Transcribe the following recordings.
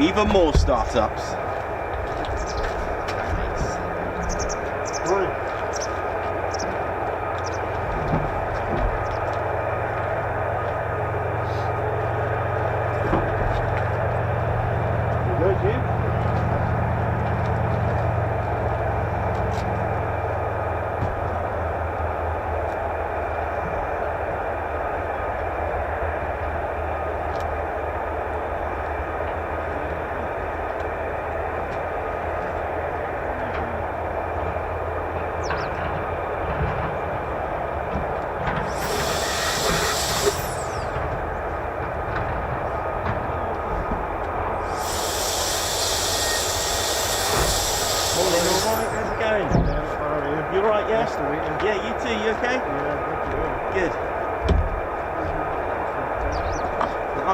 Even more startups.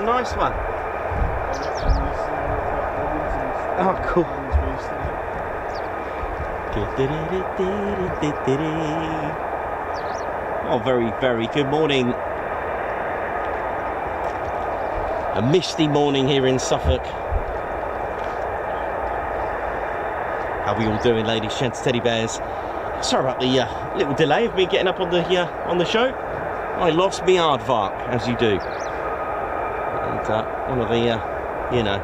Nice one. Oh, cool. Oh, very, very good morning. A misty morning here in Suffolk. How are we all doing, ladies, gents, teddy bears? Sorry about the little delay of me getting up on the show. I lost my aardvark, as you do. One of the, you know,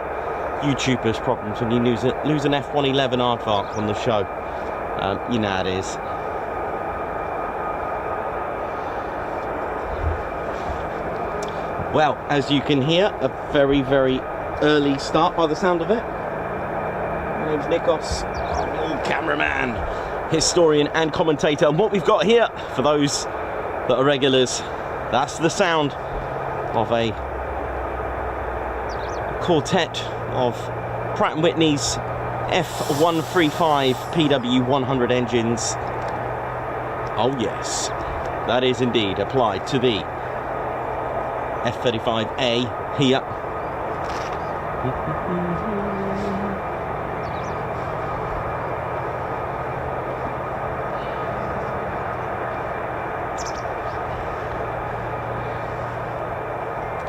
YouTubers' problems when you lose an F-111 aardvark on the show. You know how it is. Well, as you can hear, a very, very early start by the sound of it. My name's Nikos, cameraman, historian and commentator. And what we've got here, for those that are regulars, that's the sound of a quartet of Pratt & Whitney's F-135 PW100 engines. Oh yes, that is indeed applied to the F-35A here.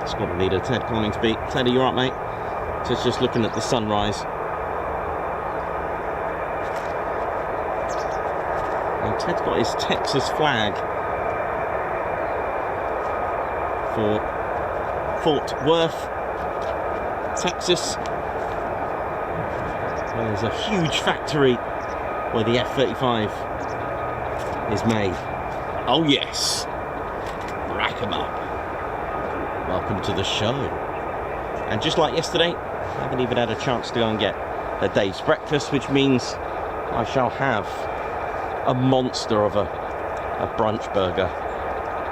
Squadron leader Ted Coningsby. Ted, are you alright, mate? Just looking at the sunrise. And Ted's got his Texas flag for Fort Worth, Texas. And there's a huge factory where the F-35 is made. Oh yes, rack 'em up. Welcome to the show. And just like yesterday, I haven't even had a chance to go and get a day's breakfast, which means I shall have a monster of a brunch burger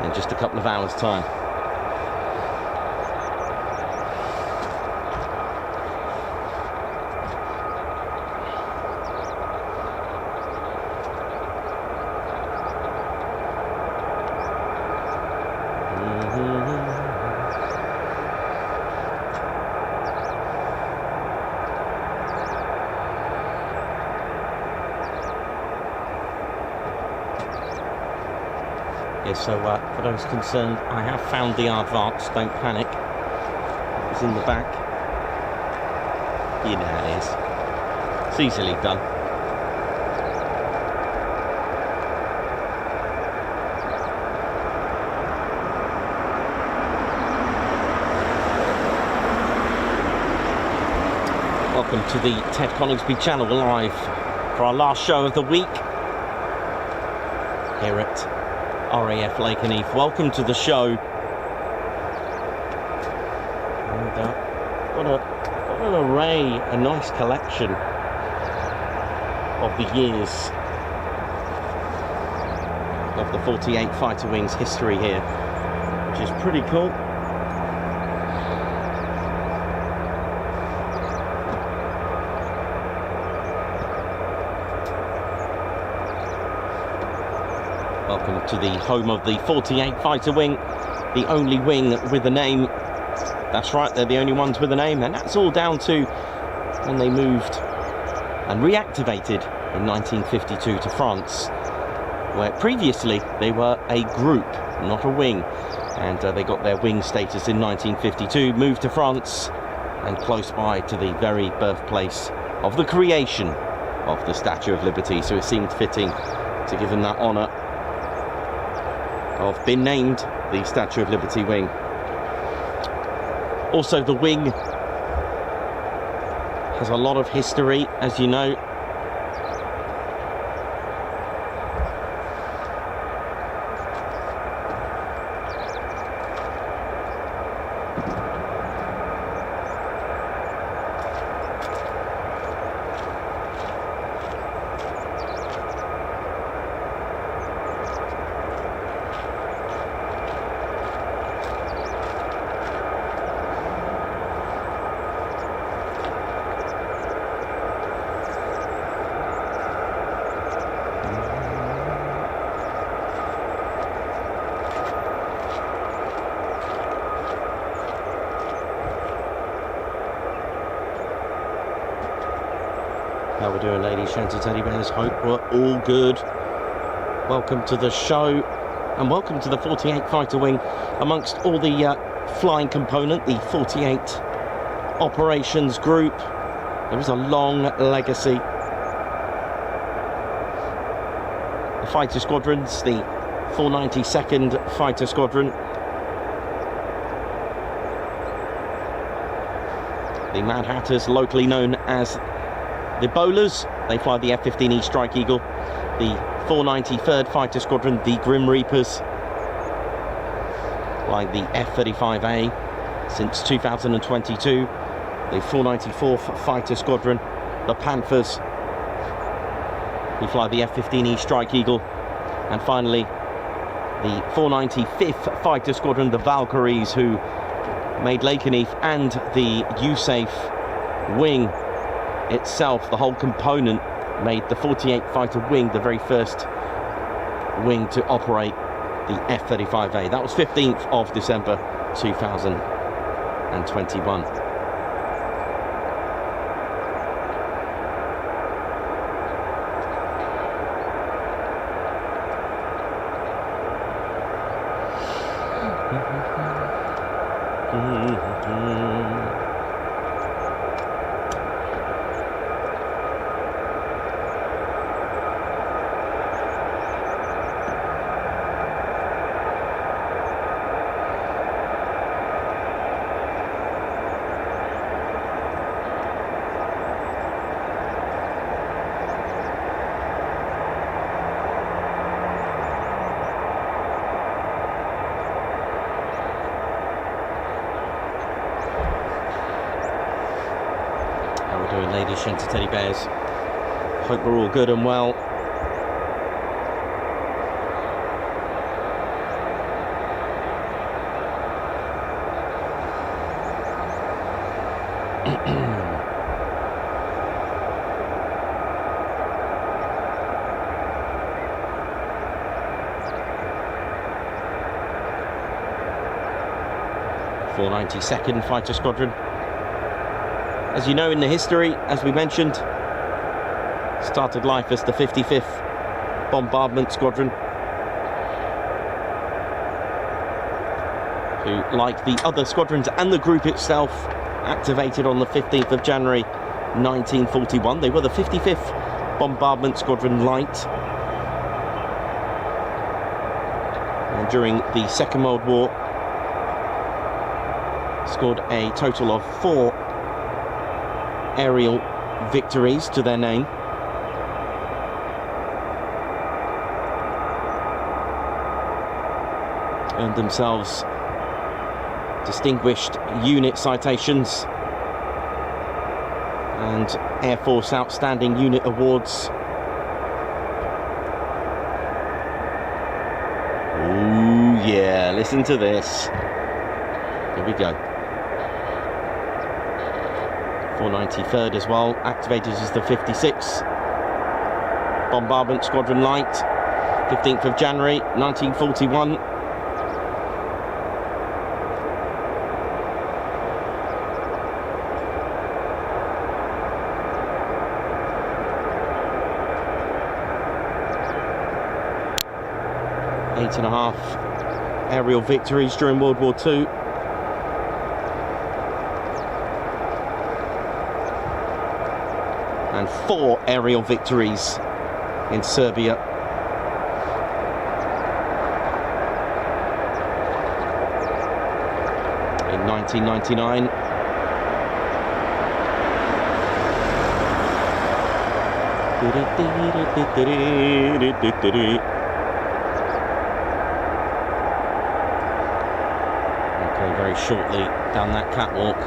in just a couple of hours' time. So for those concerned, I have found the aardvarks, don't panic. It was in the back. You know how it is. It's easily done. Welcome to the Ted Coningsby channel live for our last show of the week here at RAF Lakenheath. Welcome to the show. And got an array, a nice collection of the years of the 48 Fighter Wings history here, which is pretty cool. Welcome to the home of the 48 Fighter Wing, the only wing with a name. That's right, they're the only ones with a name, and that's all down to when they moved and reactivated in 1952 to France, where previously they were a group, not a wing, and they got their wing status in 1952, moved to France, and close by to the very birthplace of the creation of the Statue of Liberty, so it seemed fitting to give them that honour of being named the Statue of Liberty Wing. Also, the wing has a lot of history, as you know. How we're doing, ladies, gents, teddy bears? Hope we're all good. Welcome to the show, and welcome to the 48 Fighter Wing. Amongst all the flying component, the 48 operations group, there is a long legacy. The Fighter Squadrons, the 492nd Fighter Squadron, the Mad Hatters, locally known as the Bowlers, they fly the F-15E Strike Eagle. The 493rd Fighter Squadron, the Grim Reapers, flying the F-35A since 2022. The 494th Fighter Squadron, the Panthers, who fly the F-15E Strike Eagle. And finally, the 495th Fighter Squadron, the Valkyries, who made Lakenheath, and the USAF wing itself, the whole component, made the 48 Fighter Wing the very first wing to operate the F-35A. That was 15th of December 2021. Ladies, gents, teddy bears, hope we're all good and well. 492nd Fighter Squadron. As you know, in the history, as we mentioned, started life as the 55th Bombardment Squadron, who, like the other squadrons and the group itself, activated on the 15th of January 1941. They were the 55th Bombardment Squadron Light. And during the Second World War, scored a total of 4 aerial victories to their name. Earned themselves distinguished unit citations and Air Force Outstanding Unit Awards. Ooh, yeah, listen to this. Here we go. 493rd as well, activated as the 56th Bombardment Squadron Light, 15th of January 1941. Eight and a half aerial victories during World War II. And 4 aerial victories in Serbia. In 1999. Okay, very shortly down that catwalk.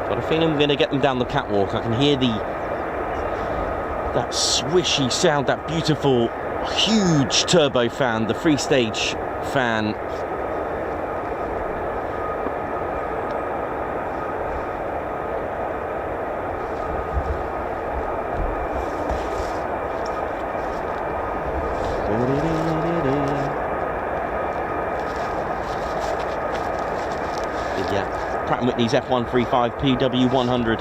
Got a feeling we're going to get them down the catwalk. I can hear that swishy sound, that beautiful, huge turbo fan, the free stage fan. Pratt & Whitney's F-135 PW100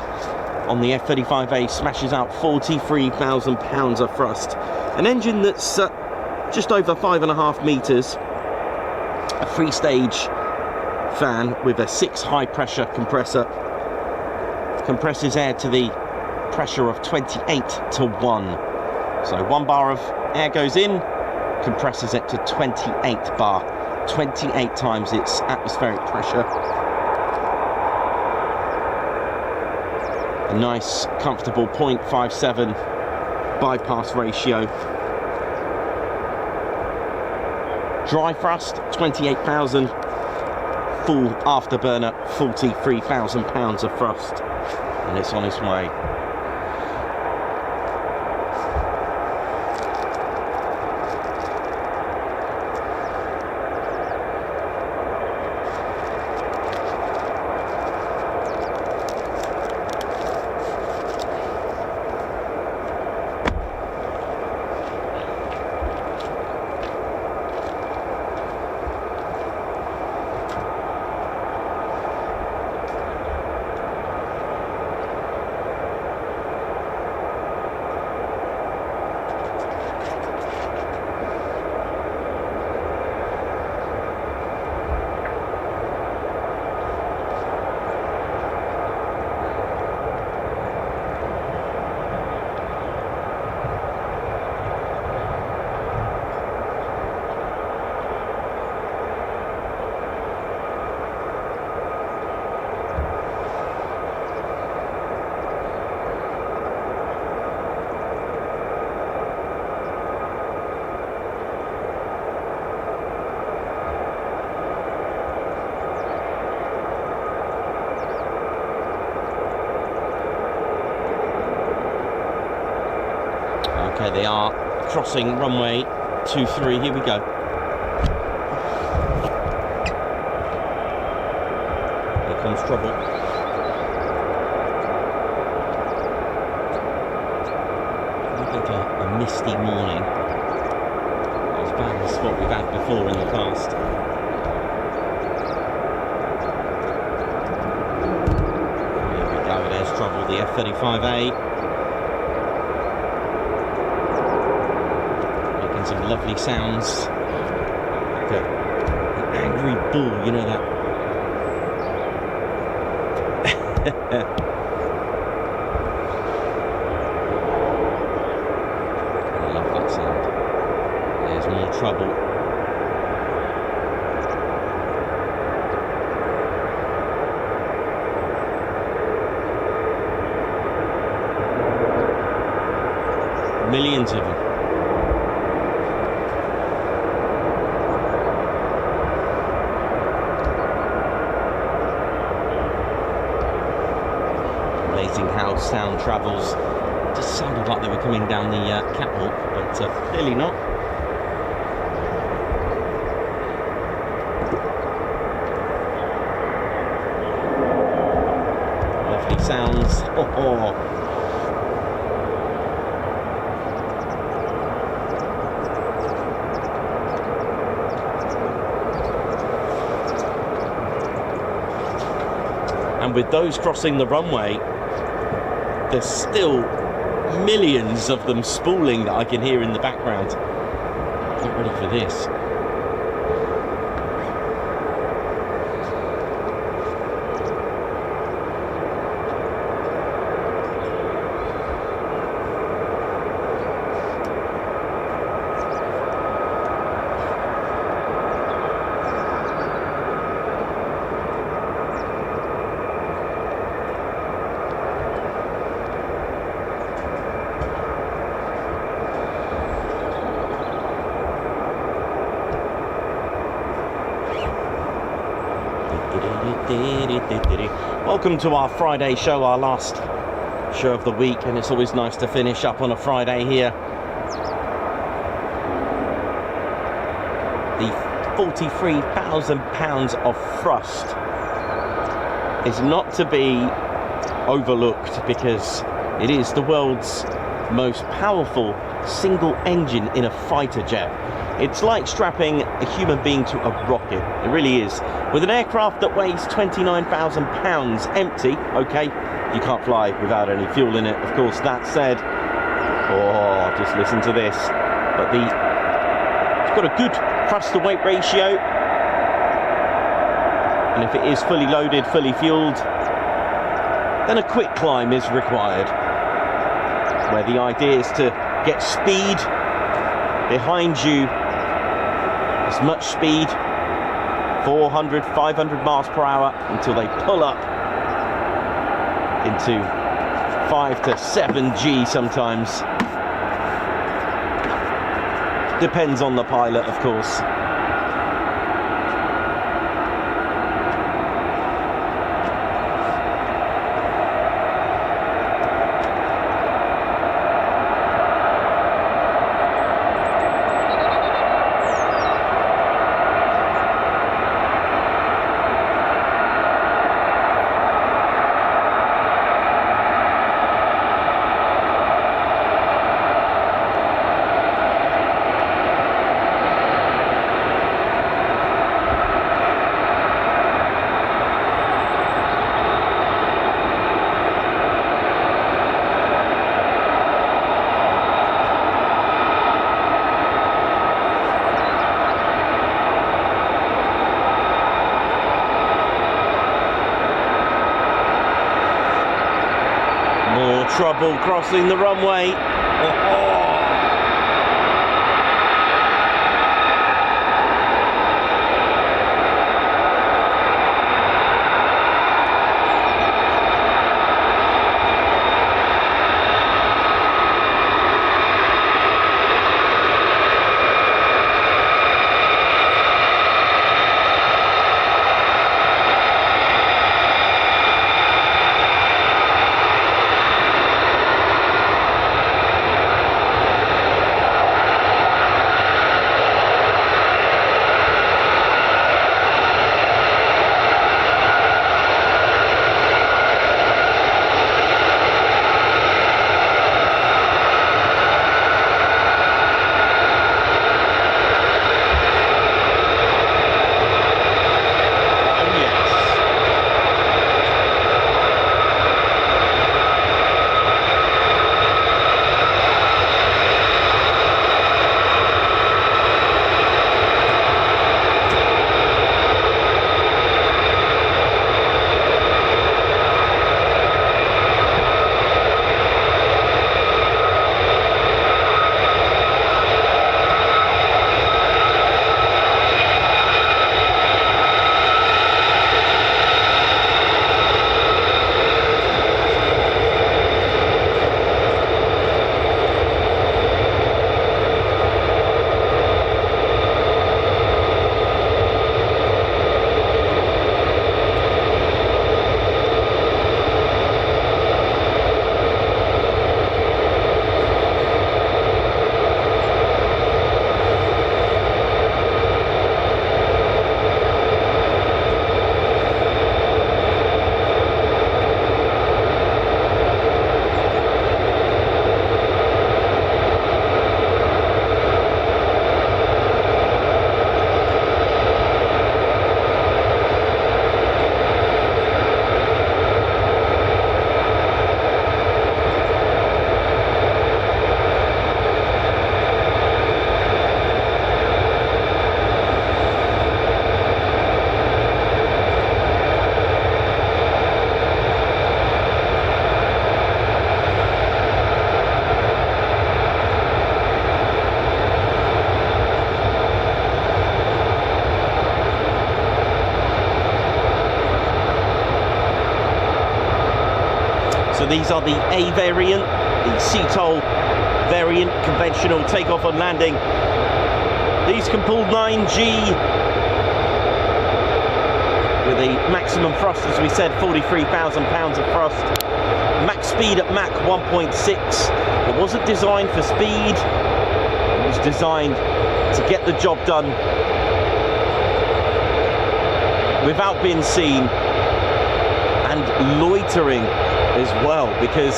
on the F-35A smashes out 43,000 pounds of thrust. An engine that's just over 5.5 metres, a free-stage fan with a 6 high-pressure compressor, compresses air to the pressure of 28 to 1. So 1 bar of air goes in, compresses it to 28 bar, 28 times its atmospheric pressure. A nice, comfortable 0.57 bypass ratio. Dry thrust, 28,000. Full afterburner, 43,000 pounds of thrust. And it's on its way. Okay, they are crossing runway 23. Here we go. Here comes trouble. Look like a misty morning. Not as bad as what we've had before in the past. of the F-35A. Making some lovely sounds. Like an angry bull, you know that? I love that sound. There's more trouble. Millions of them. Amazing how sound travels. Just sounded like they were coming down the catwalk, but clearly not. Lovely sounds. Oh. And with those crossing the runway, there's still millions of them spooling that I can hear in the background. Get ready for this. Welcome to our Friday show, our last show of the week, and it's always nice to finish up on a Friday here. The £43,000 of thrust is not to be overlooked because it is the world's most powerful single engine in a fighter jet. It's like strapping a human being to a rocket. It really is. With an aircraft that weighs 29,000 pounds empty, okay, you can't fly without any fuel in it. Of course, that said, oh, just listen to this. But it's got a good thrust to weight ratio. And if it is fully loaded, fully fueled, then a quick climb is required. Where the idea is to get speed behind you, as much speed, 400, 500 miles per hour, until they pull up into 5 to 7G sometimes. Depends on the pilot, of course. Trouble crossing the runway. So these are the A variant, the CTOL variant, conventional takeoff and landing. These can pull 9G with a maximum thrust, as we said, 43,000 pounds of thrust. Max speed at Mach 1.6. It wasn't designed for speed, it was designed to get the job done without being seen and loitering as well, because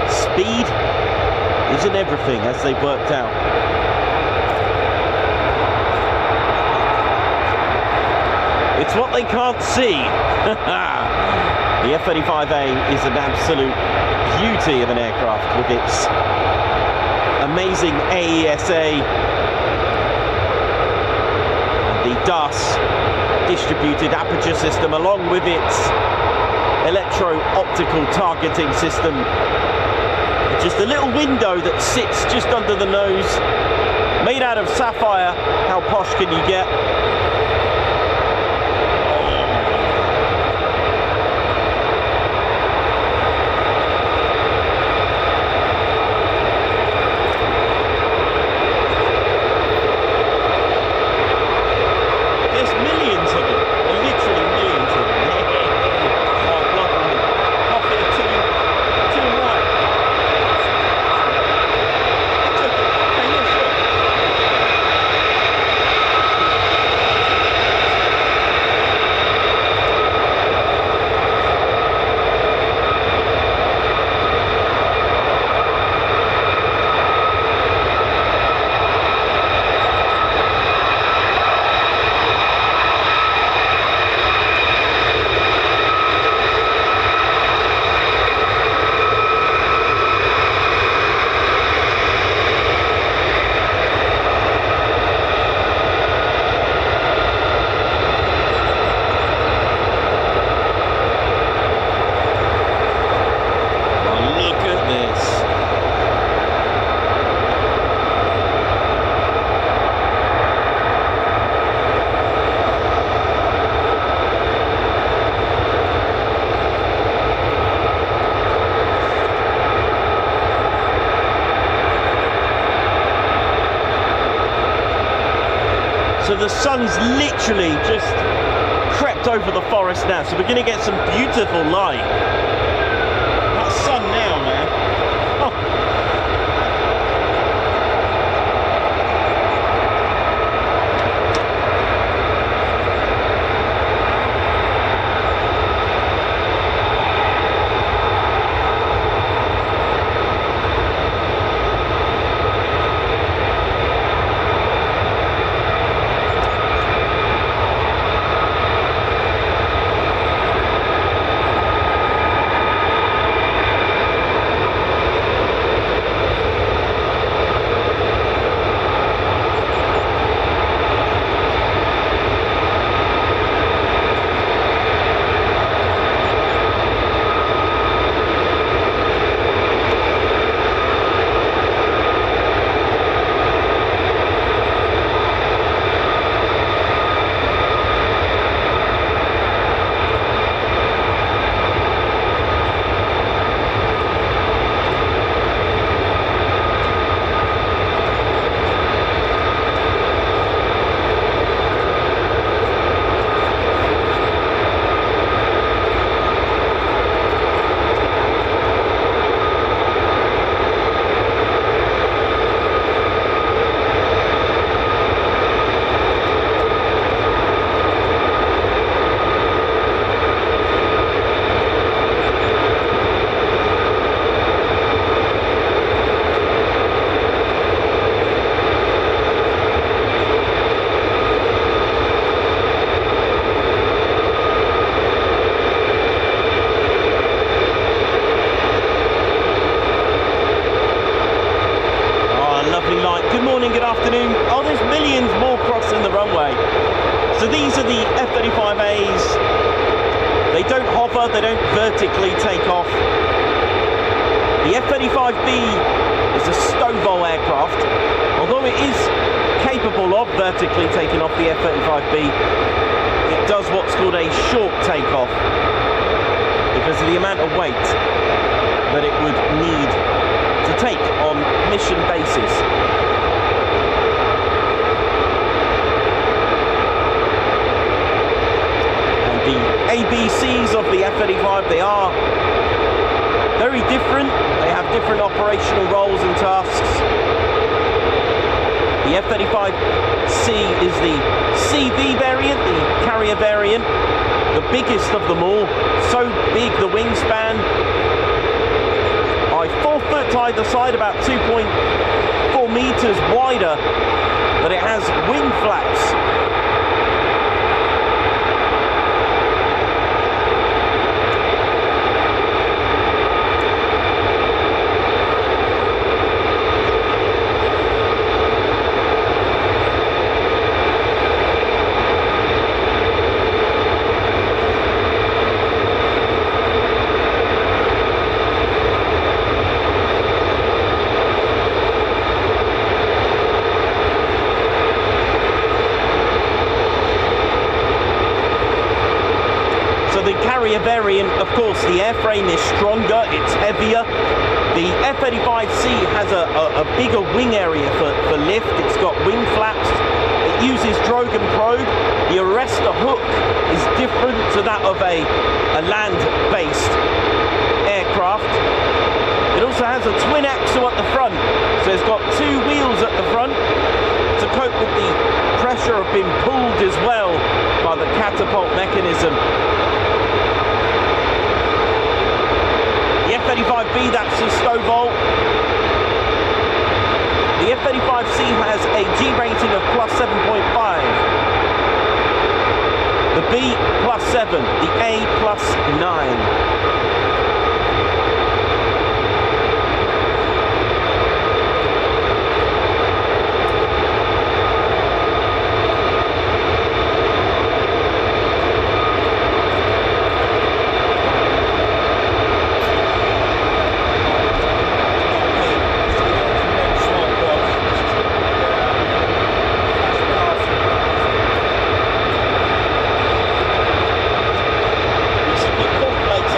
speed isn't everything, as they've worked out. It's what they can't see. The F-35A is an absolute beauty of an aircraft with its amazing AESA, the DAS distributed aperture system, along with its electro-optical targeting system. Just a little window that sits just under the nose, made out of sapphire. How posh can you get? So the sun's literally just crept over the forest now, so we're going to get some beautiful light. That sun now, man. Oh. Good afternoon. Oh, there's millions more crossing the runway. So these are the F-35As. They don't hover, they don't vertically take off. The F-35B is a STOVL aircraft. Although it is capable of vertically taking off the F-35B, it does what's called a short takeoff. because of the amount of weight that it would need to take on mission basis. And the ABCs of the F-35, they are very different. They have different operational roles and tasks. The F-35C is the CV variant, the carrier variant, the biggest of them all. So big, the wingspan, by 4 foot either side, about 2.4 meters wider, that it has wing flaps. The carrier variant, of course, the airframe is stronger, it's heavier. The F-35C has a bigger wing area for lift. It's got wing flaps. It uses drogue and probe. The arrestor hook is different to that of a land-based aircraft. It also has a twin axle at the front, so it's got 2 wheels at the front to cope with the pressure of being pulled as well by the catapult mechanism. The F-35B, that's the STOVL. The F-35C has a G rating of +7.5. The B +7, the A +9. Plates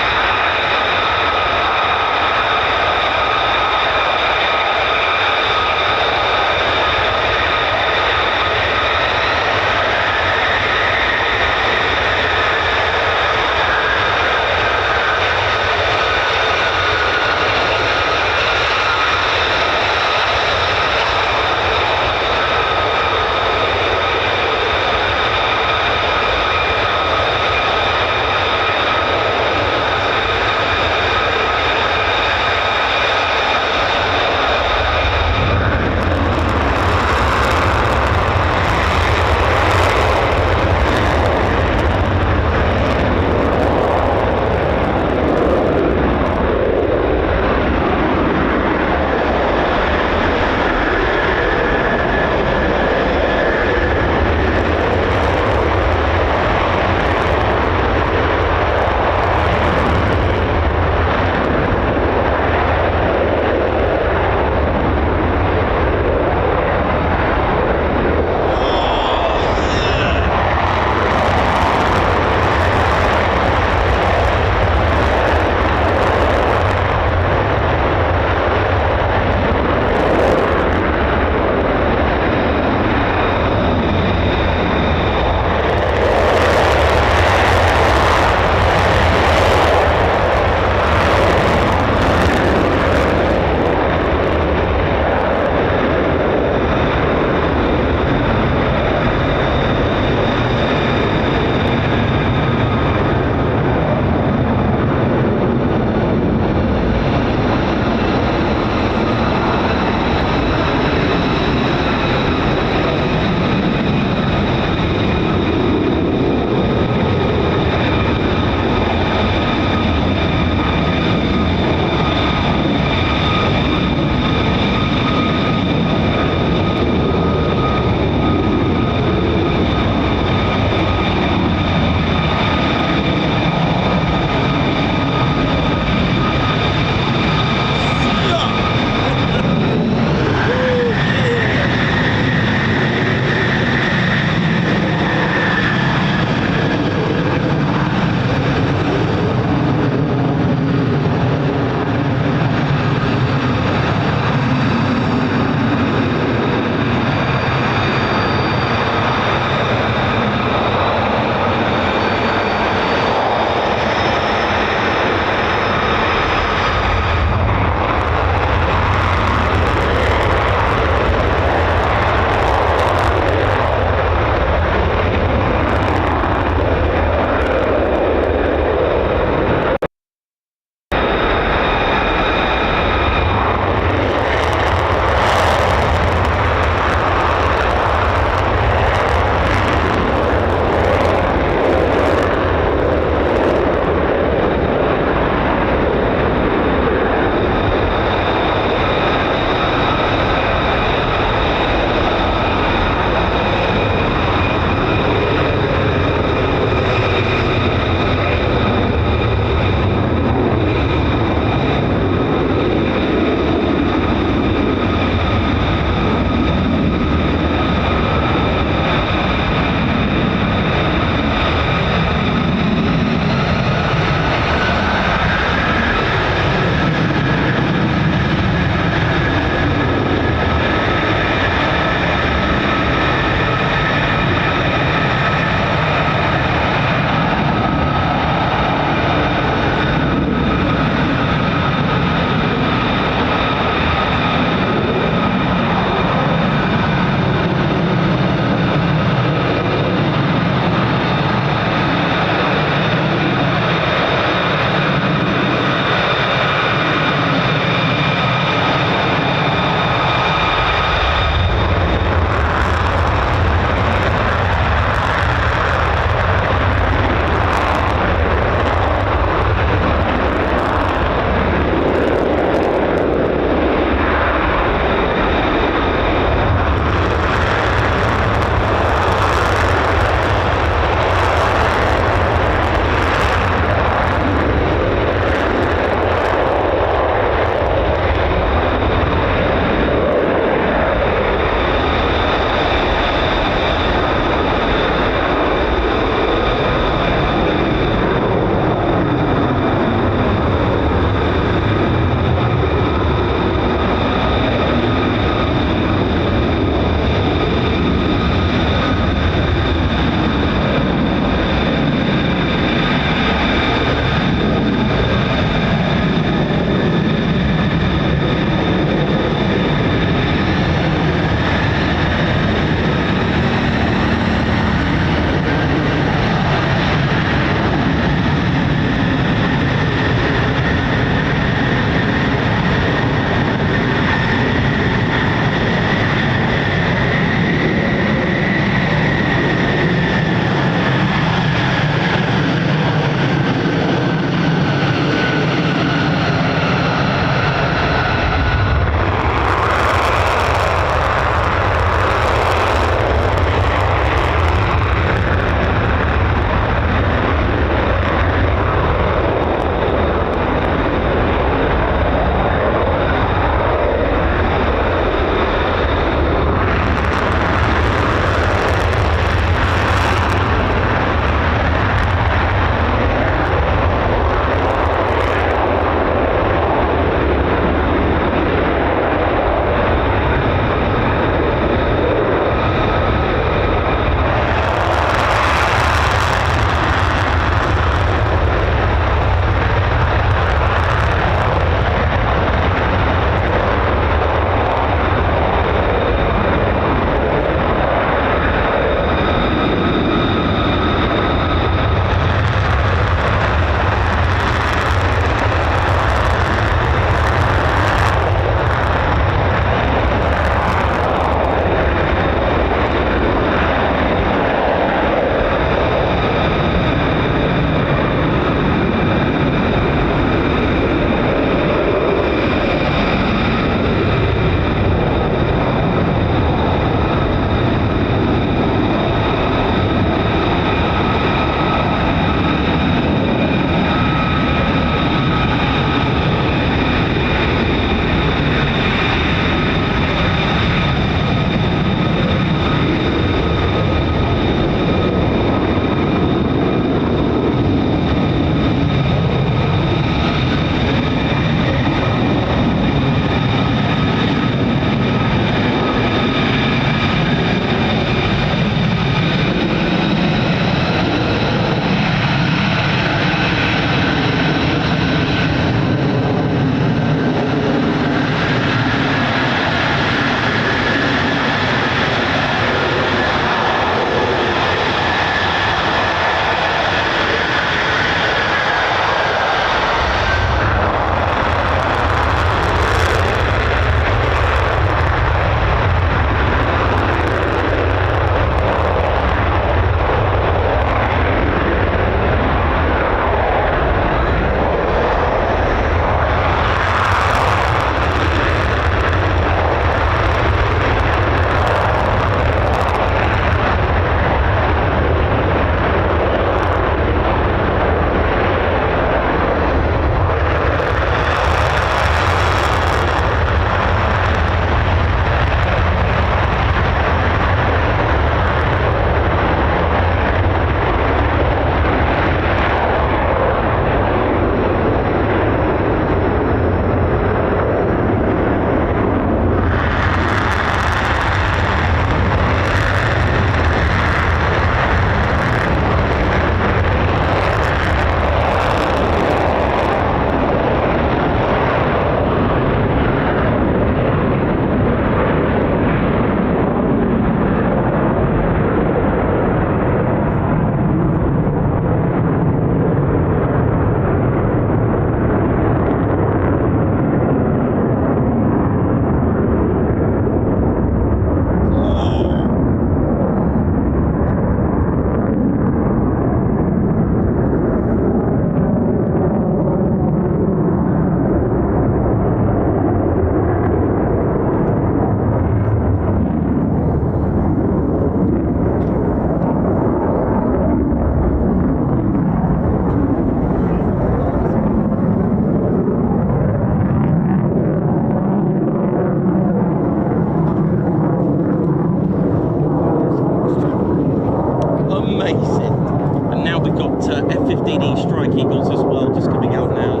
F-15E Strike Eagles as well, just coming out now.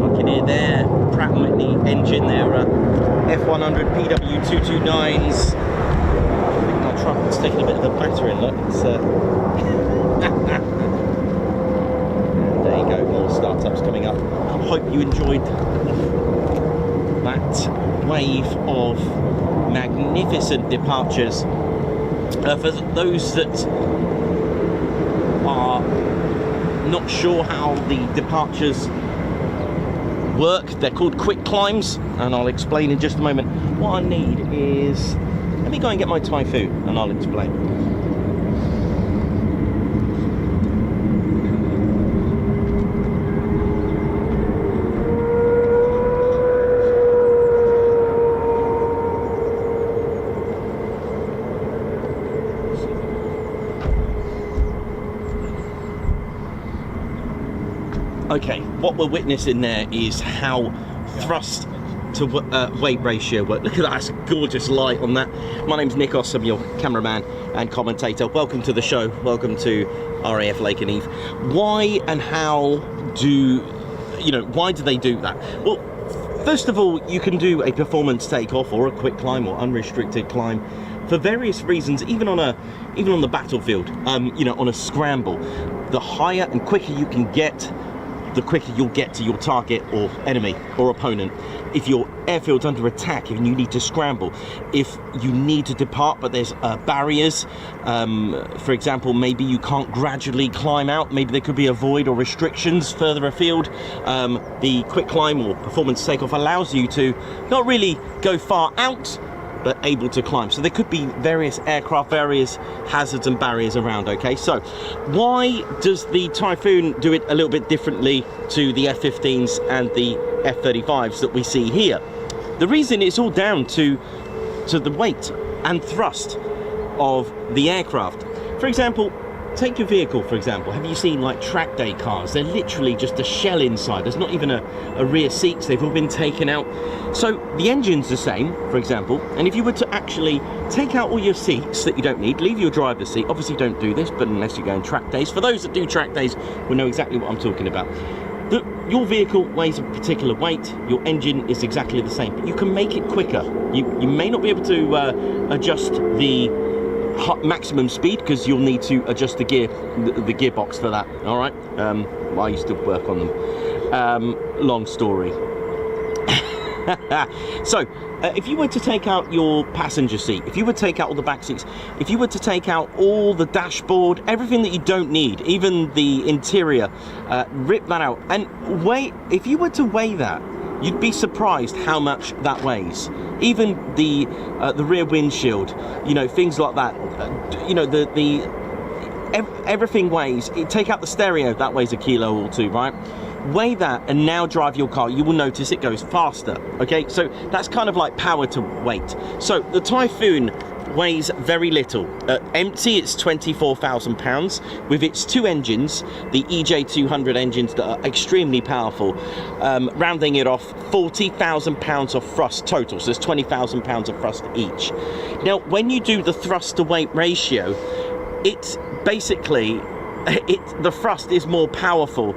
You can hear their Pratt & Whitney engine there, F-100 PW229s. I think my trumpet's taking a bit of a battering, look. It's, there you go, more startups coming up. I hope you enjoyed that wave of magnificent departures. For those that are not sure how the departures work, they're called quick climbs, and I'll explain in just a moment. What I need is, let me go and get my Typhoon and I'll explain. Okay, what we're witnessing there is how thrust to weight ratio works. Look at that, that's a gorgeous light on that. My name's Nikos, I'm your cameraman and commentator. Welcome to the show, welcome to RAF Lakenheath. Why and how do, why do they do that? Well, first of all, you can do a performance takeoff or a quick climb or unrestricted climb for various reasons, even on the battlefield, on a scramble. The higher and quicker you can get, the quicker you'll get to your target or enemy or opponent. If your airfield's under attack, if you need to scramble, if you need to depart but there's barriers, for example, maybe you can't gradually climb out, maybe there could be a void or restrictions further afield, the quick climb or performance takeoff allows you to not really go far out, but able to climb. So there could be various aircraft, various hazards and barriers around, okay? So why does the Typhoon do it a little bit differently to the F-15s and the F-35s that we see here? The reason is all down to the weight and thrust of the aircraft. For example, take your vehicle, for example. Have you seen like track day cars? They're literally just a shell inside. There's not even a rear seats. They've all been taken out. So the engine's the same, for example. And if you were to actually take out all your seats that you don't need, leave your driver's seat. Obviously don't do this, but unless you're going track days. For those that do track days, will know exactly what I'm talking about. Your vehicle weighs a particular weight. Your engine is exactly the same, but you can make it quicker. You may not be able to adjust the maximum speed because you'll need to adjust the gearbox for that. All right, I used to work on them. Long story. So if you were to take out your passenger seat, if you were to take out all the back seats, if you were to take out all the dashboard, everything that you don't need, even the interior, rip that out and weigh. If you were to weigh that, you'd be surprised how much that weighs. Even the rear windshield, things like that. Everything weighs. Take out the stereo, that weighs 1 kilo or 2, right? Weigh that and now drive your car. You will notice it goes faster. Okay, so that's kind of like power to weight. So the Typhoon weighs very little. Empty, it's 24,000 pounds. With its 2 engines, the EJ200 engines that are extremely powerful, rounding it off, 40,000 pounds of thrust total. So there's 20,000 pounds of thrust each. Now, when you do the thrust to weight ratio, it's basically, the thrust is more powerful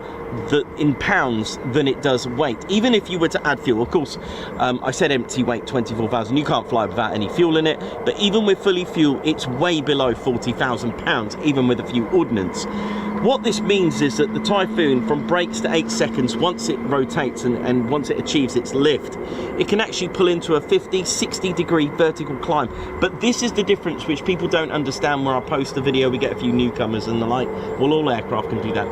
in pounds than it does weight. Even if you were to add fuel, of course, I said empty weight 24,000. You can't fly without any fuel in it, but even with fully fuel, it's way below 40,000 pounds, even with a few ordnance. What this means is that the Typhoon, from brakes to 8 seconds, once it rotates and once it achieves its lift, it can actually pull into a 50-60 degree vertical climb. But this is the difference which people don't understand. Where I post the video, we get a few newcomers and the like. Well, all aircraft can do that.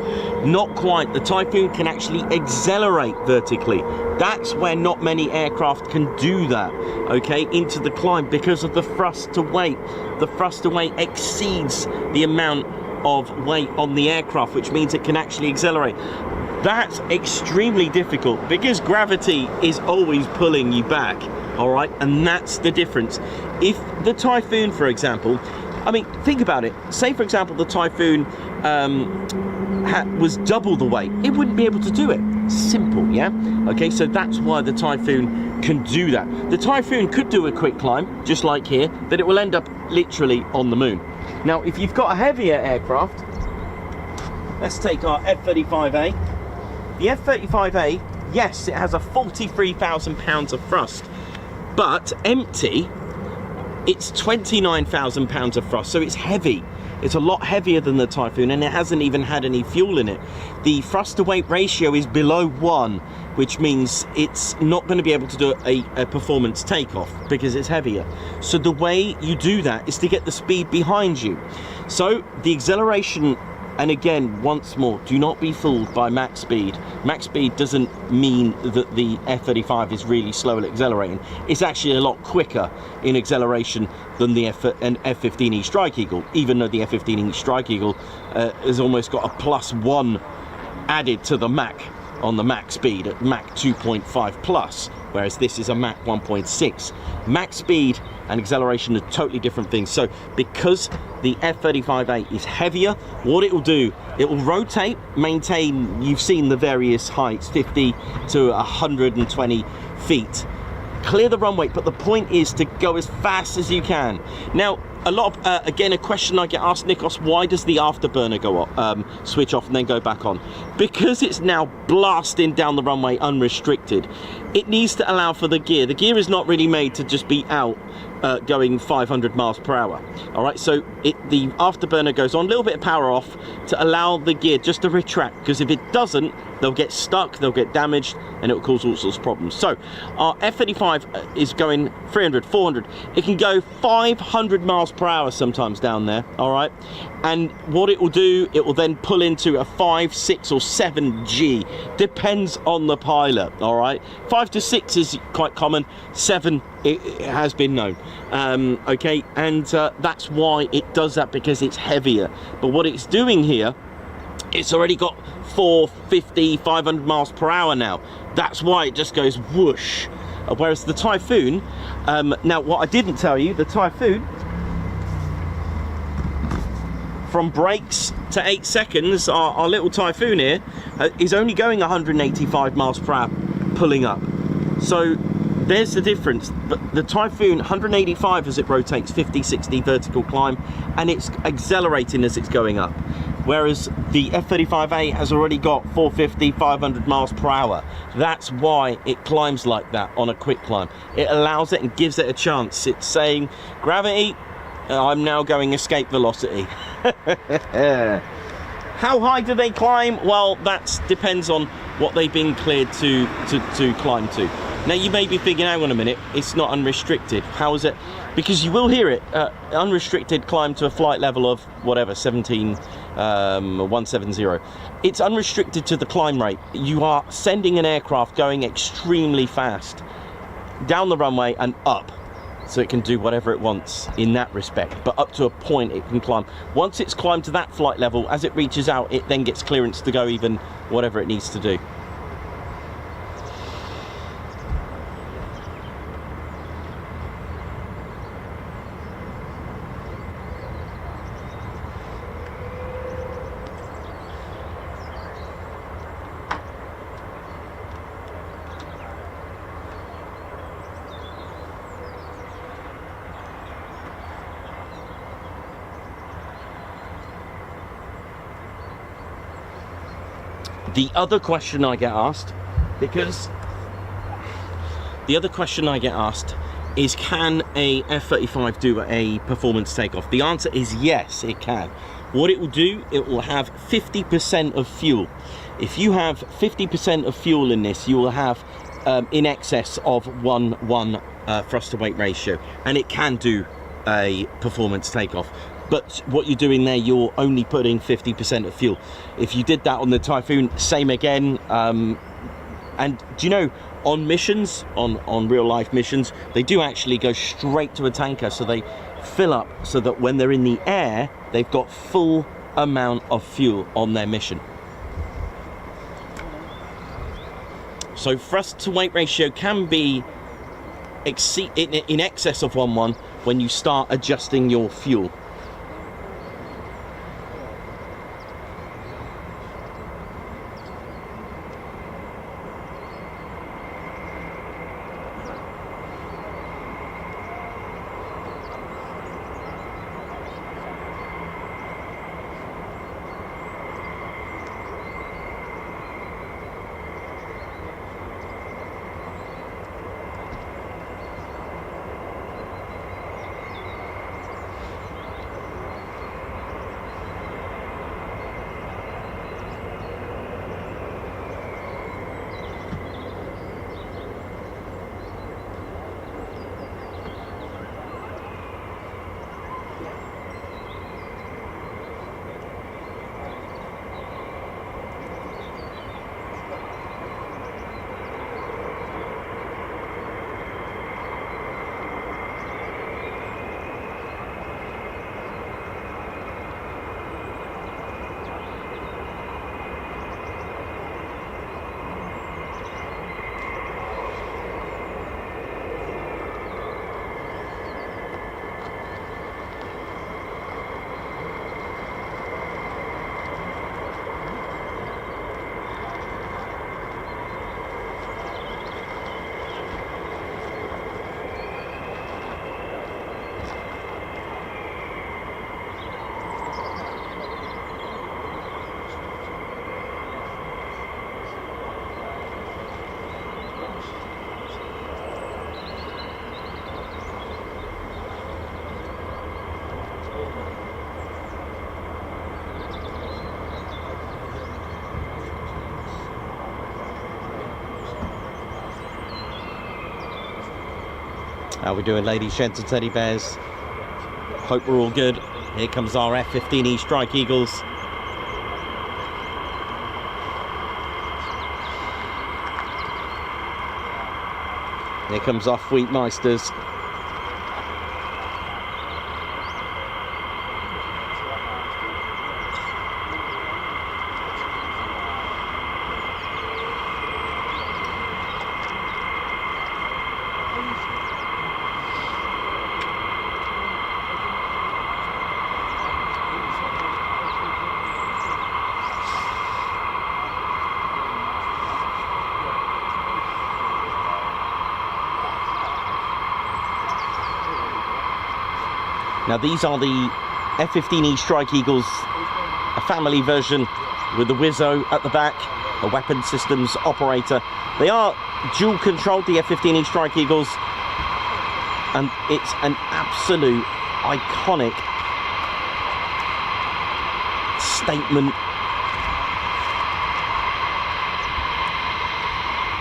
Not quite. The Typhoon can actually accelerate vertically. That's where not many aircraft can do that, okay, into the climb, because of the thrust to weight. The thrust to weight exceeds the amount of weight on the aircraft, which means it can actually accelerate. That's extremely difficult because gravity is always pulling you back, all right? And that's the difference. If the Typhoon, for example, I mean, think about it. Say, for example, the Typhoon was double the weight, it wouldn't be able to do it. Simple, yeah? Okay, so that's why the Typhoon can do that. The Typhoon could do a quick climb, just like here, but it will end up literally on the moon. Now, if you've got a heavier aircraft, let's take our F-35A. The F-35A, yes, it has a 43,000 pounds of thrust, but empty, it's 29,000 pounds of thrust, so it's heavy. It's a lot heavier than the Typhoon, and it hasn't even had any fuel in it. The thrust-to-weight ratio is below 1, which means it's not going to be able to do a performance takeoff because it's heavier. So the way you do that is to get the speed behind you. So the acceleration, and again, once more, do not be fooled by max speed. Max speed doesn't mean that the F-35 is really slow at accelerating. It's actually a lot quicker in acceleration than the F-15E Strike Eagle, even though the F-15E Strike Eagle has almost got a +1 added to the Mach on the Mach speed at Mach 2.5 plus, whereas this is a Mach 1.6. Mach speed and acceleration are totally different things. So because the F-35A is heavier, what it will do, it will rotate, maintain, you've seen the various heights, 50 to 120 feet, clear the runway, but the point is to go as fast as you can. Now, a lot of, again, a question I get asked, Nikos, why does the afterburner go off, switch off and then go back on? Because it's now blasting down the runway unrestricted. It needs to allow for the gear. The gear is not really made to just be out going 500 miles per hour. All right, so the afterburner goes on, a little bit of power off to allow the gear just to retract, because if it doesn't, they'll get stuck, they'll get damaged, and it will cause all sorts of problems. So our F-35 is going 300, 400. It can go 500 miles per hour sometimes down there, all right? And what it will do, it will then pull into a 5, 6, or 7G. Depends on the pilot, all right? 5 to 6 is quite common. 7, it has been known. Okay, and that's why it does that, because it's heavier. But what it's doing here, it's already got 450, 500 miles per hour now. That's why it just goes whoosh. Whereas the Typhoon, now what I didn't tell you, the Typhoon, from brakes to 8 seconds, our little Typhoon here is only going 185 miles per hour pulling up. So there's the difference. But the Typhoon, 185 as it rotates, 50, 60 vertical climb, and it's accelerating as it's going up. Whereas the F-35A has already got 450, 500 miles per hour. That's why it climbs like that on a quick climb. It allows it and gives it a chance. It's saying, gravity, I'm now going escape velocity. How high do they climb? Well, that depends on what they've been cleared to climb to. Now you may be thinking, hang on a minute, it's not unrestricted. How is it? Because you will hear it, unrestricted climb to a flight level of whatever, 170. It's unrestricted to the climb rate. You are sending an aircraft going extremely fast down the runway and up, so it can do whatever it wants in that respect, but up to a point it can climb. Once it's climbed to that flight level, as it reaches out, it then gets clearance to go even whatever it needs to do. The other question I get asked, is can a F-35 do a performance takeoff? The answer is yes, it can. What it will do, it will have 50% of fuel. If you have 50% of fuel in this, you will have in excess of 1:1 thrust to weight ratio, and it can do a performance takeoff. But what you're doing there, you're only putting 50% of fuel. If you did that on the Typhoon, same again. And do you know, on missions, on real life missions, they do actually go straight to a tanker, so they fill up so that when they're in the air, they've got full amount of fuel on their mission. So thrust to weight ratio can be in excess of 1:1 when you start adjusting your fuel. How we doing, ladies, gents and teddy bears? Hope we're all good. Here comes our F-15E Strike Eagles. Here comes our Fleet Meisters. Now these are the F-15E Strike Eagles, a family version with the Wizzo at the back, a weapon systems operator. They are dual controlled, the F-15E Strike Eagles, and it's an absolute iconic statement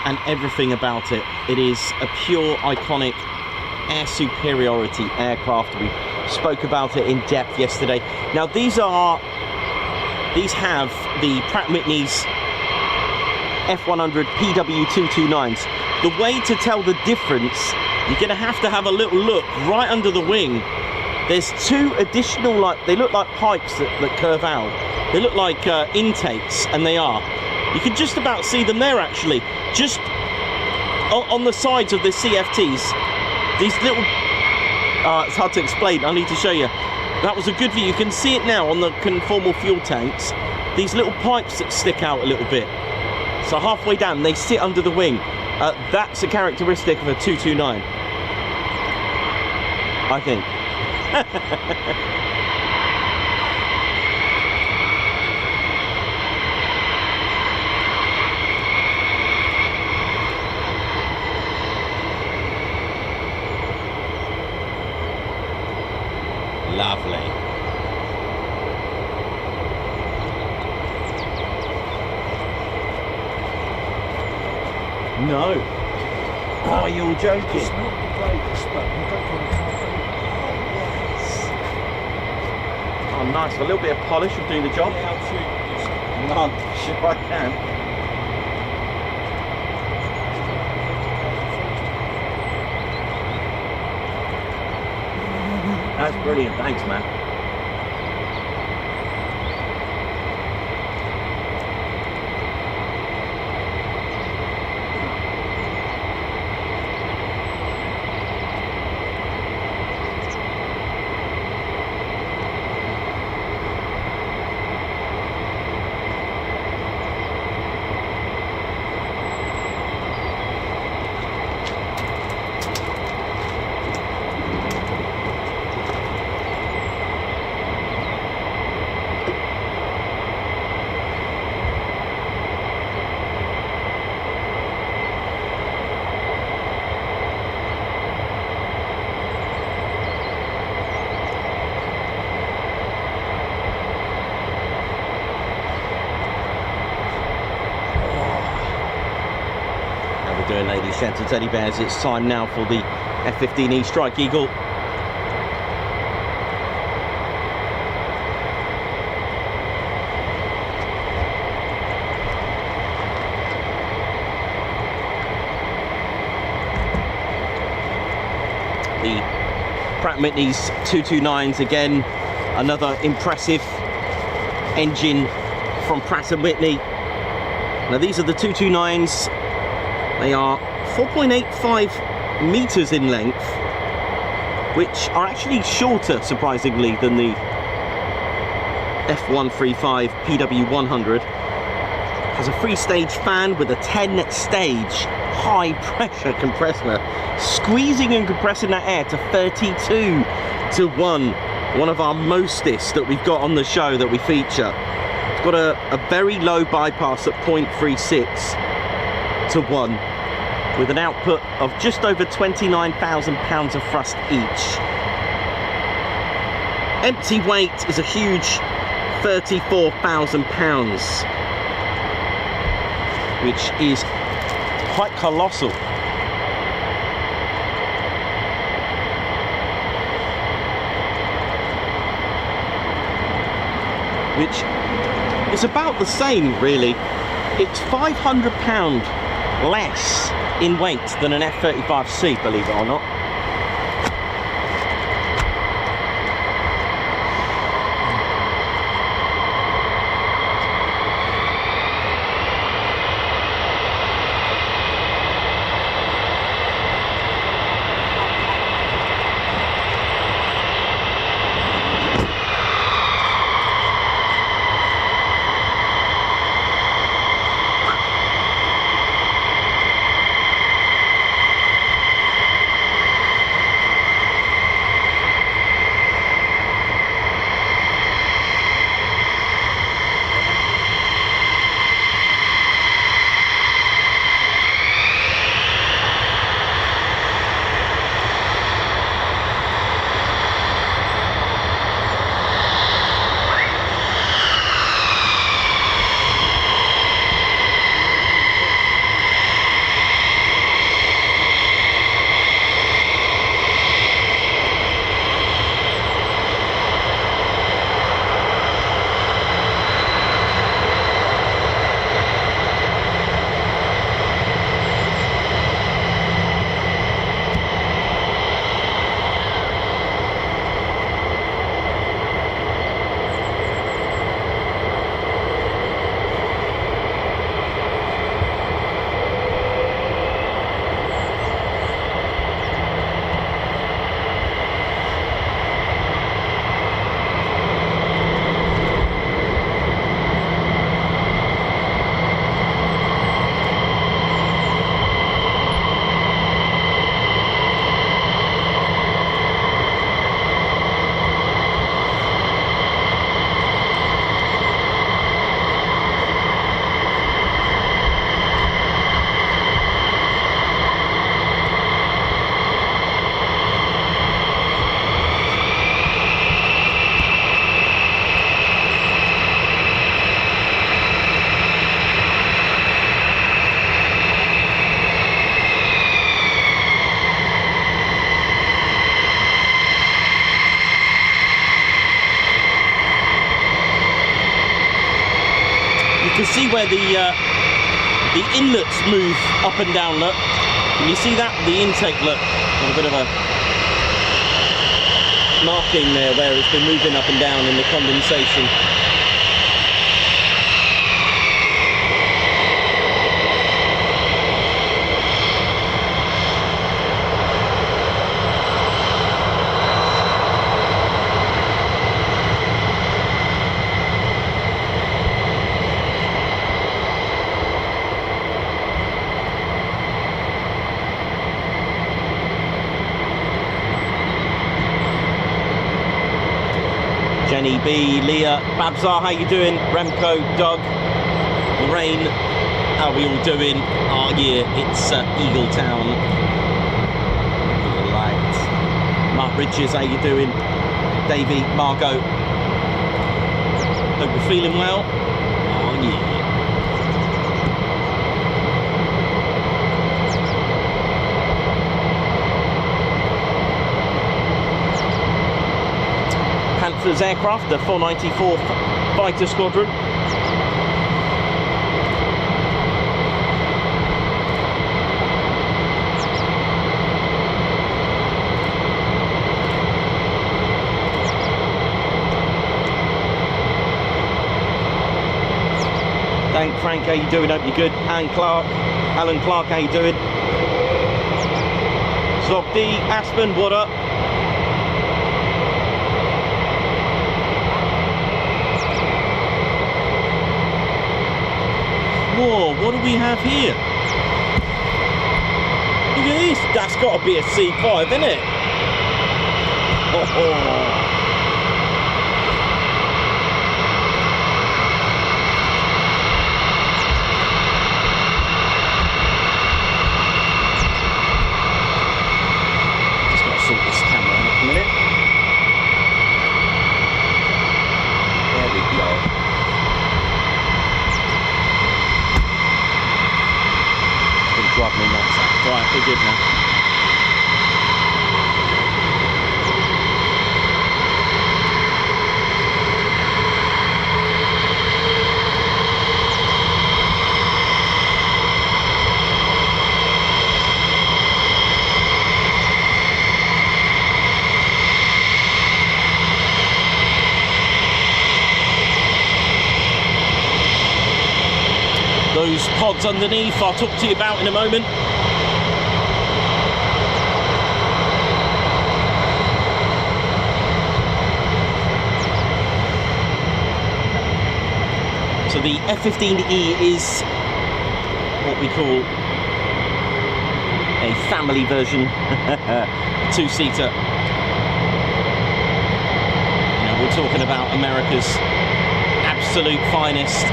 and everything about it. It is a pure iconic air superiority aircraft. We spoke about it in depth yesterday. Now these have the Pratt & Whitney's F100 PW229s. The way to tell the difference, you're going to have a little look right under the wing. There's two additional, they look like pipes that curve out. They look like intakes, and they are. You can just about see them there actually, just on the sides of the CFTs. These little, it's hard to explain, I need to show you. That was a good view. You can see it now on the conformal fuel tanks. These little pipes that stick out a little bit. So halfway down, they sit under the wing. That's a characteristic of a 229, I think. Lovely. No. Oh, you're joking. It's not the greatest, but you don't want to Oh, nice. A little bit of polish will do the job. Yeah, I'll shoot. None. Sure I can. That's brilliant. Thanks, man. Doing, ladies, gents and teddy bears, it's time now for the F-15E Strike Eagle. The Pratt & Whitney's 229s again, another impressive engine from Pratt & Whitney. Now these are the 229s. They are 4.85 meters in length, which are actually shorter, surprisingly, than the F-135 PW100. Has a 3-stage fan with a 10-stage high-pressure compressor, squeezing and compressing that air to 32 to 1. One of our mostest that we've got on the show that we feature. It's got a very low bypass at 0.36 to 1, with an output of just over 29,000 pounds of thrust each. Empty weight is a huge 34,000 pounds, which is quite colossal. which is about the same, really. It's £500 less in weight than an F-35C, believe it or not. You can see where the inlets move up and down, look. Can you see that? The intake, look. Got a bit of a marking there where it's been moving up and down in the condensation. Jenny B, Leah, Babzar, how you doing? Remco, Doug, Lorraine, how are we all doing? Oh yeah, it's Eagletown. Light. Mark Richards, how you doing? Davey, Margot. Hope you're feeling well. Oh yeah. Panthers aircraft, the 494 Fighter Squadron. Thank Frank, how you doing? Hope you're good. Alan Clark, how you doing? Zog D, Aspen, what up? Whoa, what do we have here? Look at this. That's got to be a C5, isn't it? Oh. Just got to sort this camera out a minute. There we go. Drive me nuts. Right, we're good now. those pods underneath I'll talk to you about in a moment. So the F-15E is what we call a family version, a two-seater. You know, we're talking about America's absolute finest.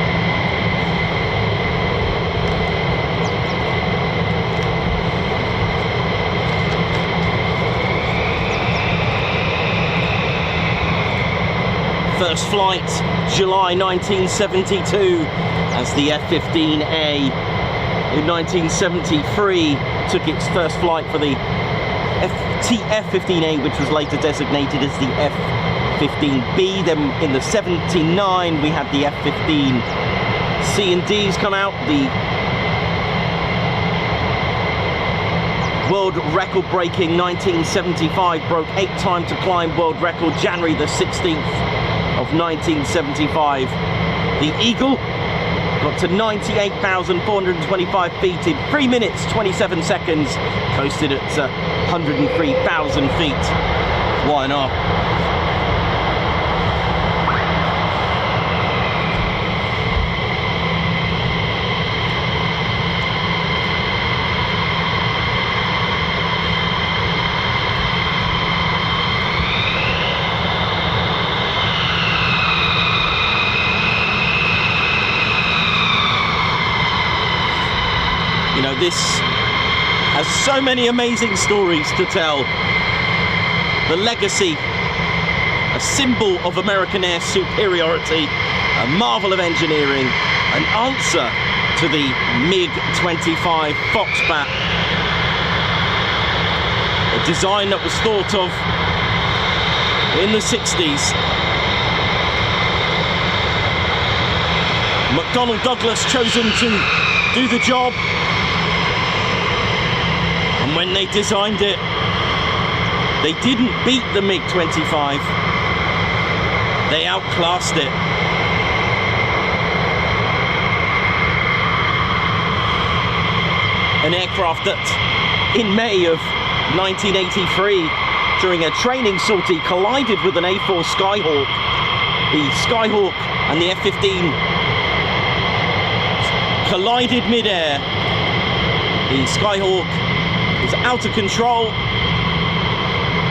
First flight, July 1972, as the F-15A. In 1973, took its first flight for the F-15A, which was later designated as the F-15B. Then in the 79, we had the F-15 C and D's come out. The world record breaking 1975 broke 8 time to climb world record January the 16th of 1975. The Eagle got to 98,425 feet in 3 minutes 27 seconds, coasted at 103,000 feet. Why not? You know, this has so many amazing stories to tell. The legacy, a symbol of American air superiority, a marvel of engineering, an answer to the MiG-25 Foxbat. A design that was thought of in the 60s. McDonnell Douglas chosen to do the job. And when they designed it, they didn't beat the MiG-25. They outclassed it. An aircraft that, in May of 1983, during a training sortie, collided with an A4 Skyhawk. The Skyhawk and the F-15 collided mid-air. The Skyhawk was out of control.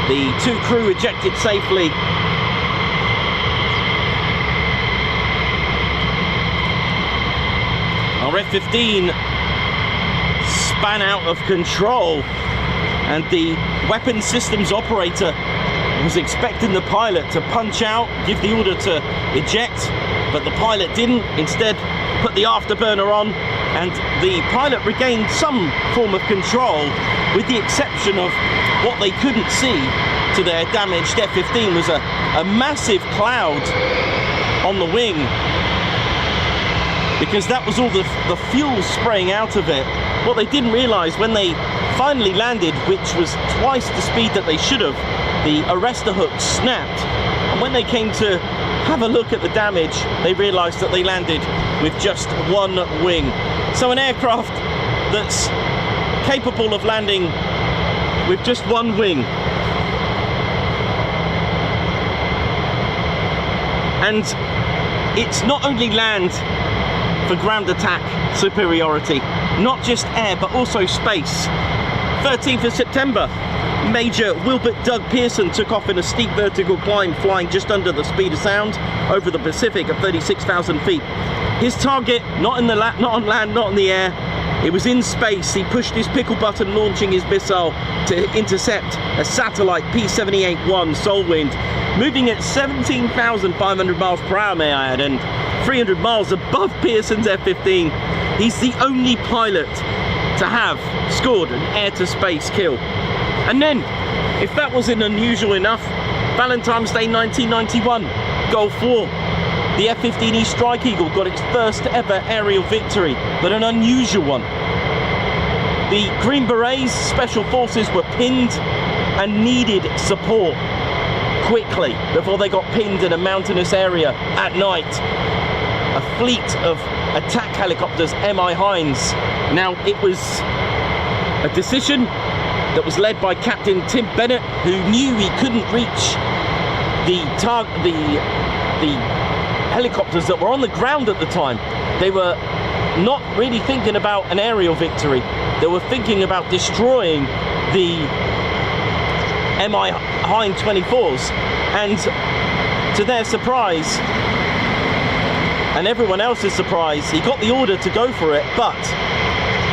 The 2 crew ejected safely. Our F-15 span out of control, and the weapons systems operator was expecting the pilot to punch out, give the order to eject, but the pilot didn't. Instead, put the afterburner on, and the pilot regained some form of control, with the exception of what they couldn't see to their damaged F-15 was a massive cloud on the wing, because that was all the fuel spraying out of it. What they didn't realise when they finally landed, which was twice the speed that they should have, the arrestor hook snapped, and when they came to have a look at the damage, they realised that they landed with just one wing. So an aircraft that's capable of landing with just one wing. And it's not only land for ground attack superiority, not just air but also space. 13th of September, Major Wilbert Doug Pearson took off in a steep vertical climb, flying just under the speed of sound over the Pacific at 36,000 feet. His target, not on land, not in the air, it was in space. He pushed his pickle button, launching his missile to intercept a satellite P-78-1 Solwind, moving at 17,500 miles per hour, may I add, and 300 miles above Pearson's F-15. He's the only pilot to have scored an air-to-space kill. And then, if that wasn't unusual enough, Valentine's Day 1991, Gulf War, the F-15E Strike Eagle got its first ever aerial victory, but an unusual one. The Green Berets, Special Forces, were pinned and needed support quickly before they got pinned in a mountainous area at night. A fleet of attack helicopters, MI Hines. Now, it was a decision that was led by Captain Tim Bennett, who knew he couldn't reach the helicopters that were on the ground at the time. They were not really thinking about an aerial victory. They were thinking about destroying the MI Hines 24s. And to their surprise, and everyone else's surprise, he got the order to go for it, but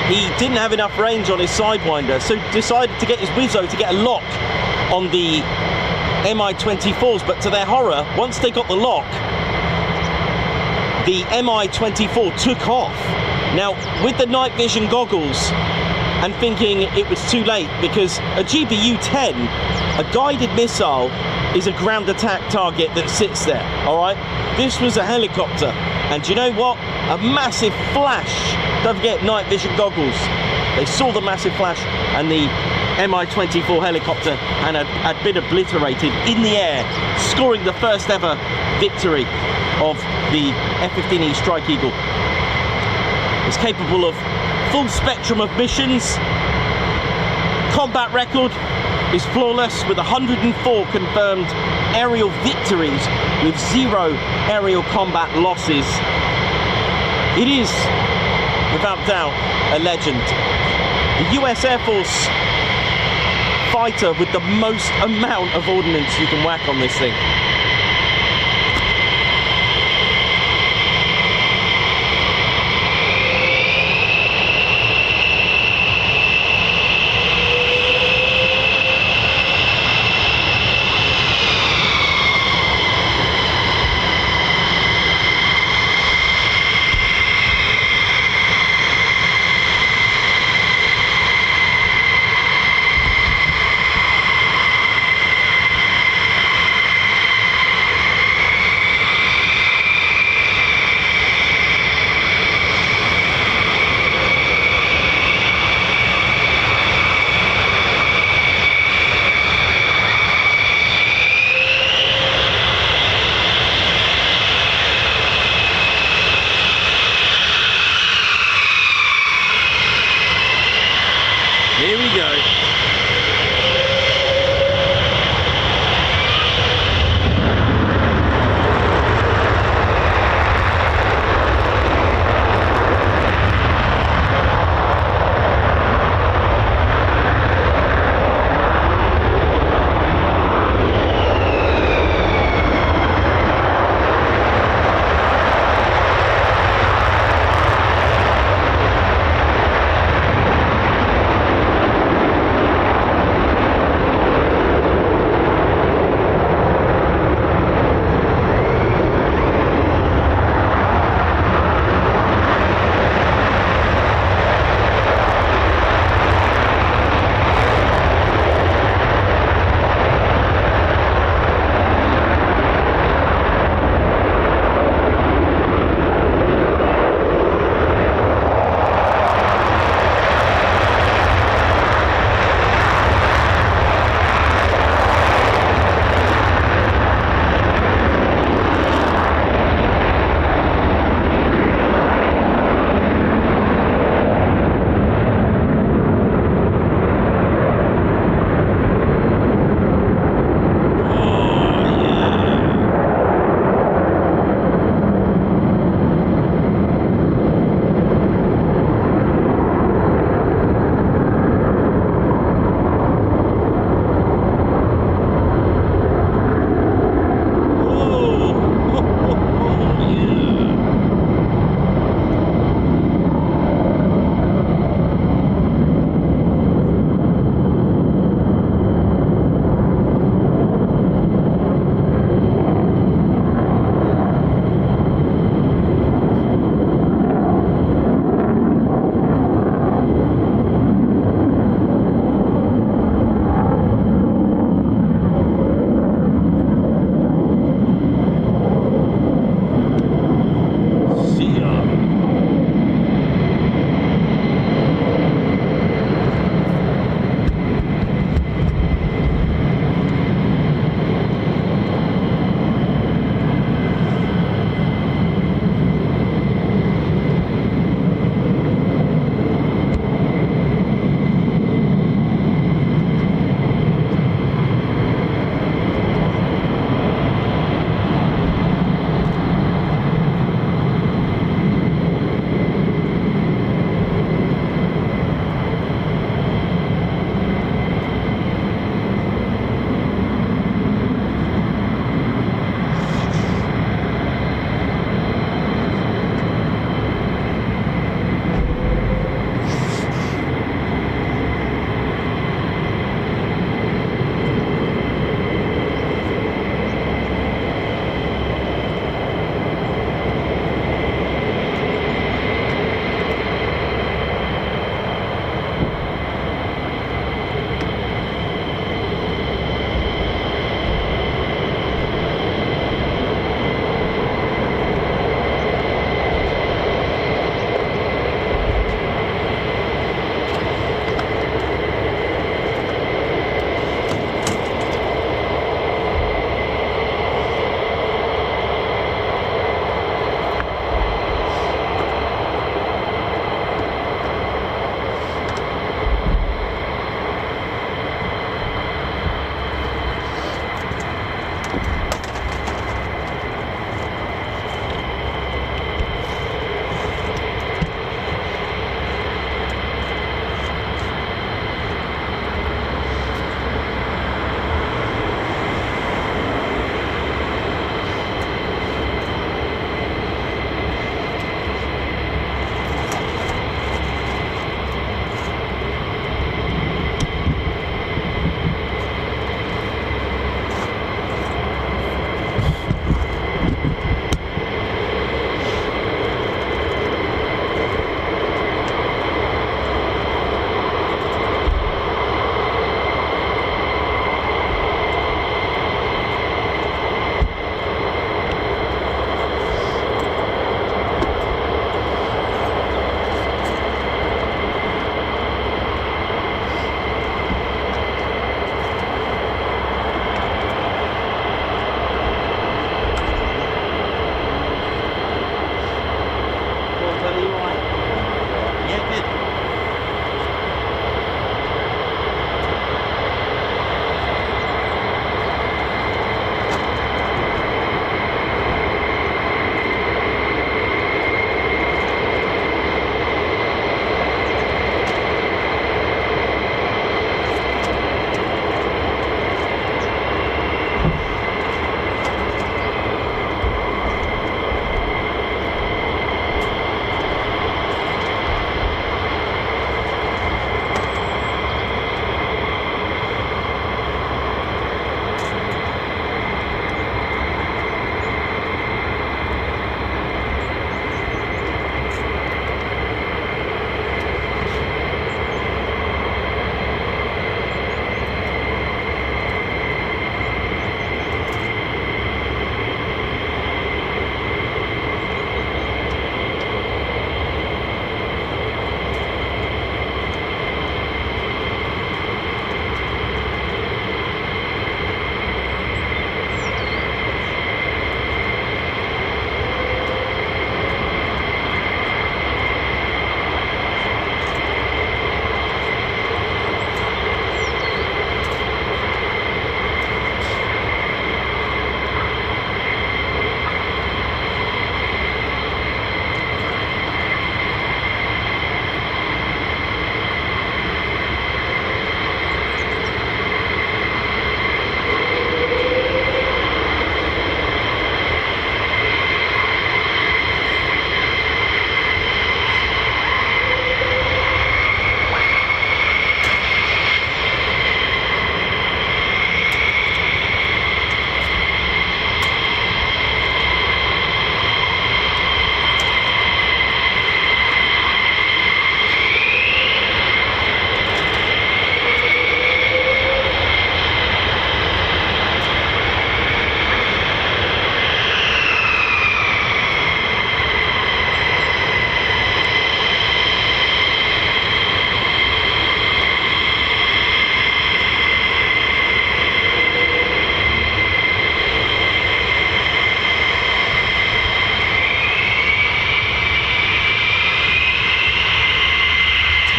he didn't have enough range on his Sidewinder, so decided to get his Wizzo to get a lock on the MI 24s. But to their horror, once they got the lock, the MI 24 took off. Now, with the night vision goggles, and thinking it was too late, because a GBU-10, a guided missile, is a ground attack target that sits there, all right? This was a helicopter, and do you know what? A massive flash. Don't forget, night vision goggles. They saw the massive flash, and the Mi-24 helicopter had been obliterated in the air, scoring the first ever victory of the F-15E Strike Eagle. It's capable of full spectrum of missions. Combat record is flawless, with 104 confirmed aerial victories with 0 aerial combat losses. It is, without doubt, a legend. The US Air Force fighter with the most amount of ordnance you can whack on this thing. Here we go.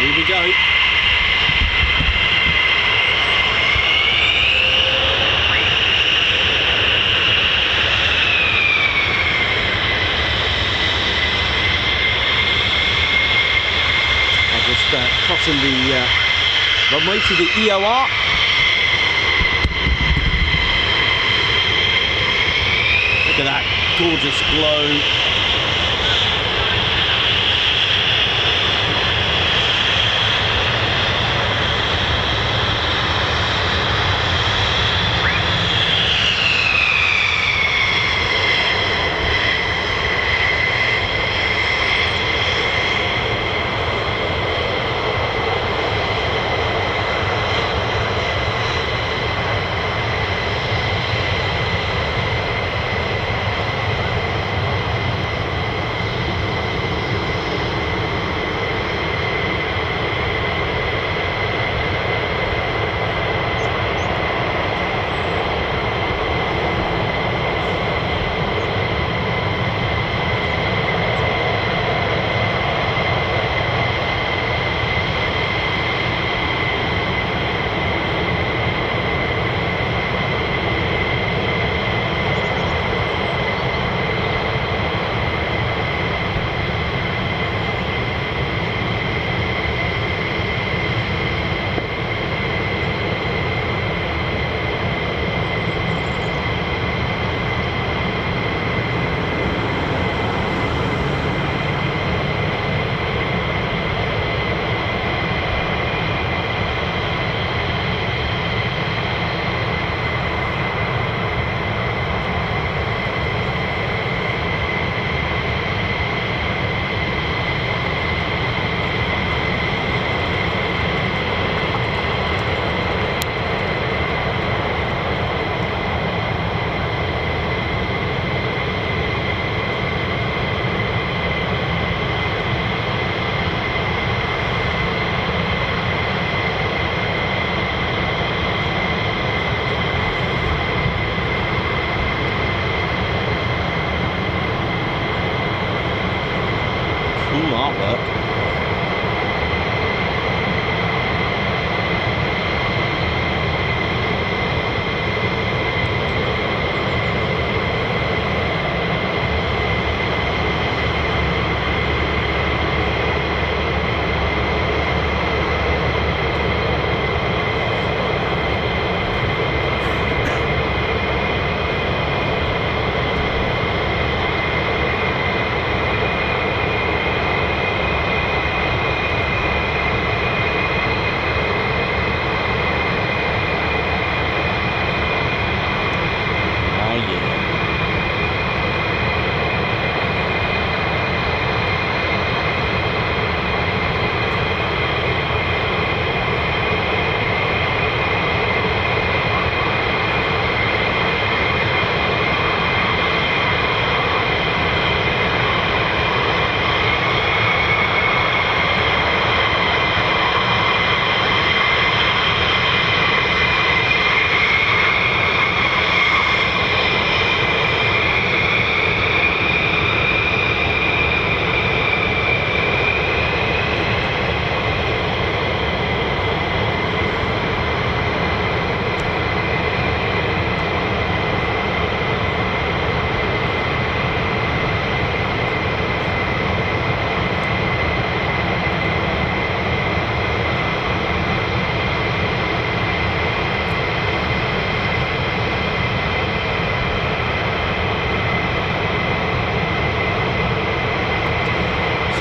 Here we go. Crossing the runway to the EOR. Look at that gorgeous glow.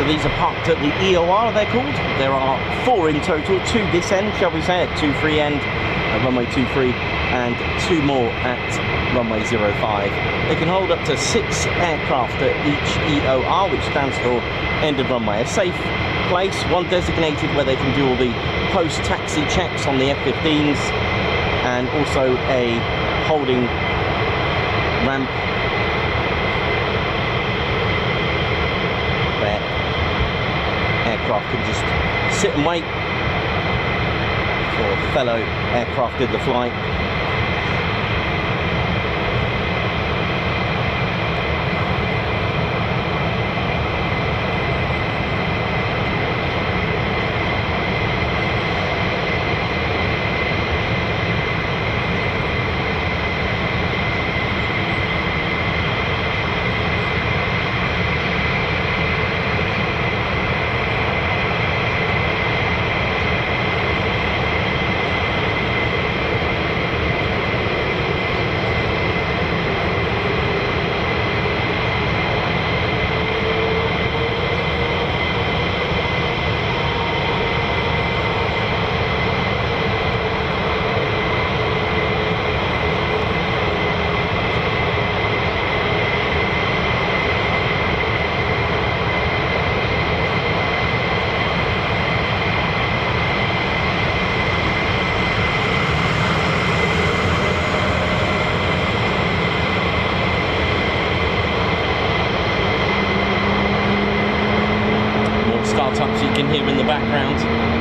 So these are parked at the EOR, they're called. There are 4 in total, 2 this end, shall we say, at 23 end, at runway 23, and 2 more at runway 05. They can hold up to 6 aircraft at each EOR, which stands for end of runway. A safe place, one designated where they can do all the post-taxi checks on the F-15s, and also a holding ramp where aircraft can just sit and wait for fellow aircraft in the flight. here in the background.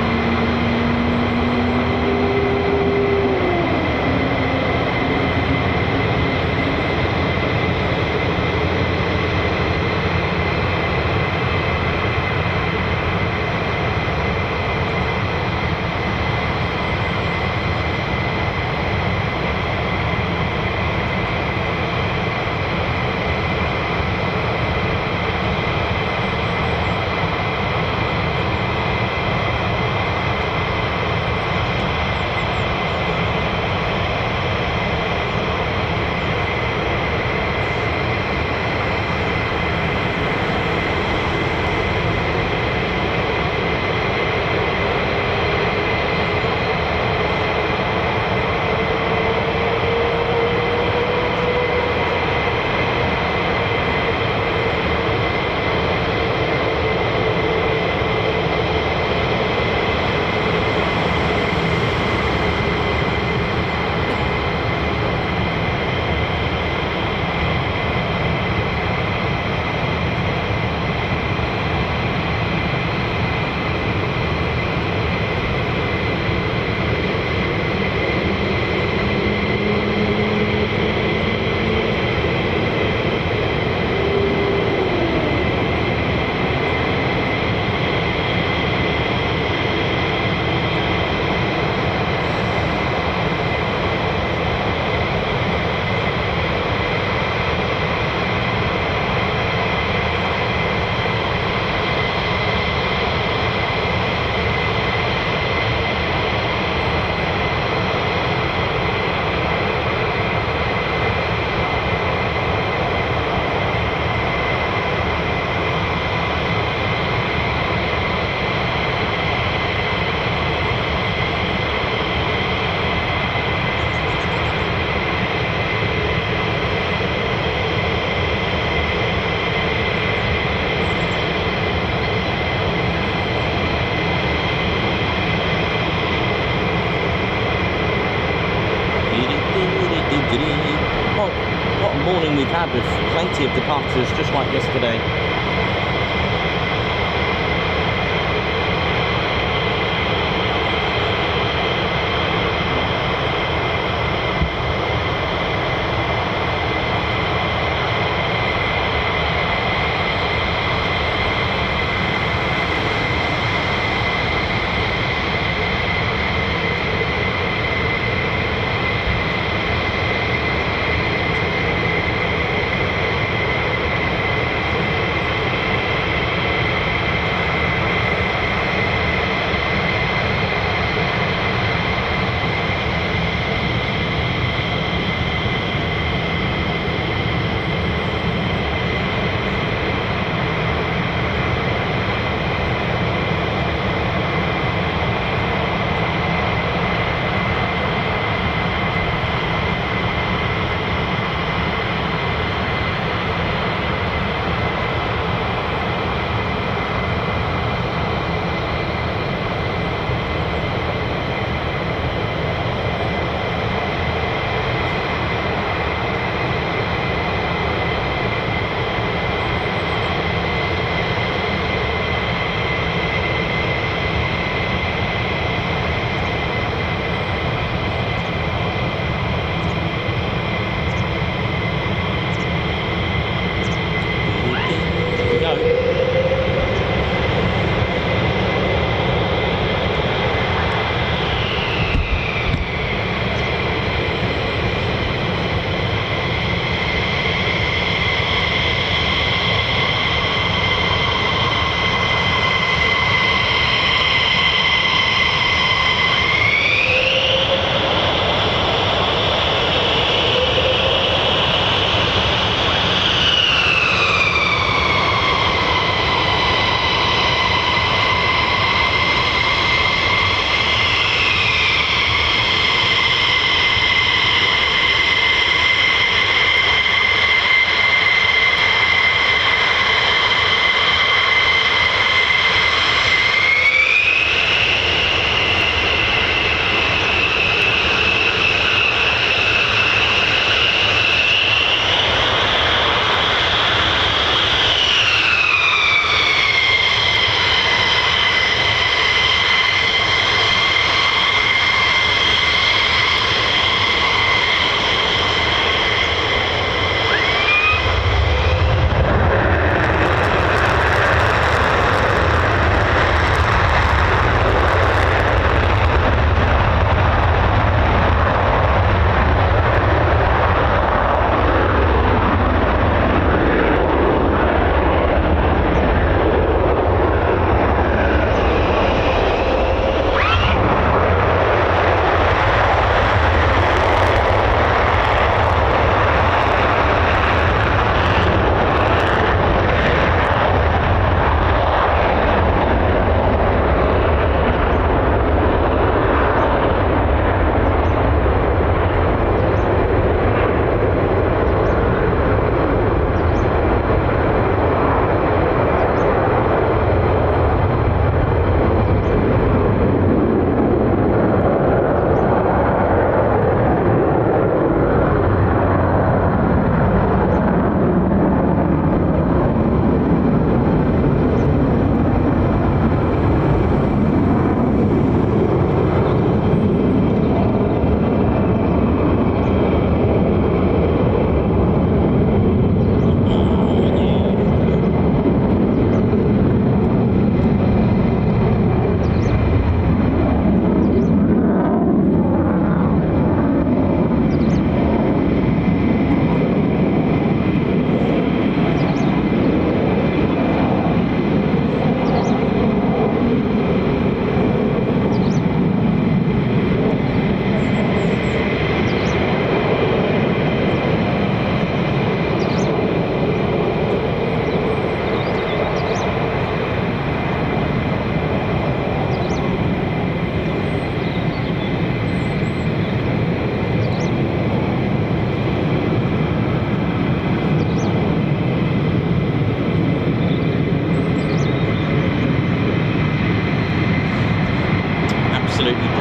What a morning we've had with plenty of departures, just like yesterday.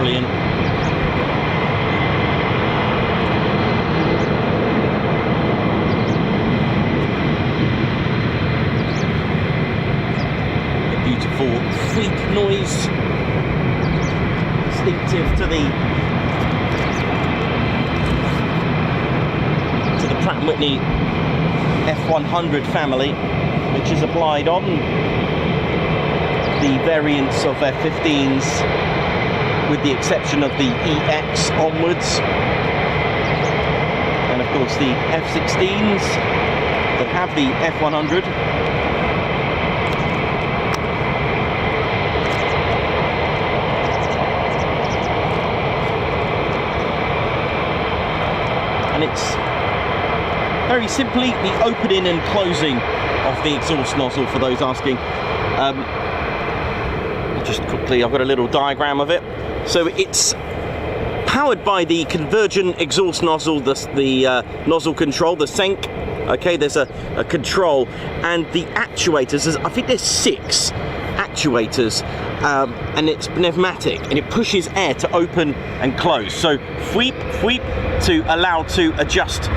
brilliant. The beautiful sweep noise, distinctive to the Pratt & Whitney F-100 family, which is applied on the variants of F-15s, with the exception of the EX onwards, and of course the F-16s that have the F-100. And it's very simply the opening and closing of the exhaust nozzle, for those asking. Just quickly, I've got a little diagram of it. So it's powered by the convergent exhaust nozzle, the nozzle control, the SENC. Okay, there's a control, and the actuators, I think there's 6 actuators, and it's pneumatic, and it pushes air to open and close. So sweep to allow to adjust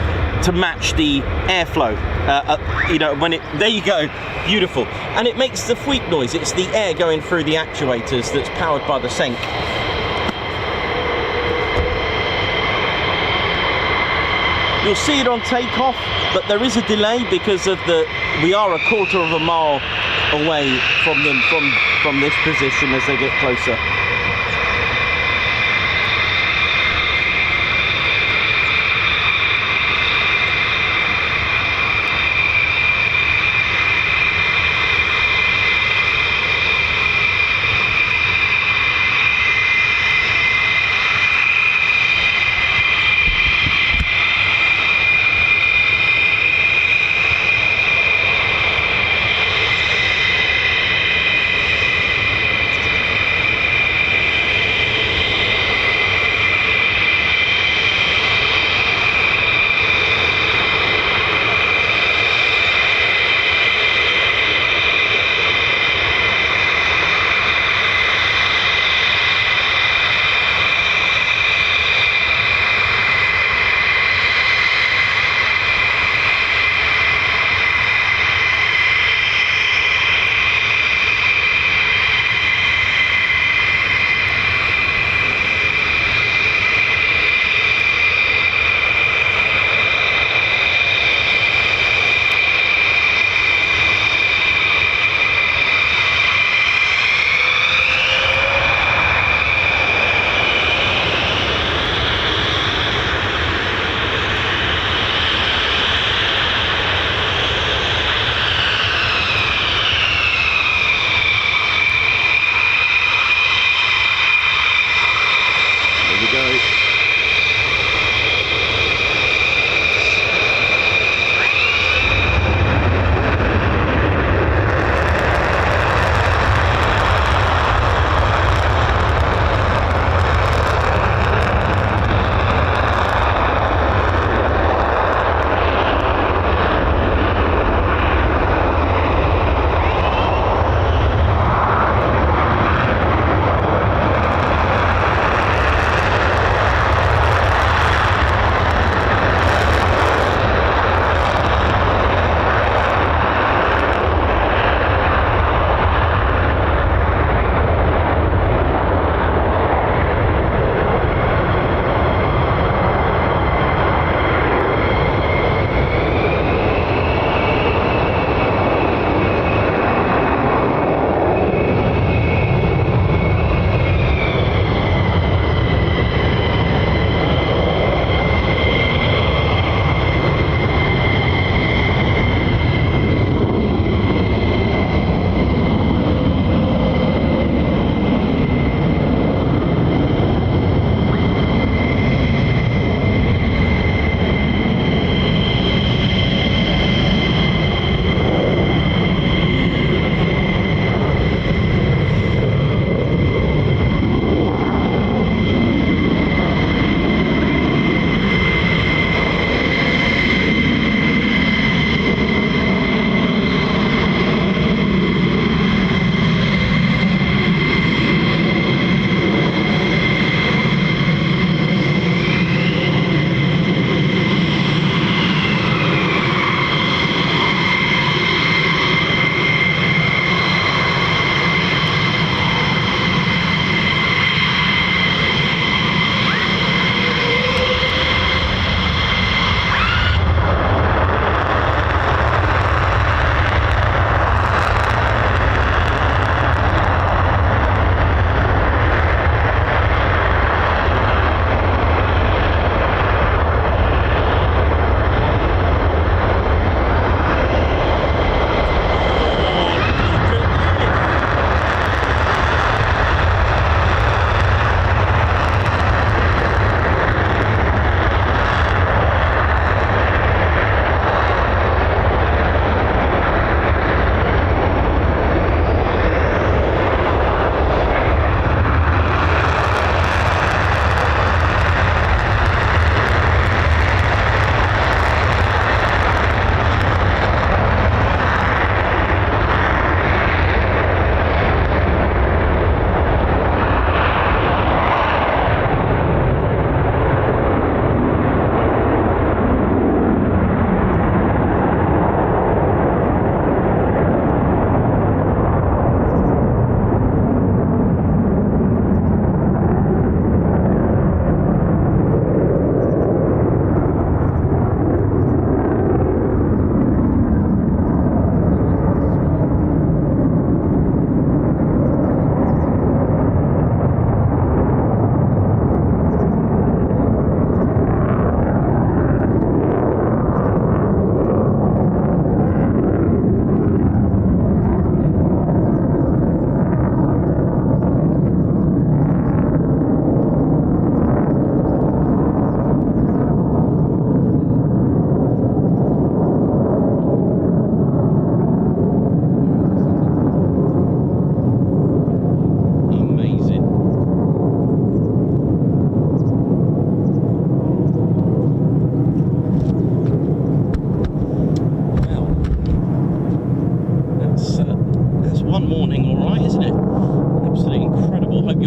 to match the airflow, you know, when it, there you go, beautiful. And it makes the sweep noise. It's the air going through the actuators that's powered by the SENC. You'll see it on takeoff, but there is a delay because of we are a quarter of a mile away from them from this position as they get closer.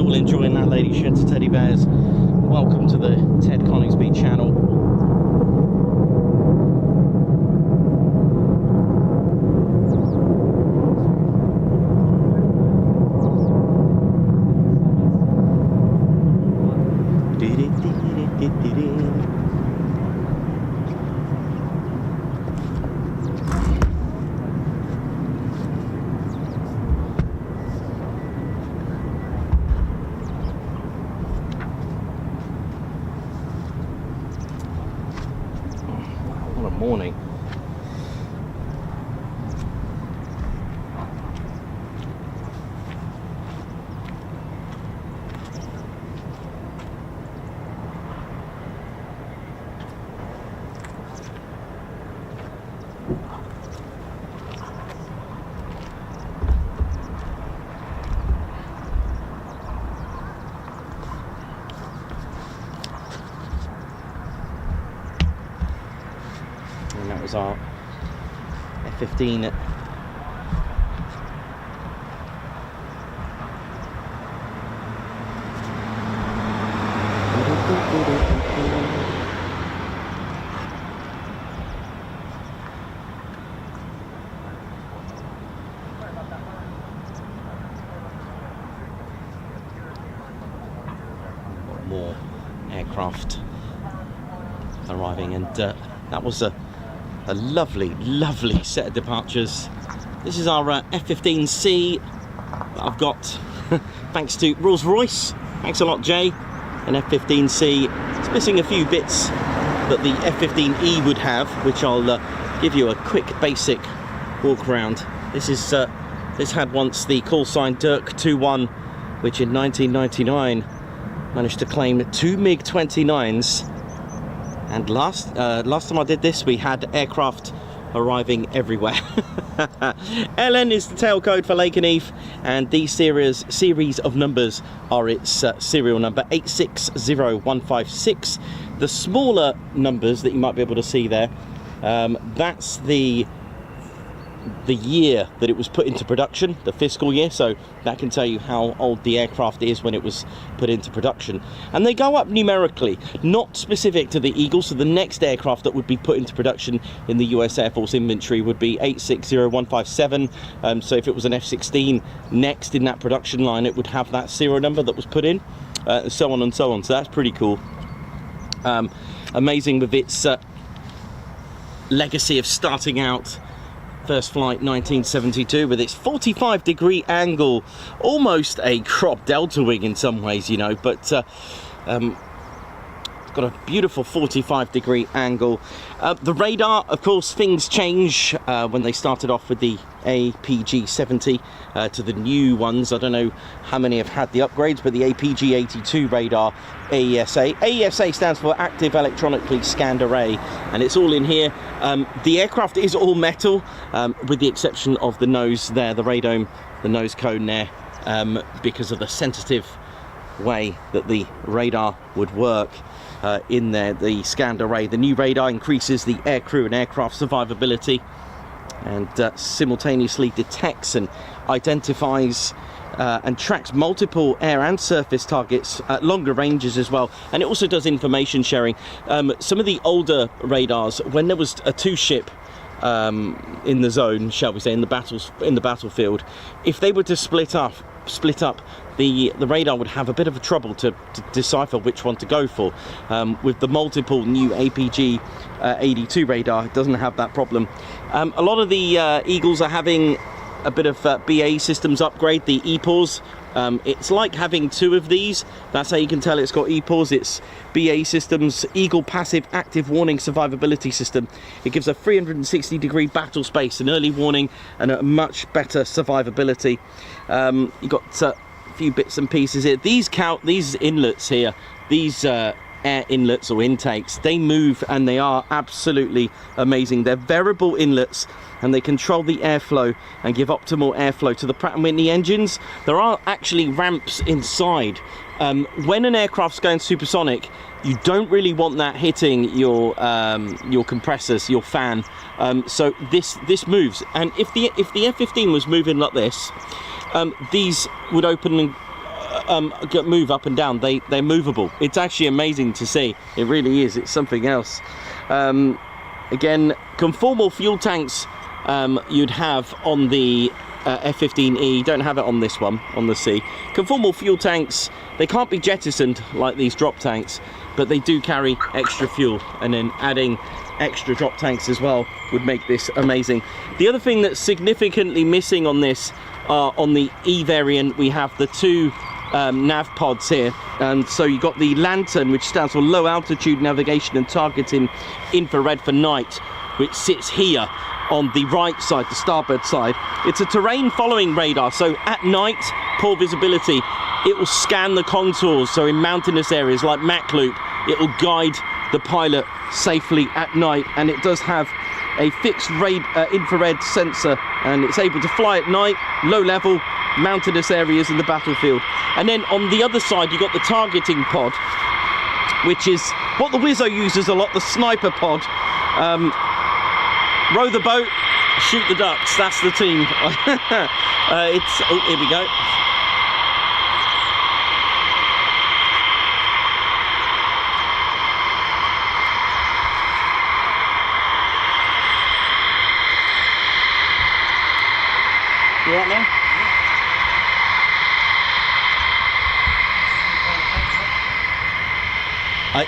all enjoying that, ladies, sheds, teddy bears. Welcome to the Ted Coningsby channel. What a morning. And that was our F-15 more aircraft arriving, and that was a lovely set of departures. This is our F-15C that I've got thanks to Rolls-Royce. Thanks a lot, Jay. An F-15C. It's missing a few bits that the F-15E would have, which I'll give you a quick basic walk around. This had once the call sign Dirk 21, which in 1999 managed to claim 2 MiG-29s. And last time I did this, we had aircraft arriving everywhere. LN is the tail code for Lakenheath, and these series of numbers are its serial number 860156. The smaller numbers that you might be able to see there, that's the year that it was put into production, the fiscal year, so that can tell you how old the aircraft is when it was put into production. And they go up numerically, not specific to the Eagle, so the next aircraft that would be put into production in the US Air Force inventory would be 860157. So if it was an F-16 next in that production line, it would have that serial number that was put in, so on and so on. So that's pretty cool. Amazing with its legacy of starting out first flight 1972 with its 45-degree angle, almost a crop delta wing in some ways, you know, but it's got a beautiful 45-degree angle. The radar, of course, things change when they started off with the APG-70 to the new ones. I don't know how many have had the upgrades, but the APG-82 radar, AESA. AESA stands for Active Electronically Scanned Array, and it's all in here. The aircraft is all metal, with the exception of the nose there, the radome, the nose cone there, because of the sensitive way that the radar would work. In there, the scanned array. The new radar increases the aircrew and aircraft survivability, and simultaneously detects and identifies and tracks multiple air and surface targets at longer ranges as well. And it also does information sharing. Some of the older radars, when there was a two-ship in the zone, shall we say, in the battlefield, if they were to split up, the radar would have a bit of a trouble to decipher which one to go for. With the multiple new APG 82 radar, it doesn't have that problem. A lot of the Eagles are having a bit of BAE systems upgrade, the EPAWs. It's like having two of these. That's how you can tell it's got EPAWs. It's BAE Systems Eagle Passive Active Warning Survivability System. It gives a 360-degree battle space, an early warning, and a much better survivability. You've got a few bits and pieces here. These inlets here, these air inlets or intakes, they move and they are absolutely amazing. They're variable inlets, and they control the airflow and give optimal airflow to the Pratt & Whitney engines. There are actually ramps inside. When an aircraft's going supersonic, you don't really want that hitting your compressors, your fan. So this moves, and if the F-15 was moving like this, these would open move up and down. They're movable. It's actually amazing to see. It really is. It's something else. Again, conformal fuel tanks you'd have on the F-15E. Don't have it on this one, on the C. Conformal fuel tanks, they can't be jettisoned like these drop tanks, but they do carry extra fuel, and then adding extra drop tanks as well would make this amazing. The other thing that's significantly missing on this, on the E variant, we have the two nav pods here, and so you've got the lantern, which stands for low altitude navigation and targeting infrared for night, which sits here on the right side, the starboard side. It's a terrain following radar, so at night, poor visibility, it will scan the contours. So in mountainous areas like Loop, it will guide the pilot safely at night, and it does have a fixed infrared sensor, and it's able to fly at night, low level, mountainous areas in the battlefield. And then on the other side, you've got the targeting pod, which is what the Wizzo uses a lot, the sniper pod. Row the boat, shoot the ducks. That's the team. Oh, here we go. You all right now?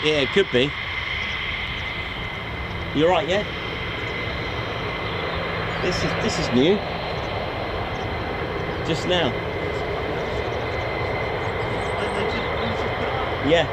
Yeah, it could be. You all right? Yeah. This is new. Just now. Yeah.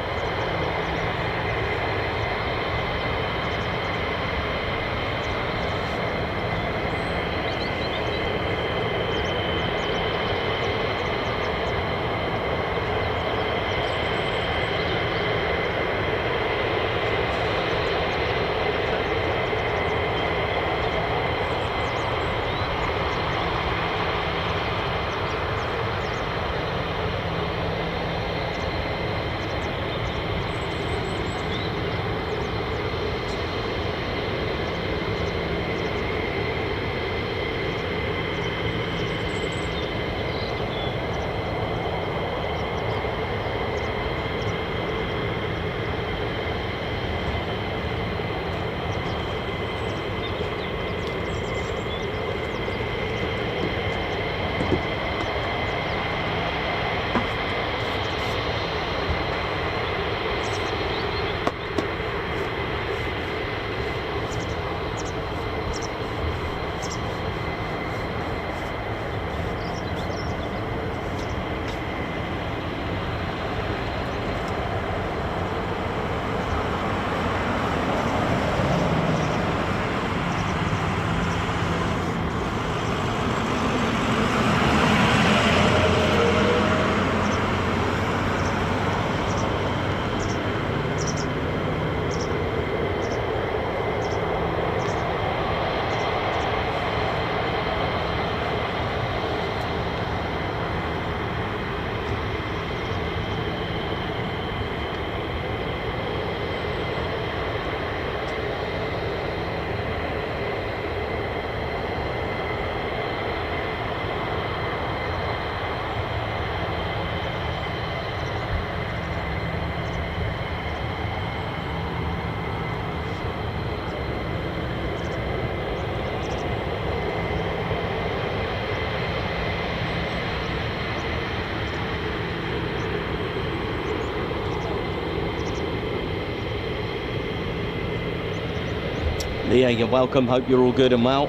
Yeah, you're welcome. Hope you're all good and well.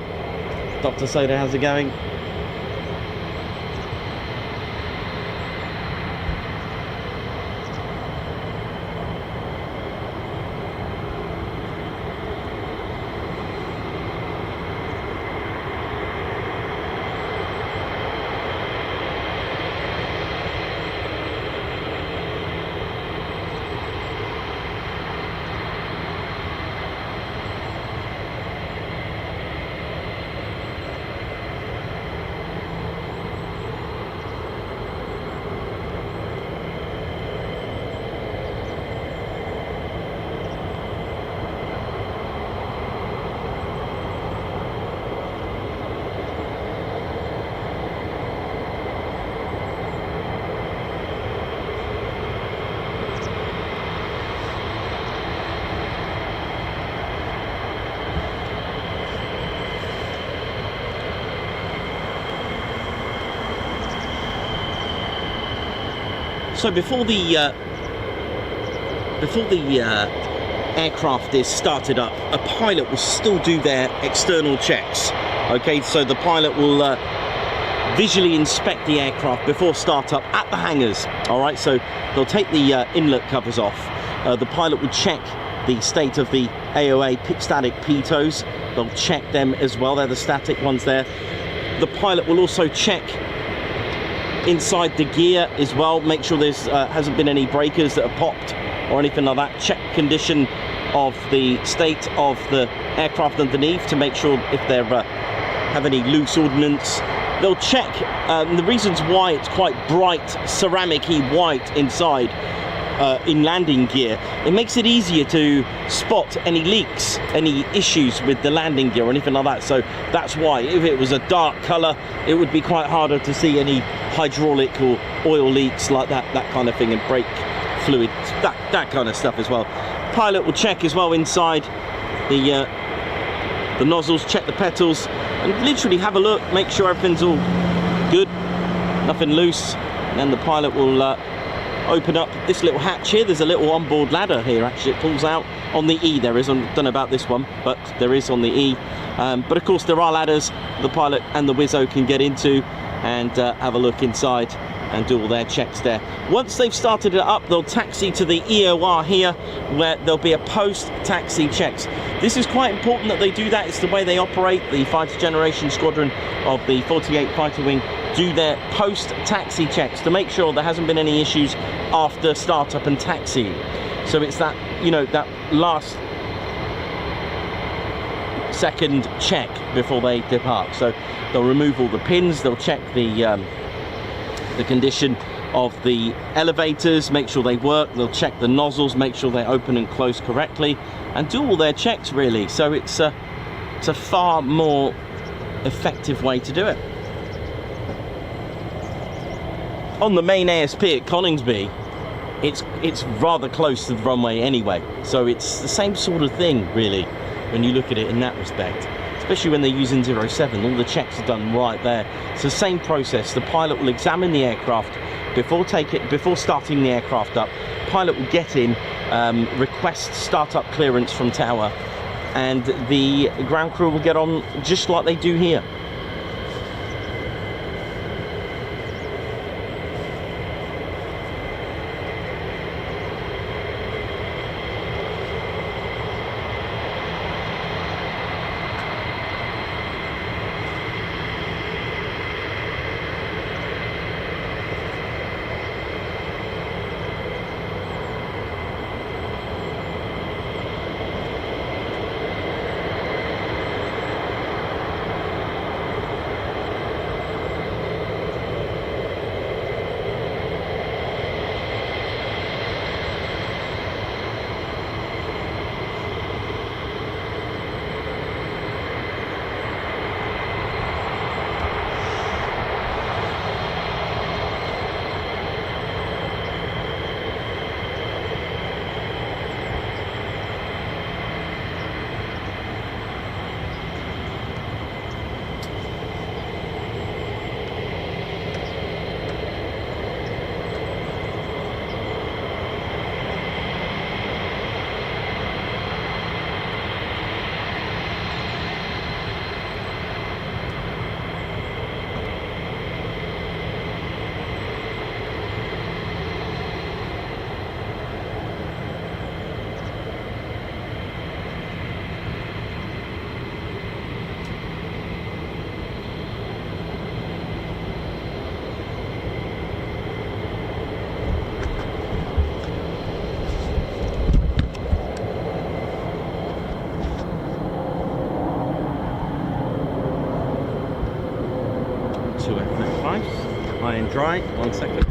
Dr. Soda, how's it going? So before the aircraft is started up, a pilot will still do their external checks. Okay, so the pilot will visually inspect the aircraft before startup at the hangars. All right, so they'll take the inlet covers off. The pilot will check the state of the AOA static pitos. They'll check them as well. They're the static ones there. The pilot will also check inside the gear as well, make sure there's hasn't been any breakers that have popped or anything like that. Check condition of the state of the aircraft underneath to make sure if they have any loose ordnance. They'll check the reasons why it's quite bright ceramic-y white inside in landing gear. It makes it easier to spot any leaks, any issues with the landing gear or anything like that. So that's why if it was a dark color, it would be quite harder to see any hydraulic or oil leaks like that kind of thing, and brake fluid, that kind of stuff as well. Pilot will check as well inside the nozzles, check the petals, and literally have a look, make sure everything's all good, nothing loose. And then the pilot will open up this little hatch here. There's a little onboard ladder here, actually. It pulls out on the E. There is, I don't know about this one, but there is on the E. But of course there are ladders the pilot and the Wizzo can get into and have a look inside and do all their checks there. Once they've started it up, they'll taxi to the EOR here, where there'll be a post-taxi checks. This is quite important that they do that. It's the way they operate. The fighter generation squadron of the 48 Fighter Wing do their post-taxi checks to make sure there hasn't been any issues after startup and taxi. So it's that, you know, that last second check before they depart. So they'll remove all the pins, they'll check the condition of the elevators, make sure they work, they'll check the nozzles, make sure they open and close correctly, and do all their checks really. So it's a far more effective way to do it. On the main ASP at Coningsby, it's rather close to the runway anyway, so it's the same sort of thing really when you look at it in that respect. Especially when they're using 07, all the checks are done right there. It's the same process. The pilot will examine the aircraft before starting the aircraft up. Pilot will get in, request startup clearance from tower, and the ground crew will get on just like they do here. Two F-35s, high and dry, 1 second.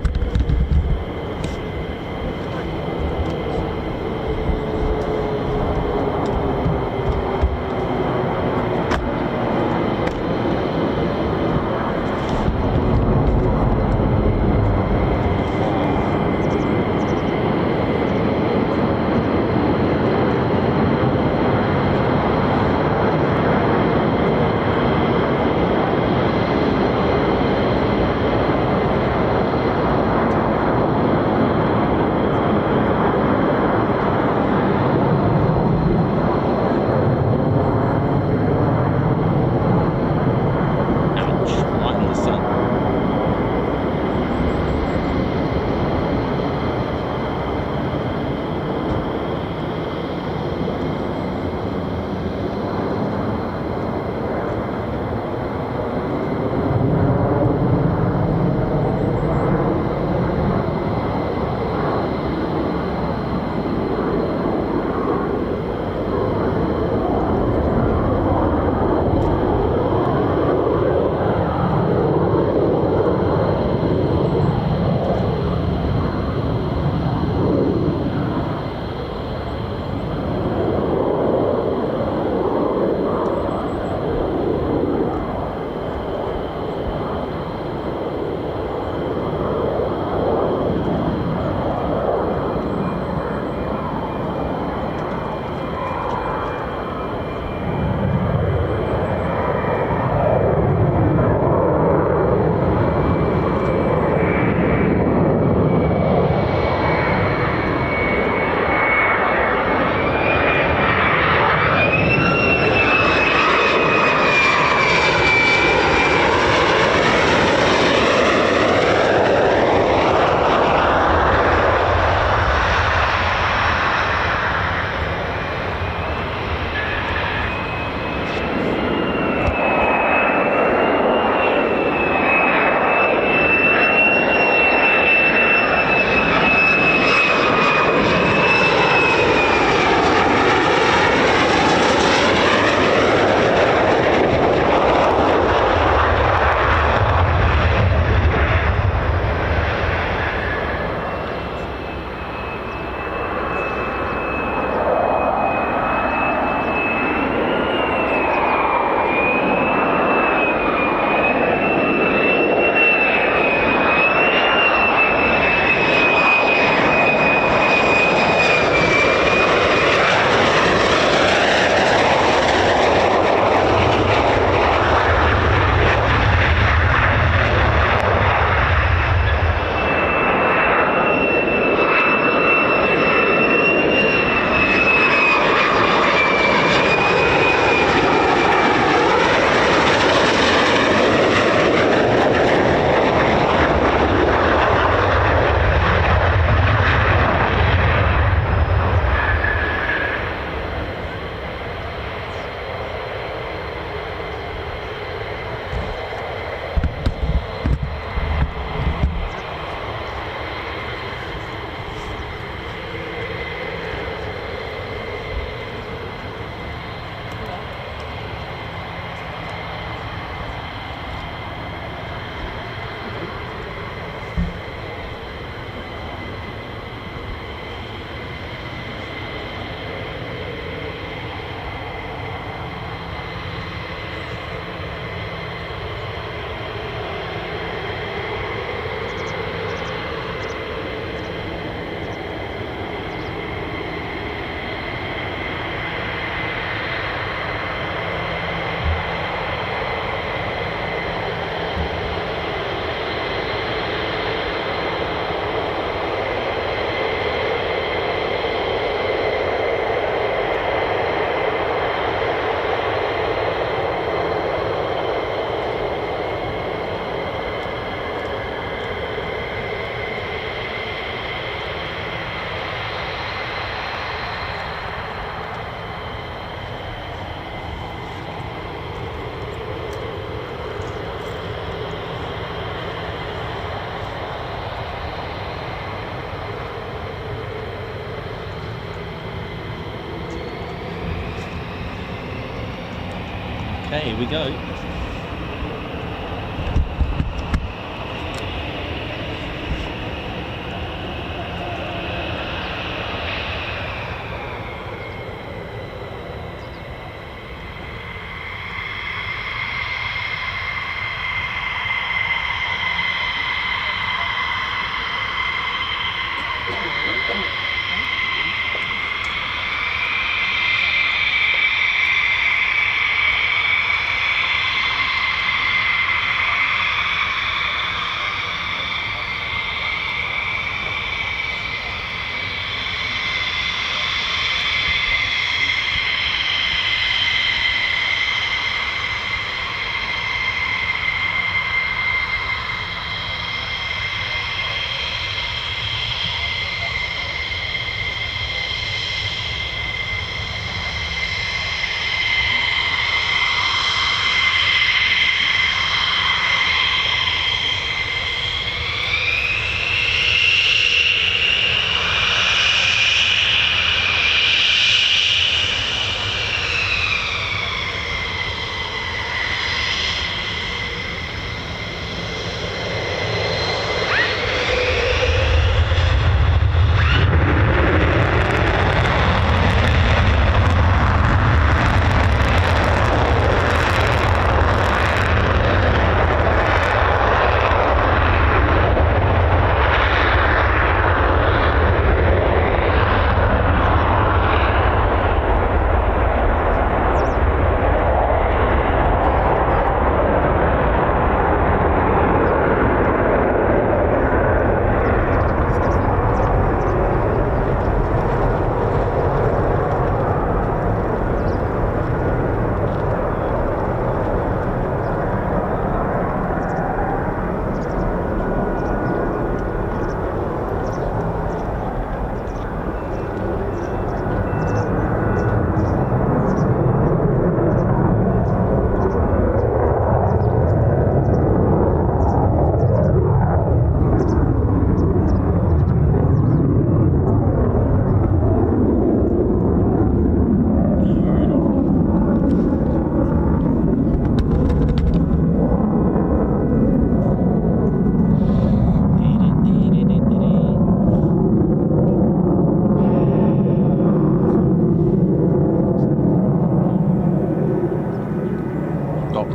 Okay, here we go.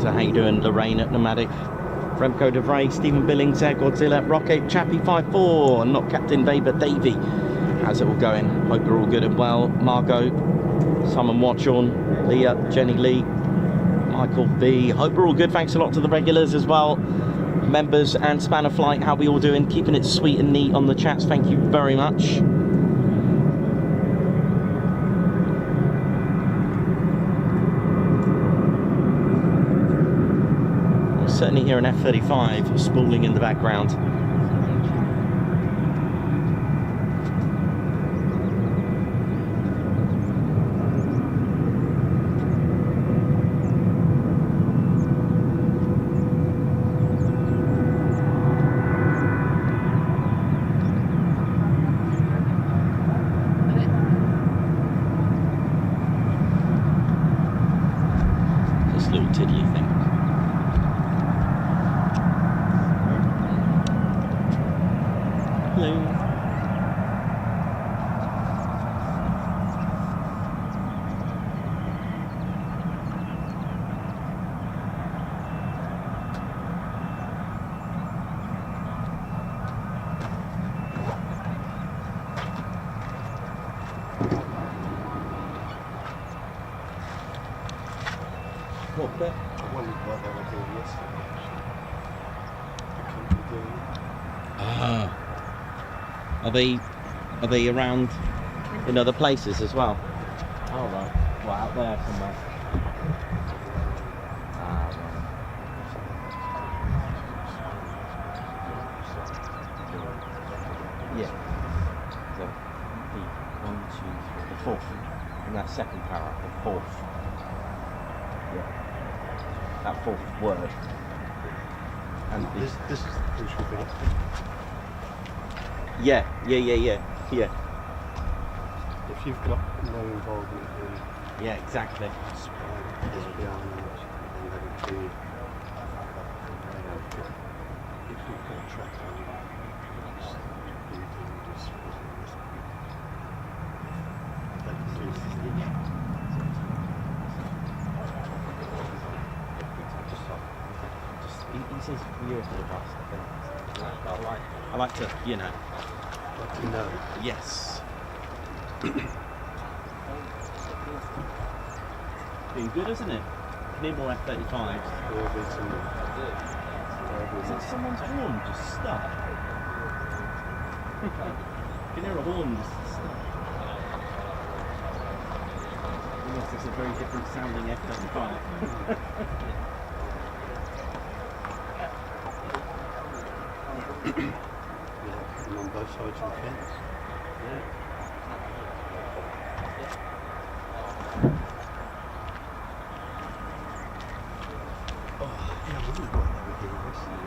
How you doing? Lorraine at Nomadic, Remco DeVray, Stephen Billings, Air Godzilla, Rocket, Chappie 54, not Captain Weber, Davey. How's it all going? Hope you're all good and well. Margot, Simon Watchorn, Leah, Jenny Lee, Michael V. Hope we're all good. Thanks a lot to the regulars as well. Members and Spanner Flight, how we all doing? Keeping it sweet and neat on the chats. Thank you very much. Certainly hear an F-35 spooling in the background. This little tiddly thing. What bit? I wondered what they were doing yesterday. The company doing it. Ah. Are they around in other places as well? Oh right. Well, out there somewhere. Yeah. So the fourth. In that second paragraph, the fourth. Yeah. That fourth word. And this is the crucial bit. Yeah. If you've got no involvement in yeah, exactly. spying, He says years to the past, I like to, you know. Like to know. Yes. Been good, isn't it? Nimble F-35s. Is it someone's horn just stuck? You can hear a horn just stuck. Yes, it's a very different sounding F-35. Yeah, on both sides of the fence. Yeah. Oh, yeah, I wonder what they were doing recently.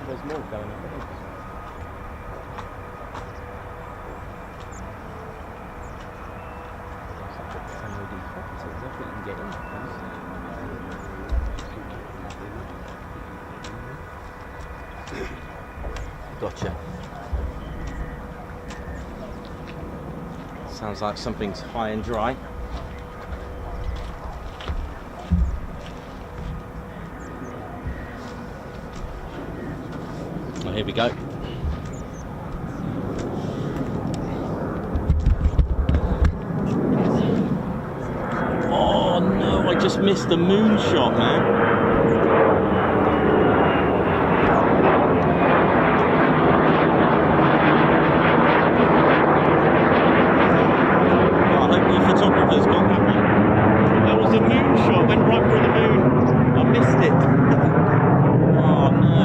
There's more going on. Such a MOD property, I think you can get in. Gotcha. Sounds like something's high and dry. Well, here we go. Oh no, I just missed the moonshot, man. Photographers got that one. That was a moonshot, went right through the moon. I missed it. Oh no.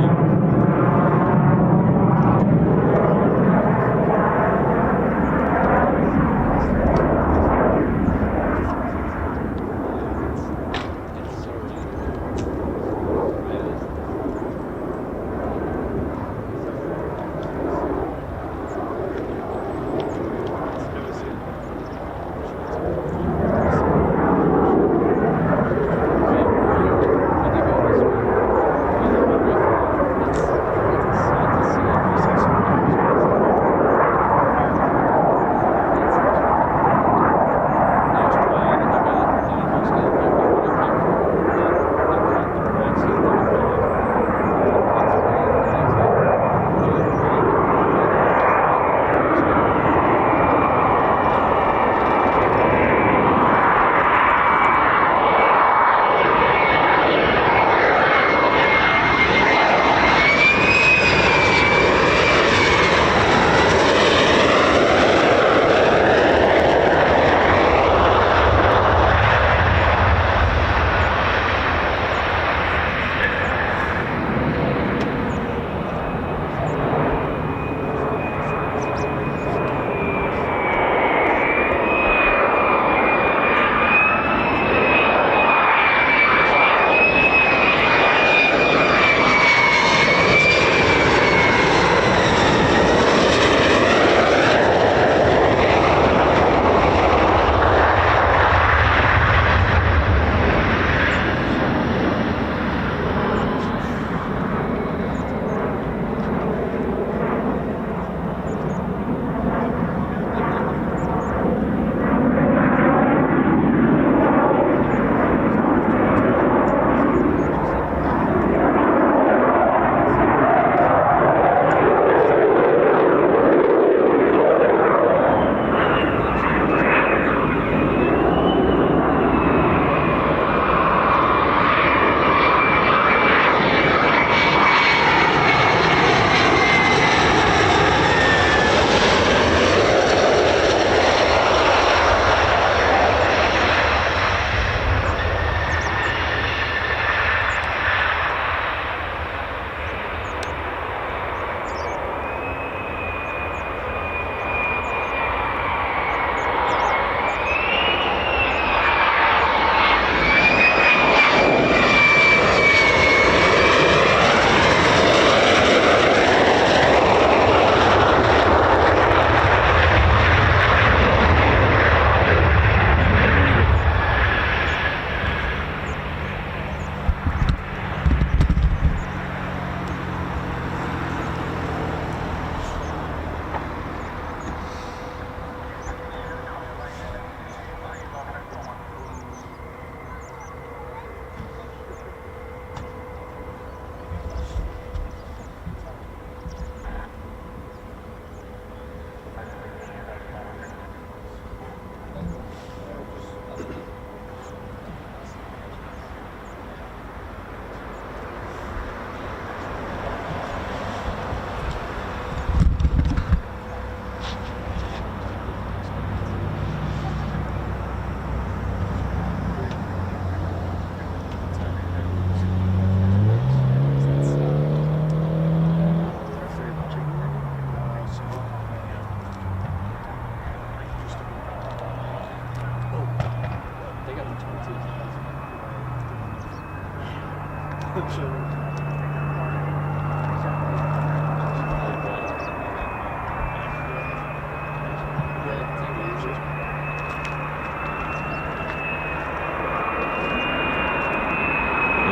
Here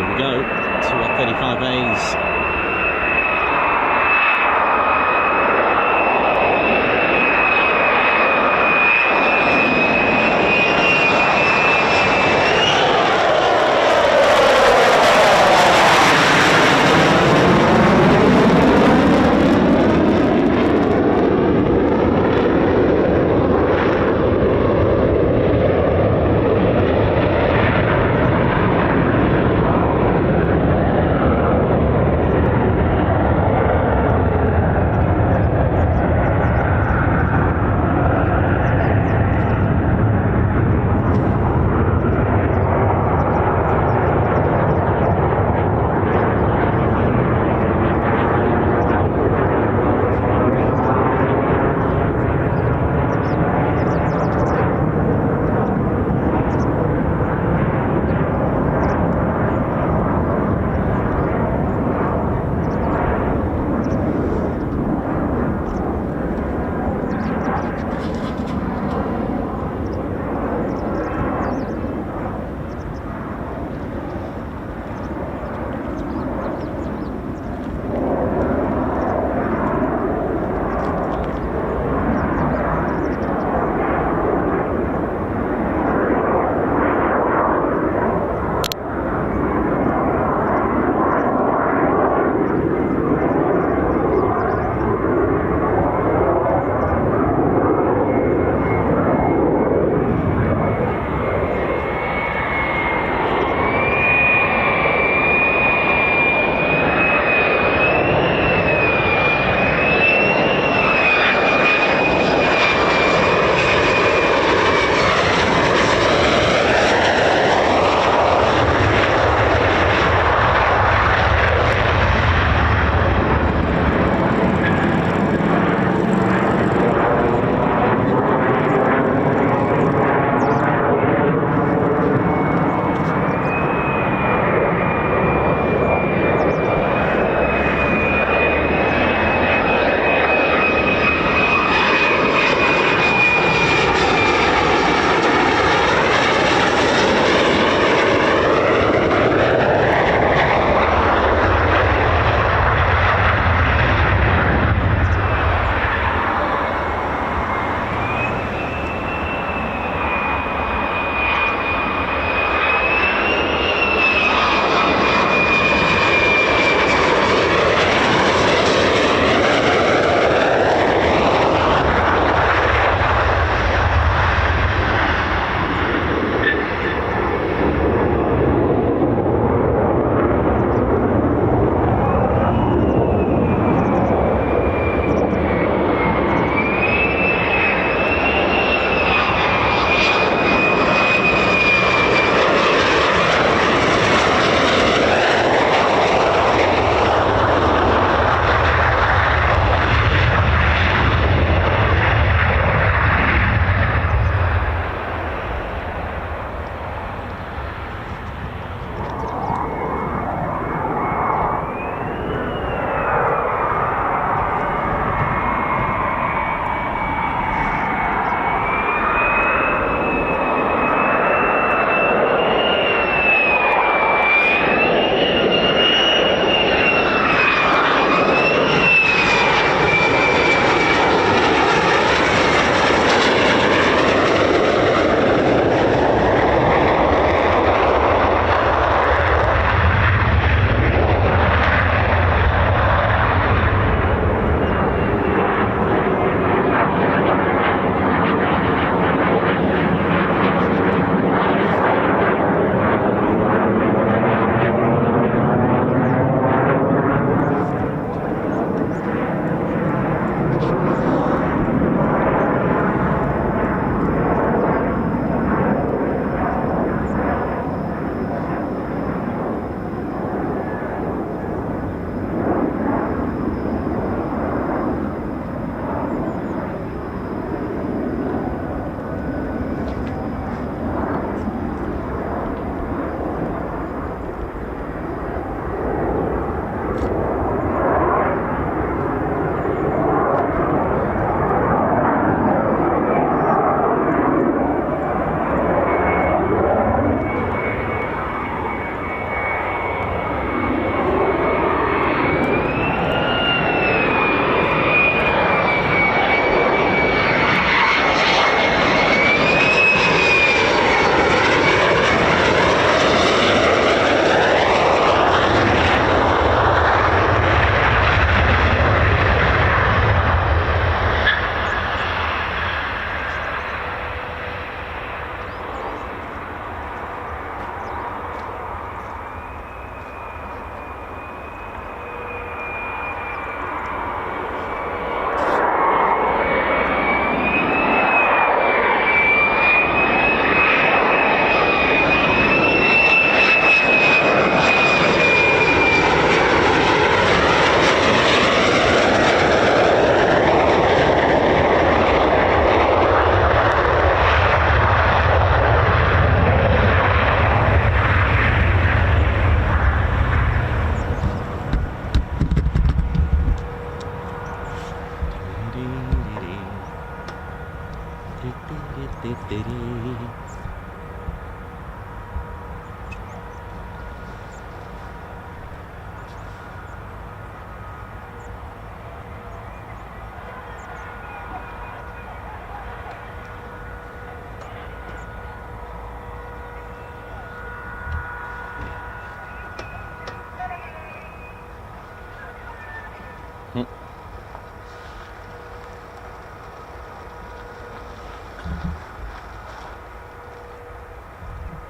we go, two F-35As.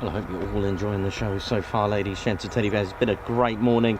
Well, I hope you're all enjoying the show so far, ladies, gents and teddy bears. It's been a great morning.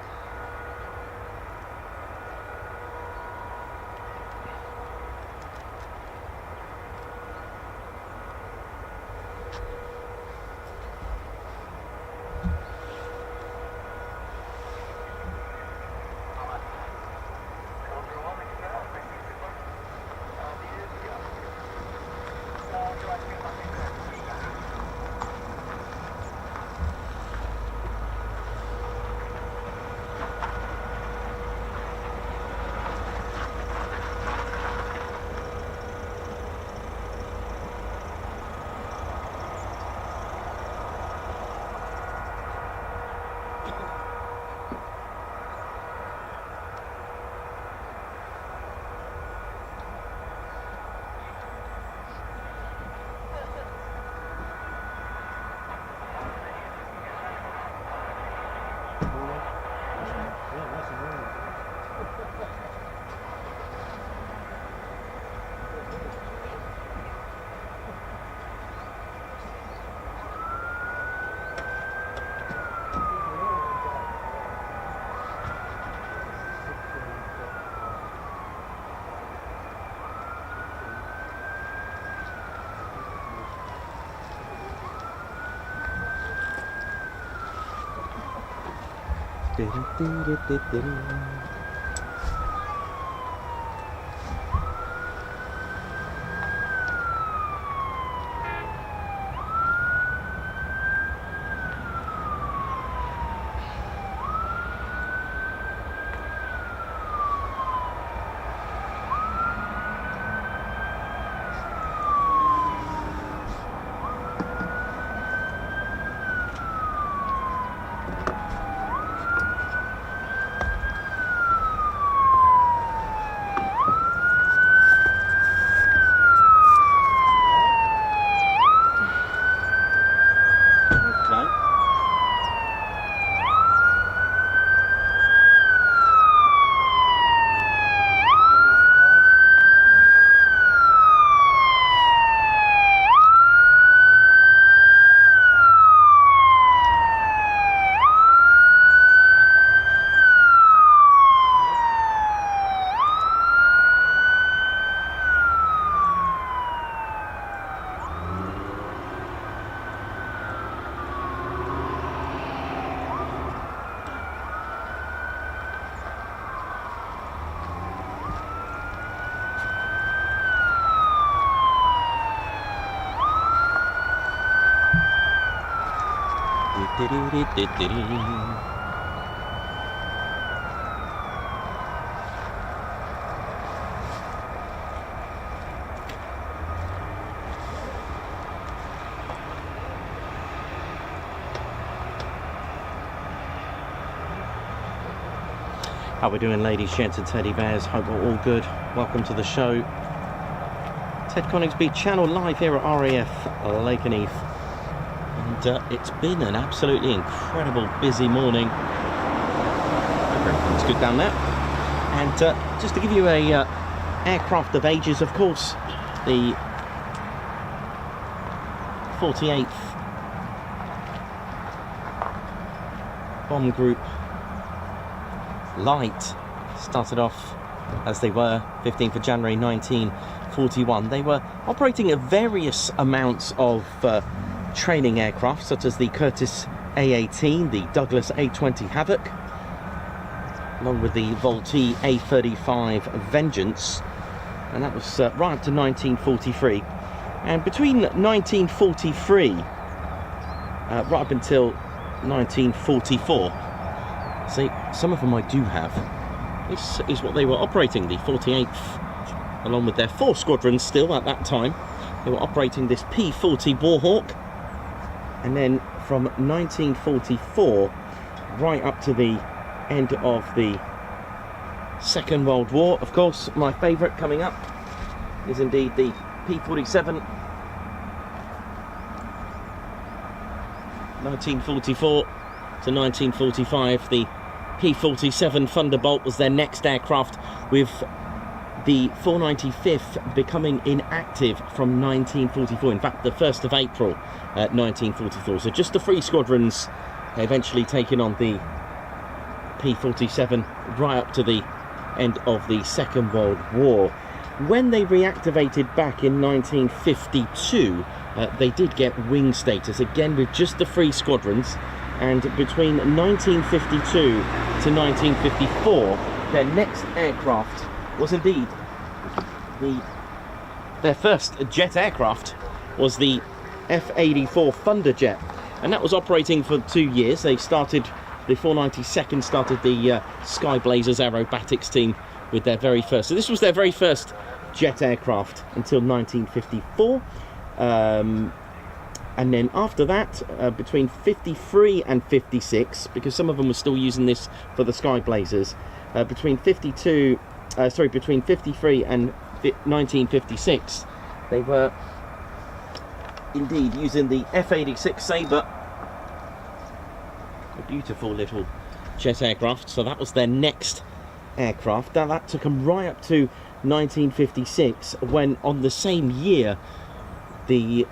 How we doing, ladies, gents and teddy bears? Hope we're all good. Welcome to the show. Ted Coningsby channel live here at RAF Lakenheath. And it's been an absolutely incredible busy morning. Hope everything's good down there. And just to give you a aircraft of ages, of course, the 48th Bomb Group Light started off as they were 15th of January 1941. They were operating at various amounts of training aircraft, such as the Curtiss A-18, the Douglas A-20 Havoc, along with the Vultee A-35 Vengeance, and that was right up to 1943. And between 1943 right up until 1944, see, some of them I do have. This is what they were operating, the 48th, along with their 4 squadrons still at that time. they were operating this P-40 Warhawk, and then from 1944 right up to the end of the Second World War. Of course, my favourite coming up is indeed the P-47. 1944 to 1945, the P-47 Thunderbolt was their next aircraft, with the 495th becoming inactive from 1944. In fact, the 1st of April 1944. So just the 3 squadrons eventually taking on the P-47 right up to the end of the Second World War. When they reactivated back in 1952, they did get wing status, again with just the 3 squadrons, and between 1952 to 1954, their next aircraft was indeed their first jet aircraft was the F-84 Thunderjet, and that was operating for 2 years. They started, the 492nd started the Sky Blazers aerobatics team with their very first, so this was their very first jet aircraft until 1954. And then after that, between 53 and 56, because some of them were still using this for the Sky Blazers, between 53 and 1956, they were indeed using the F-86 Sabre, a beautiful little jet aircraft. So that was their next aircraft. Now that took them right up to 1956, when on the same year the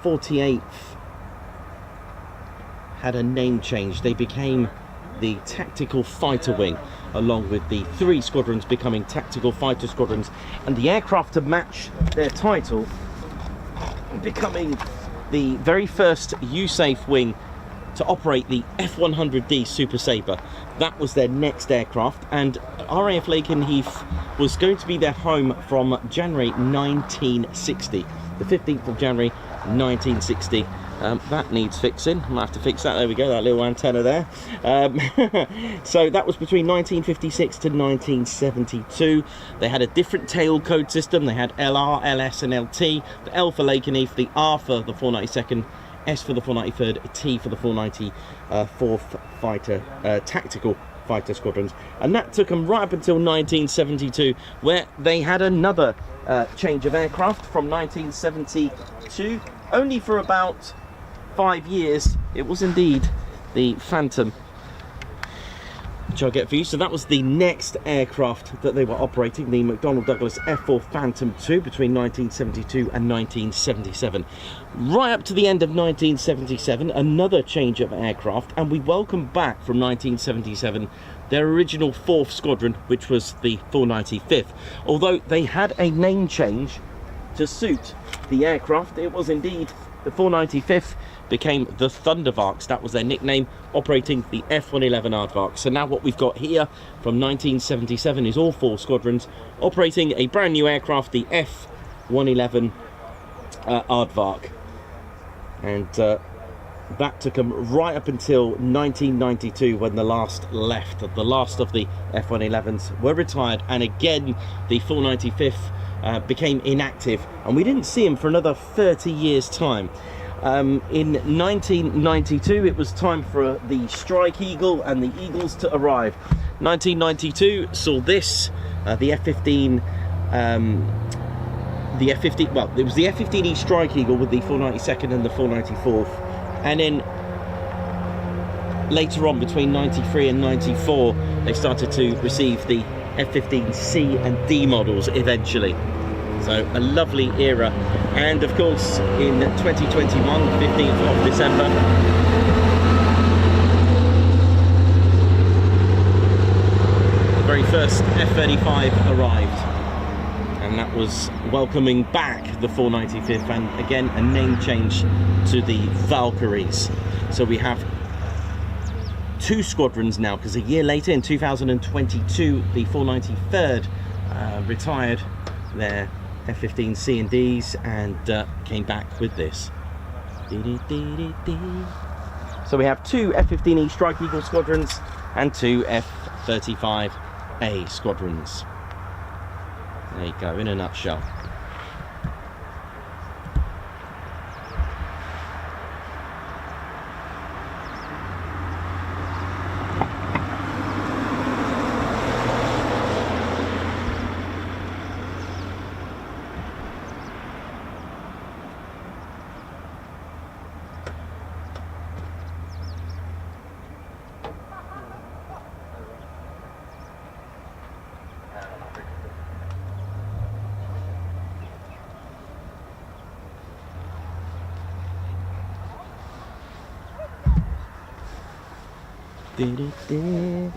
48th had a name change. They became the Tactical Fighter Wing, along with the 3 squadrons becoming Tactical Fighter Squadrons, and the aircraft to match their title becoming the very first USAF wing to operate the F-100D Super Sabre. That was their next aircraft, and RAF Lakenheath was going to be their home from January 1960, the 15th of January 1960. That needs fixing. I'm gonna have to fix that. There we go, that little antenna there. So that was between 1956 to 1972. They had a different tail code system. They had LR, LS and LT. The L for Lakenheath, the R for the 492nd, S for the 493rd, T for the 494th Fighter Tactical Fighter Squadrons, and that took them right up until 1972, where they had another change of aircraft from 1972, only for about 5 years. It was indeed the Phantom, which I'll get for you. So that was the next aircraft that they were operating, the McDonnell Douglas F4 Phantom II, between 1972 and 1977. Right up to the end of 1977, another change of aircraft, and we welcome back from 1977 their original 4th squadron, which was the 495th. Although they had a name change to suit the aircraft, it was indeed the 495th became the Thundervarks. That was their nickname, operating the F-111 Aardvark. So now what we've got here from 1977 is all 4 squadrons operating a brand new aircraft, the F-111 Aardvark. And that took them right up until 1992, when the last left. The last of the F-111s were retired, and again the 495th became inactive, and we didn't see him for another 30 years time. In 1992 it was time for the Strike Eagle and the Eagles to arrive. 1992 saw this, the F-15, well, it was the F-15E Strike Eagle with the 492nd and the 494th, and then later on between 93 and 94 they started to receive the F-15C and D models eventually. So a lovely era. And of course in 2021, 15th of December, the very first F-35 arrived, and that was welcoming back the 495th, and again a name change to the Valkyries. So we have 2 squadrons now, because a year later in 2022 the 493rd retired their F-15C and Ds and came back with this. So we have 2 F-15E Strike Eagle squadrons and 2 F-35A squadrons. There you go, in a nutshell. Well,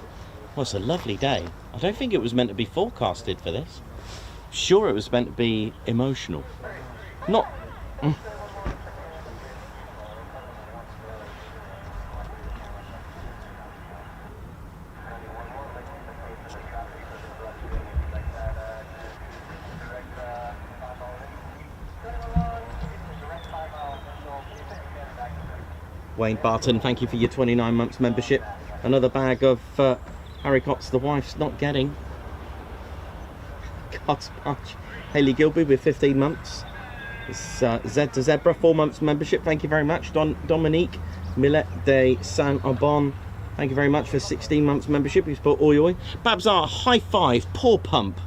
it's a lovely day. I don't think it was meant to be forecasted for this. Sure, it was meant to be emotional. Not... Wayne Barton, thank you for your 29 months membership. Another bag of haricots the wife's not getting. God's much. Hayley Gilby with 15 months. Zed to Zebra, 4 months membership. Thank you very much. Dominique Millet de Saint-Aubon, thank you very much for 16 months membership. He's put oi oi. Babsar, high five, paw pump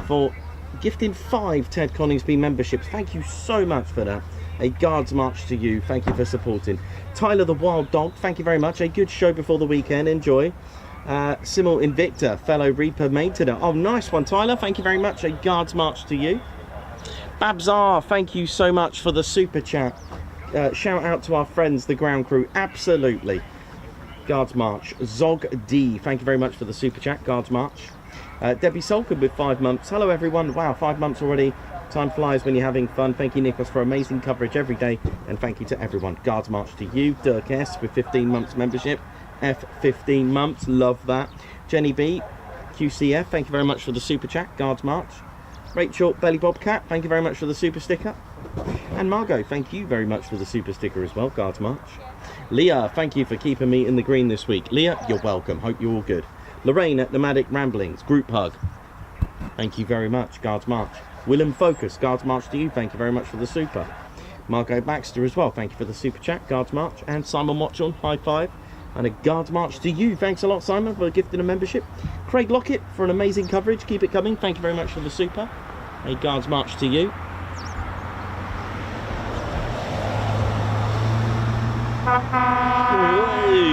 for gifting 5 Ted Coningsby memberships. Thank you so much for that. A guards march to you. Thank you for supporting. Tyler the Wild Dog, thank you very much. A good show before the weekend. Enjoy. Simul Invicta, fellow Reaper mate today. Oh, nice one, Tyler. Thank you very much. A guards march to you. Babsar, thank you so much for the super chat. Shout out to our friends, the ground crew. Absolutely. Guards march. Zog D, thank you very much for the super chat. Guards march. Debbie Solkin with 5 months. Hello, everyone. Wow, 5 months already. Time flies when you're having fun. Thank you, Nikos, for amazing coverage every day. And thank you to everyone. Guards march to you. Dirk S with 15 months membership. F-15 months. Love that. Jenny B, QCF, thank you very much for the super chat. Guards march. Rachel Belly Bobcat, thank you very much for the super sticker. And Margot, thank you very much for the super sticker as well. Guards march. Leah, thank you for keeping me in the green this week. Leah, you're welcome. Hope you're all good. Lorraine at Nomadic Ramblings, group hug. Thank you very much. Guards march. Willem Focus, guards march to you. Thank you very much for the super. Margot Baxter as well, thank you for the super chat. Guards march. And Simon Watchon, high five. And a guards march to you. Thanks a lot, Simon, for gifting a membership. Craig Lockett for an amazing coverage. Keep it coming. Thank you very much for the super. A guards march to you. Whoa.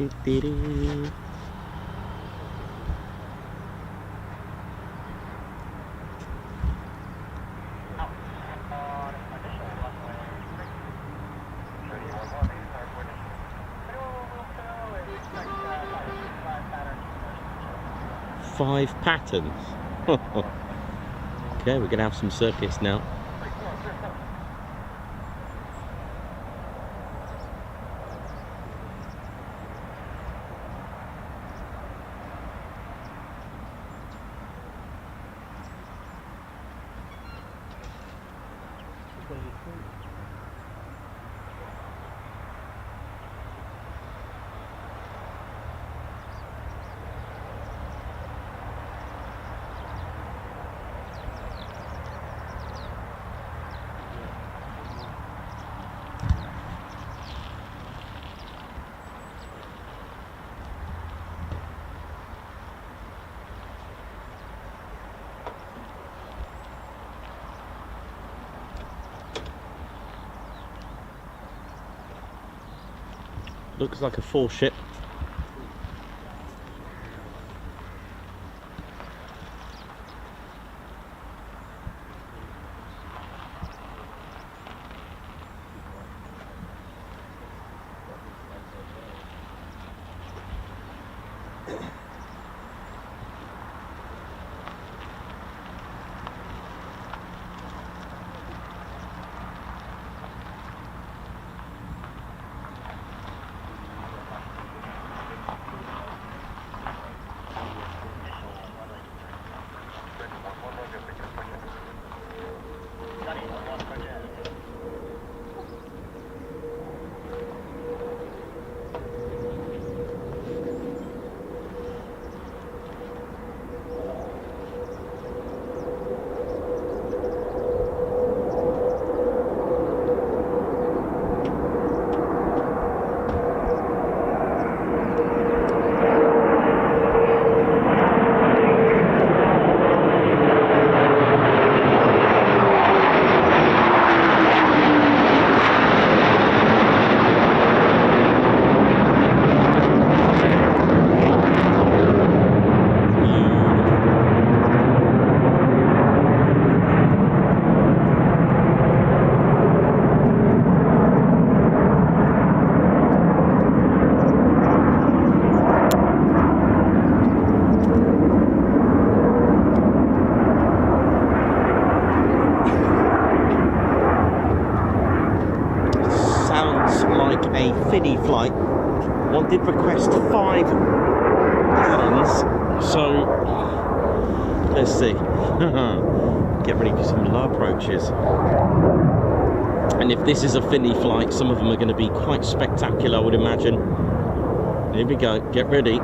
Do-do-do-do-do. Five patterns. Okay, we're gonna have some circus now. Looks like a 4-ship. Finny flight. One did request 5 patterns, so let's see. Get ready for some low approaches. And if this is a Finny flight, some of them are going to be quite spectacular, I would imagine. Here we go, get ready.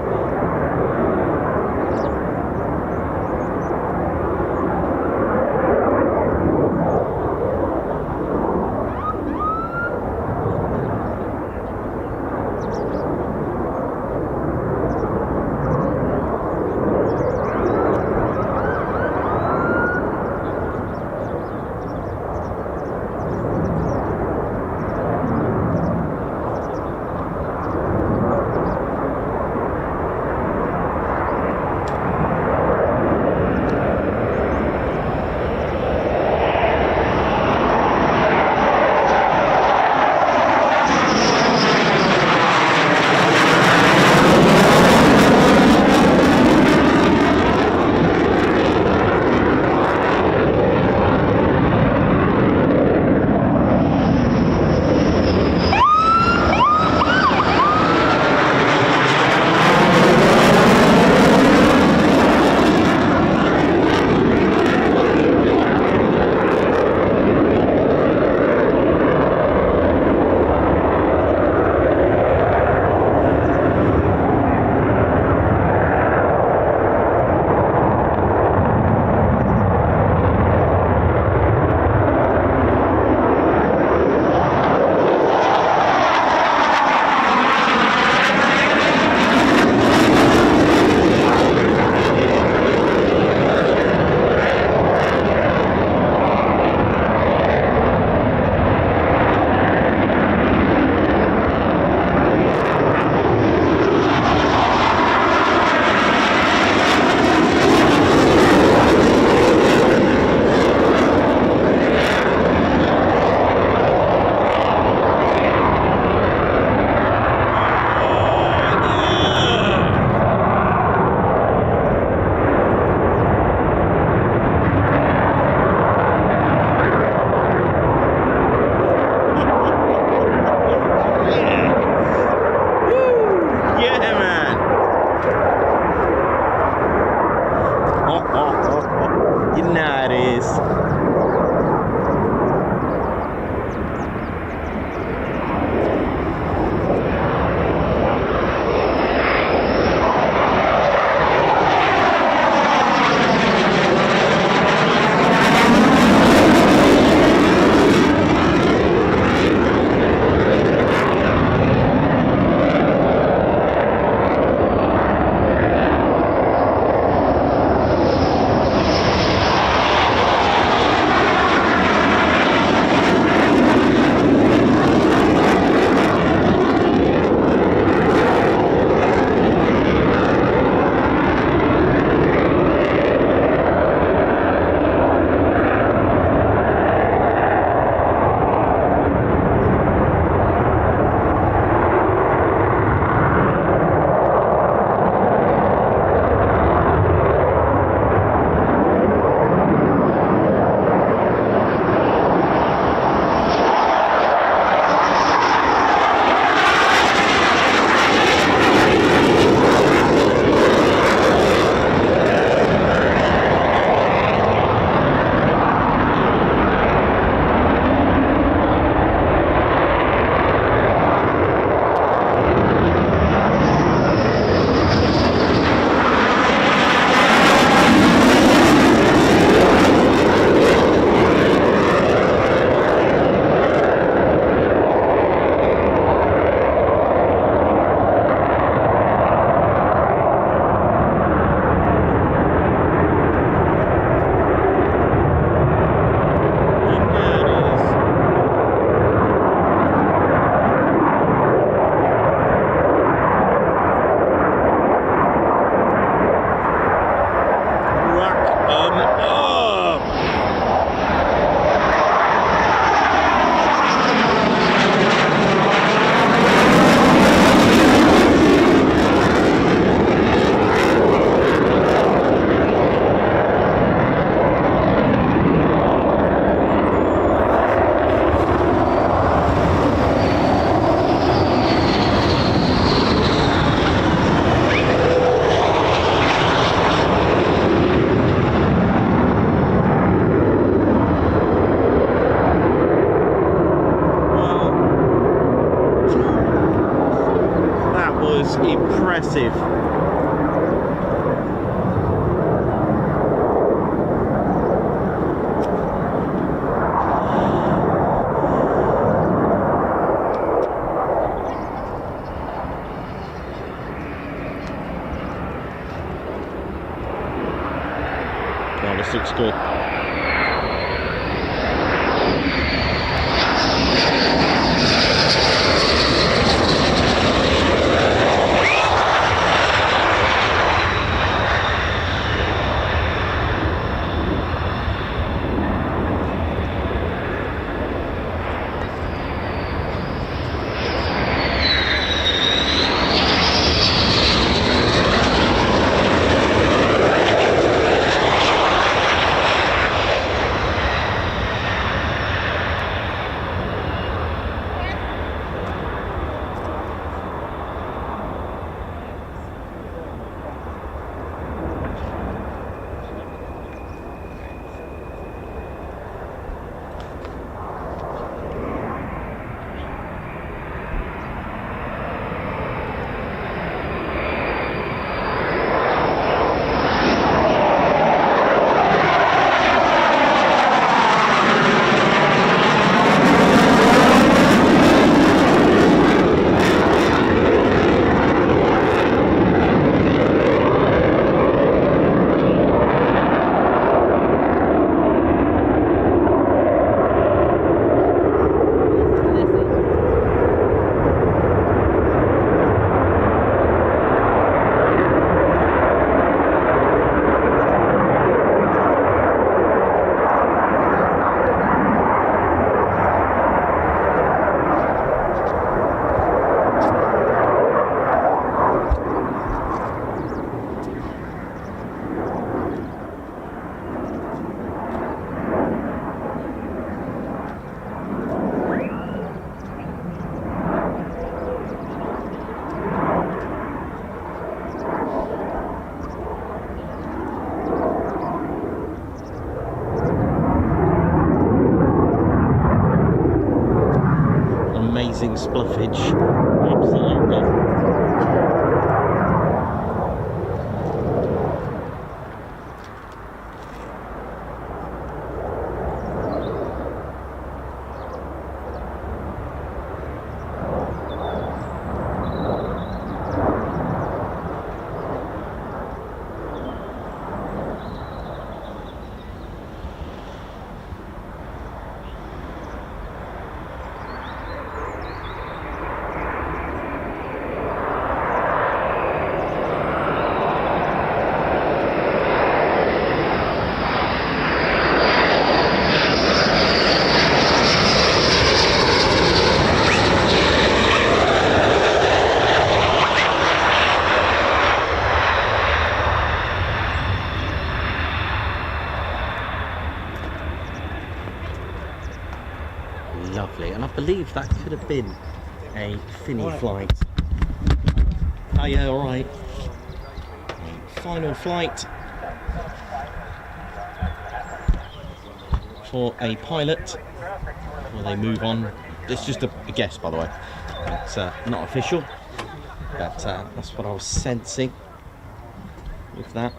impressive. Oh, this looks good. Amazing spluffage, absolutely. Lovely, and I believe that could have been a Finny flight. Oh yeah, alright. Final flight for a pilot before they move on. It's just a guess, by the way. It's not official, but that's what I was sensing with that.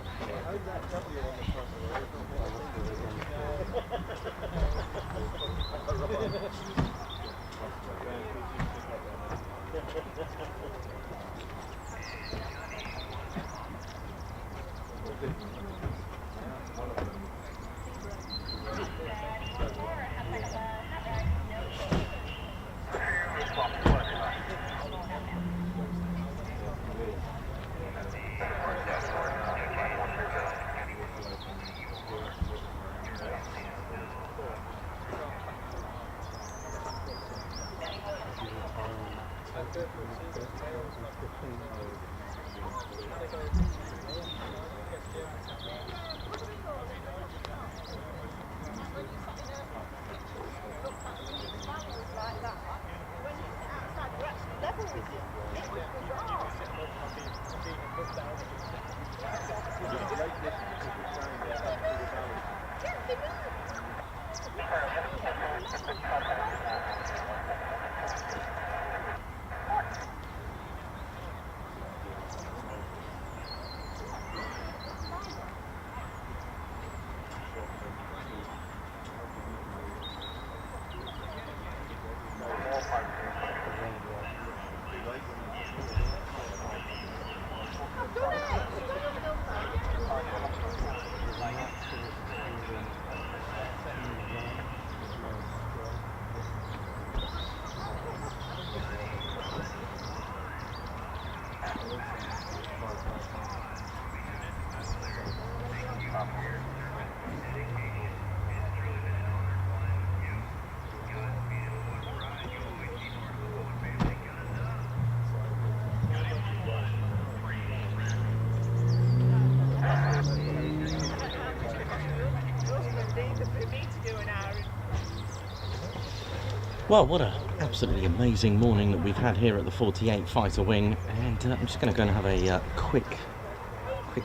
Well, what a absolutely amazing morning that we've had here at the 48 Fighter Wing, and I'm just going to go and have a quick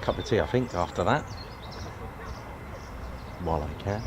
cup of tea, I think, after that, while I can.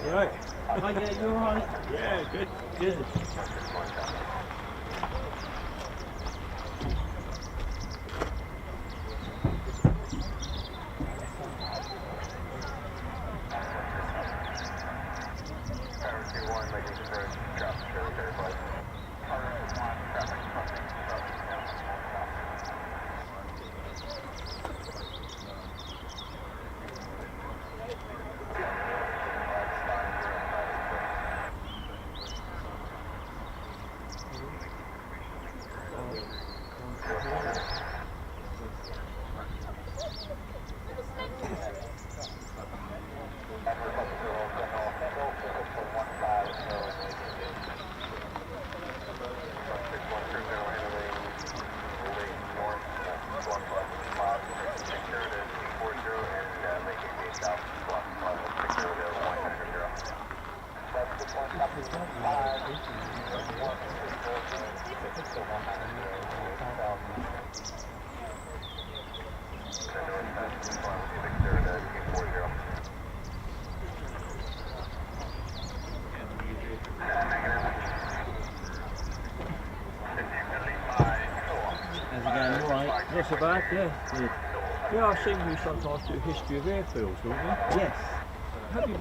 Right. Oh yeah, you alright? Yeah, good. Good. Not so bad, yeah. Good. Yeah, I've seen you sometimes do history of airfields, don't you? Yes. Have you,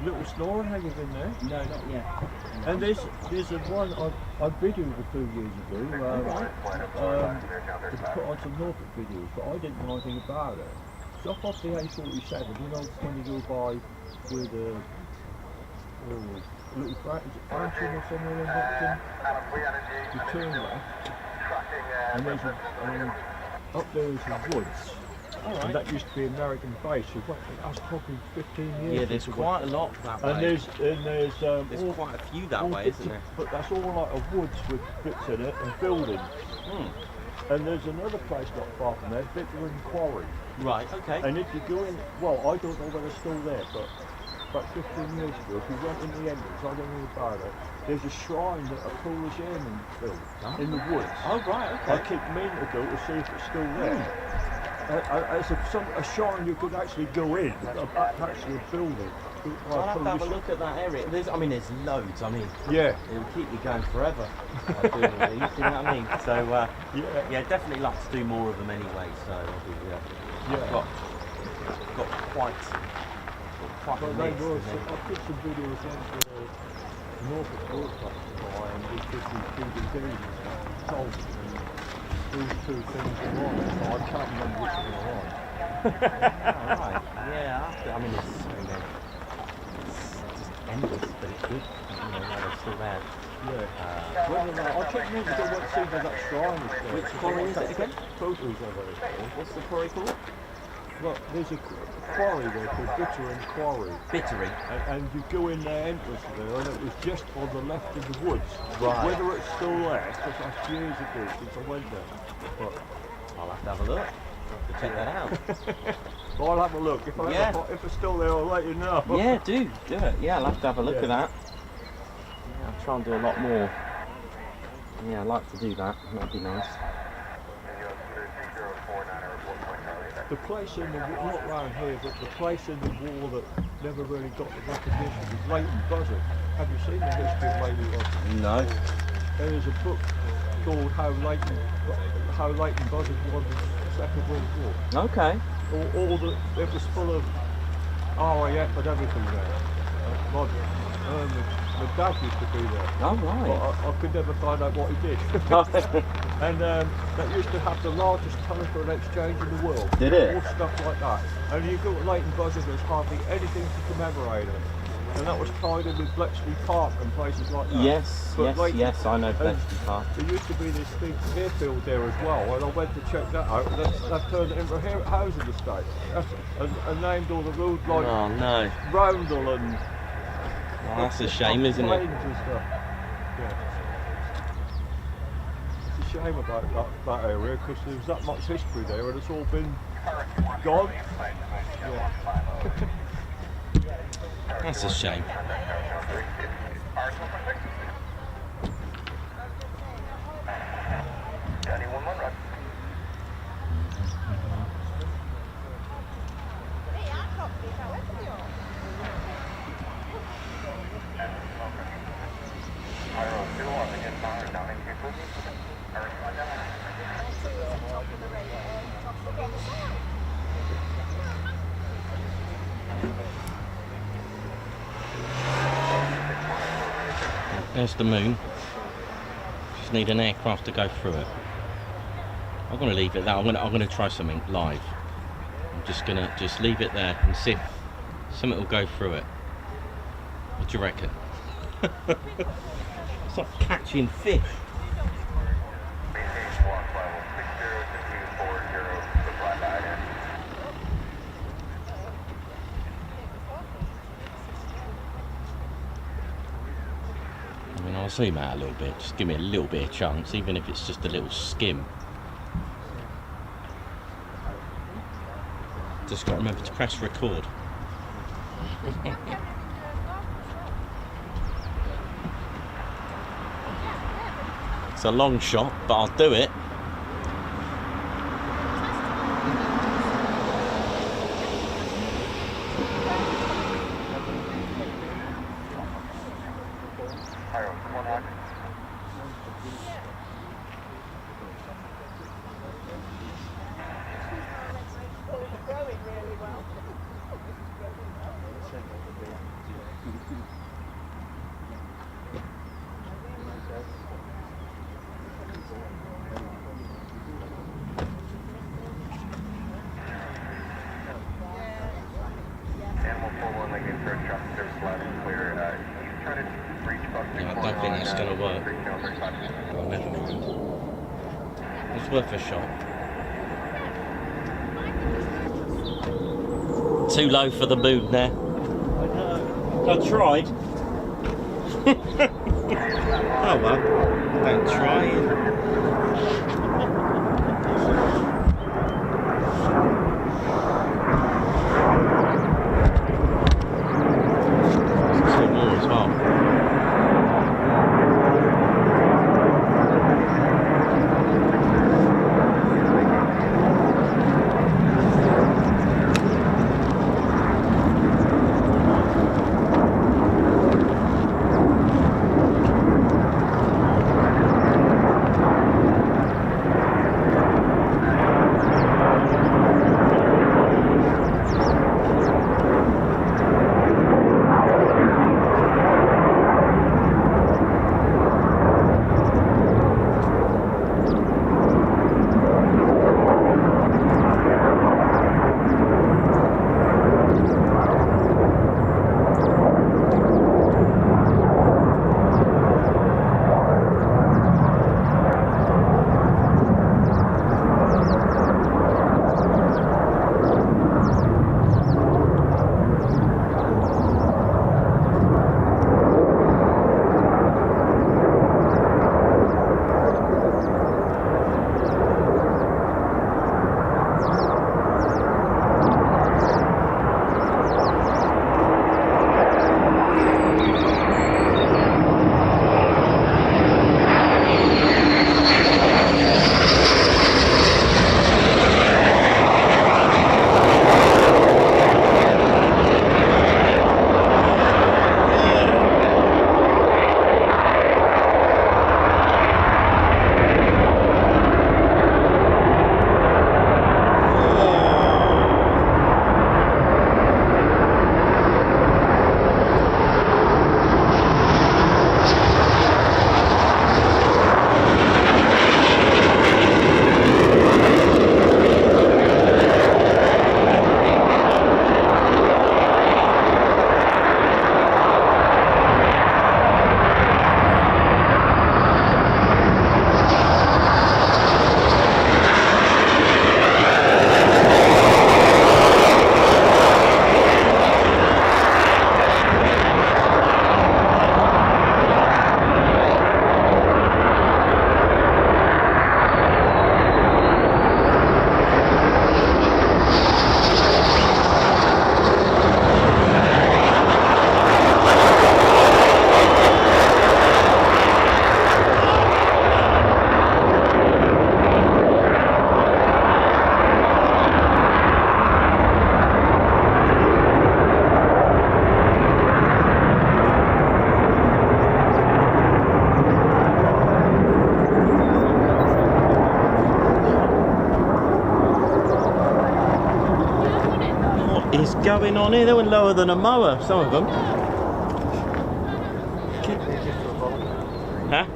Little Snoring, have you been there? No, not yet. And there's a one I videoed a few years ago. It's put on some Norfolk videos, but I didn't know anything about it. It's up off the A47, you know, when you go by with a little Branson or somewhere in Nottingham, you turn left, and there's up there is the woods. Alright. And that used to be American base. That's probably 15 years. Yeah, there's quite a lot that way. And there's There's quite a few that way, isn't there? But that's all like a woods with bits in it and buildings. And there's another place not far from there, Bittering Quarry. Right, okay. And if you go in, well, I don't know whether it's still there, but about 15 years ago, if you went in the entrance, I don't know about it, there's a shrine that a Polish airman built in the woods. Oh, right, okay. I keep meaning to go to see if it's still there. It's a shrine you could actually go in, actually a building. I'll have to have a look at that area. There's loads. I mean, yeah, it'll keep you going forever doing these. You know what I mean? So yeah, definitely like to do more of them anyway. So I've got quite a list. I put some videos into the Norfolk Broadcasting and we did these DVDs and stuff, sold it, and these two things are on. So I can't remember which one are on. Oh, right. Yeah. I mean, it's just endless, but it's good. You know, while they're still there. Yeah. I kept meaning to go and see where that shrine is there. Which quarry is it again? Photos of it. What's the quarry called? Well, there's a quarry there called Bittering Quarry. Bittering. And you go in their entrance there, and it was just on the left of the woods. Right. Whether it's still there, because that's years ago since I went there. But I'll have to have a look. I'll have to check that out. I'll have a look. If it's still there, I'll let you know. Yeah, do it. Yeah, I'll have to have a look at that. Yeah, I'll try and do a lot more. Yeah, I'd like to do that. That'd be nice. The place in the not round here, but the place in the wall that never really got the recognition was Leighton Buzzard. Have you seen the history of Leighton Buzzard? No. There is a book called How Leighton Buzzard won Second World War. Okay. It was full of RAF and everything there. My dad used to be there. Oh, But right. I could never find out what he did. And that used to have the largest telephone exchange in the world. Did it? All stuff like that. And you go to Leighton Buzzard, there's hardly anything to commemorate it. And that was tied in with Bletchley Park and places like that. Yes, But yes, Leighton- yes, I know Bletchley Park. There used to be this big airfield there as well, and I went to check that out, and they've turned it into a housing estate. And named all the roads like Oh, no. Roundel and... Oh, that's a shame, isn't it? planes and stuff. Yeah. It's a shame about that area, because there's that much history there, and it's all been gone. Yeah. That's a shame. There's the moon. Just need an aircraft to go through it. I'm gonna leave it there. I'm gonna try something live. I'm just gonna leave it there and see if something will go through it. What do you reckon? It's like catching fish. I mean, I'll zoom out a little bit, just give me a little bit of chance, even if it's just a little skim. Just got to remember to press record. It's a long shot, but I'll do it. Yeah, I don't think that's going to work. Oh, never mind. It's worth a shot. Too low for the moon there. I tried. Oh well, don't try. Two more as well. is going on here? They were lower than a mower, some of them. Huh?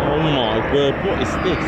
Oh my word, what is this?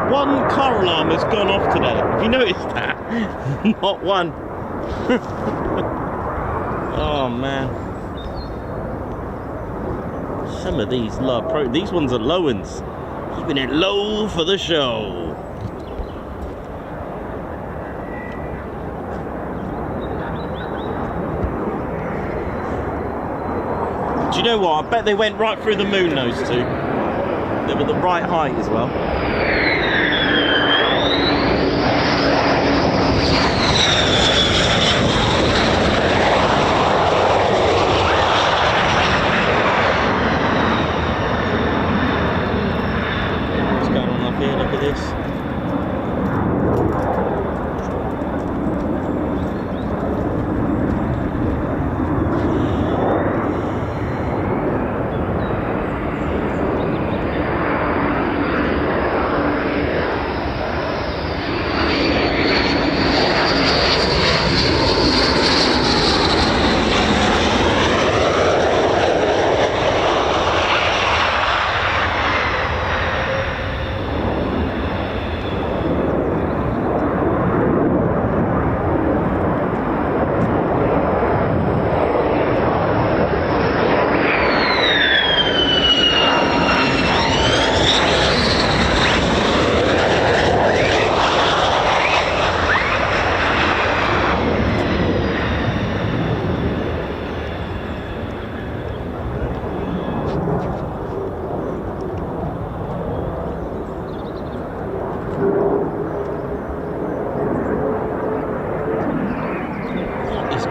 One car alarm has gone off today. Have you noticed that? Not one. Oh man. Some of these these ones are low ones. Keeping it low for the show. Do you know what? I bet they went right through the moon, those two. They were the right height as well. What's going on up here? Look at this.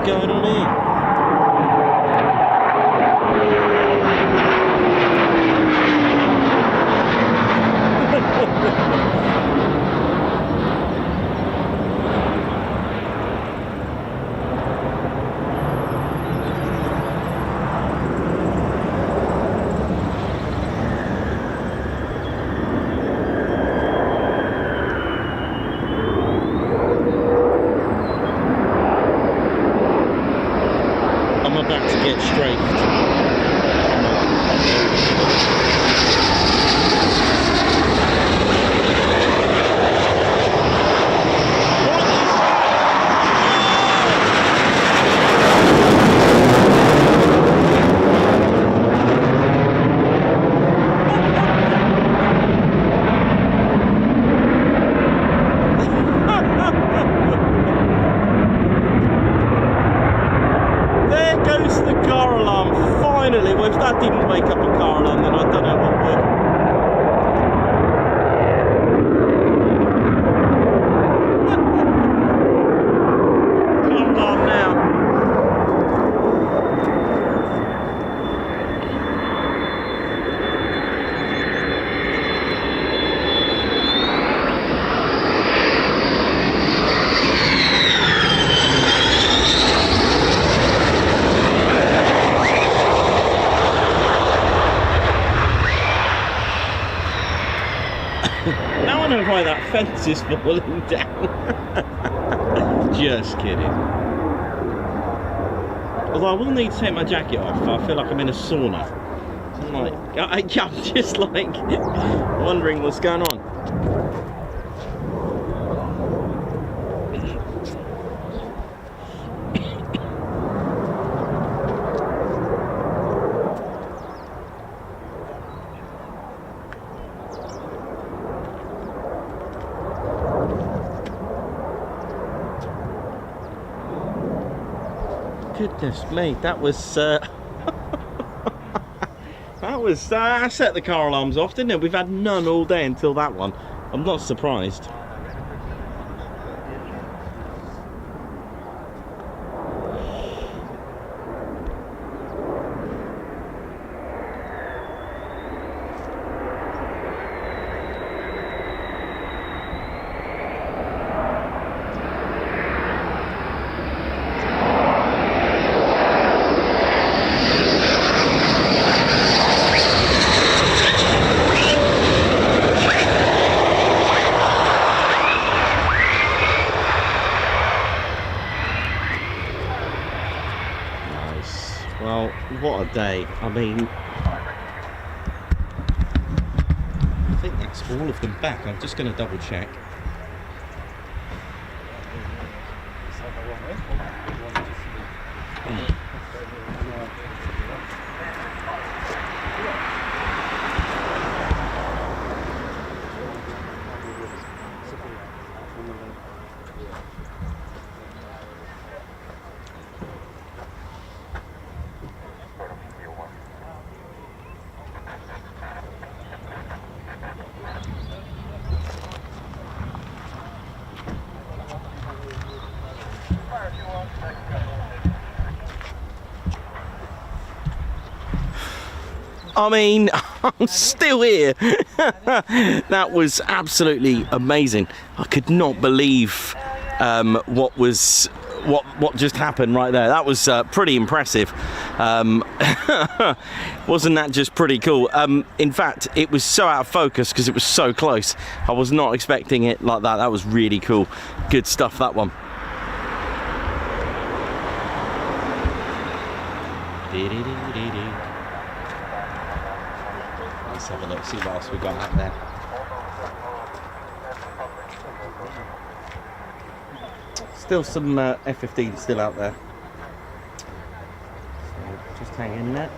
Going on here? I'm about to get strafed. Well, if that didn't wake up a car alarm, then I don't know what would. Car alarm now. know why that fence is falling down. Just kidding. Although I will need to take my jacket off. I feel like I'm in a sauna. I'm like, I'm just like wondering what's going on. Goodness me, that was I set the car alarms off, didn't it? We've had none all day until that one. I'm not surprised. Well, what a day. I mean, I think that's all of them back. I'm just going to double check. I mean, I'm still here. That was absolutely amazing. I could not believe what just happened right there. That was pretty impressive. Wasn't that just pretty cool? In fact, it was so out of focus because it was so close. I was not expecting it like that. That was really cool. Good stuff, that one. Let's have a look, see what else we got out there. Still some F-15 still out there. So just hang in there.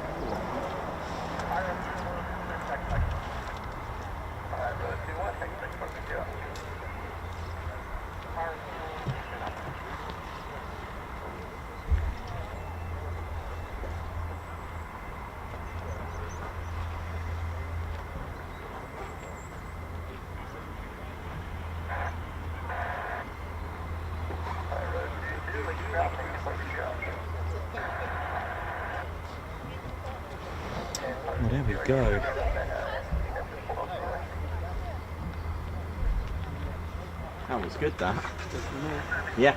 Well, there we go. That was good, that. Yeah.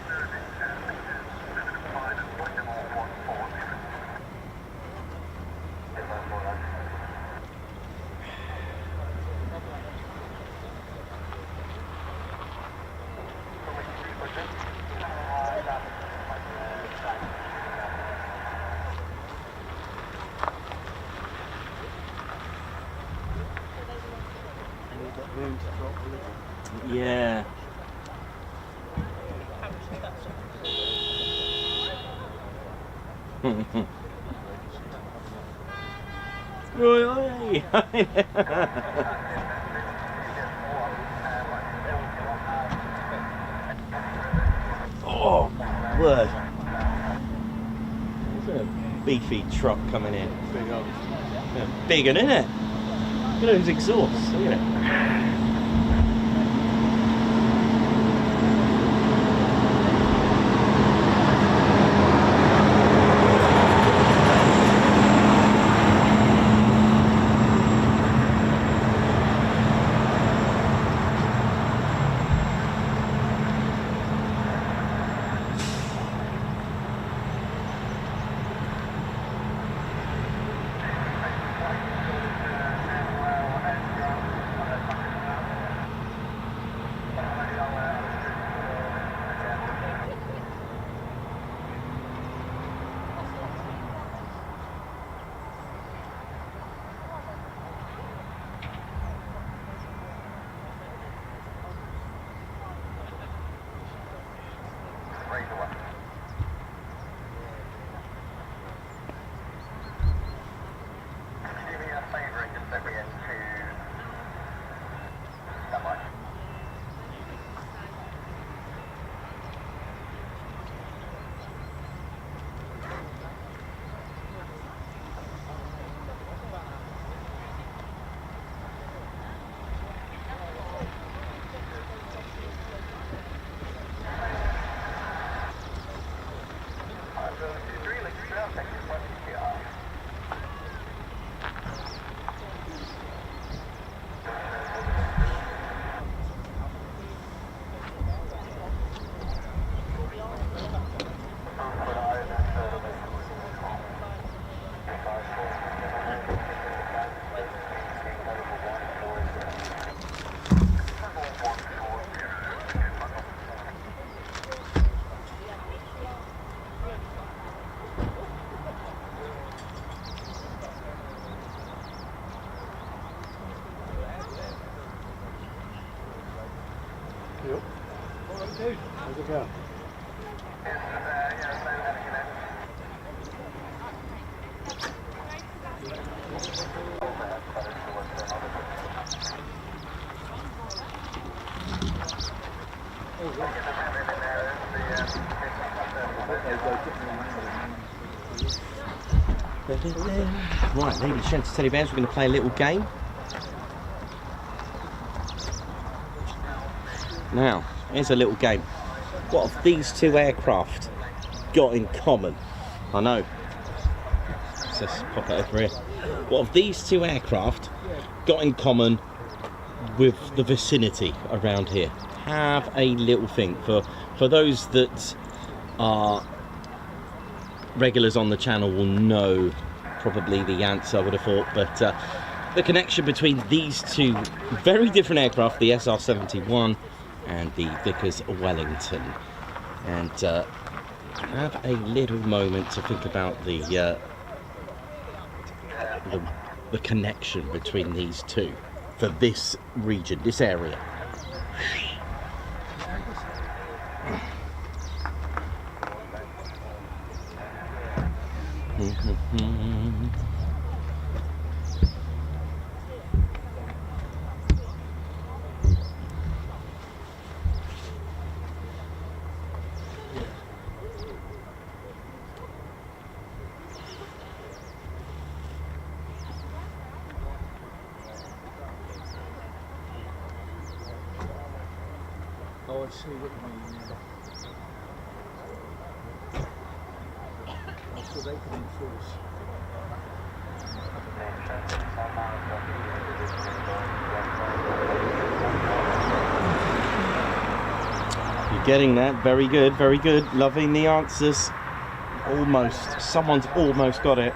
Yeah. Oh my word. There's a beefy truck coming in. Big one, isn't it? Look at those exhausts, look at it. to go. Right, ladies and gents, teddy bears, we're going to play a little game. Now, here's a little game. What have these two aircraft got in common? I know. Let's just pop it over here. What have these two aircraft got in common with the vicinity around here? Have a little think. For those that are regulars on the channel will know probably the answer, I would have thought, but the connection between these two very different aircraft, the SR-71 and the Vickers Wellington, and have a little moment to think about the connection between these two for this region, this area. Oh, I see what you mean. Oh, so they can enforce. You're getting that. Very good, very good. Loving the answers. Almost. Someone's almost got it.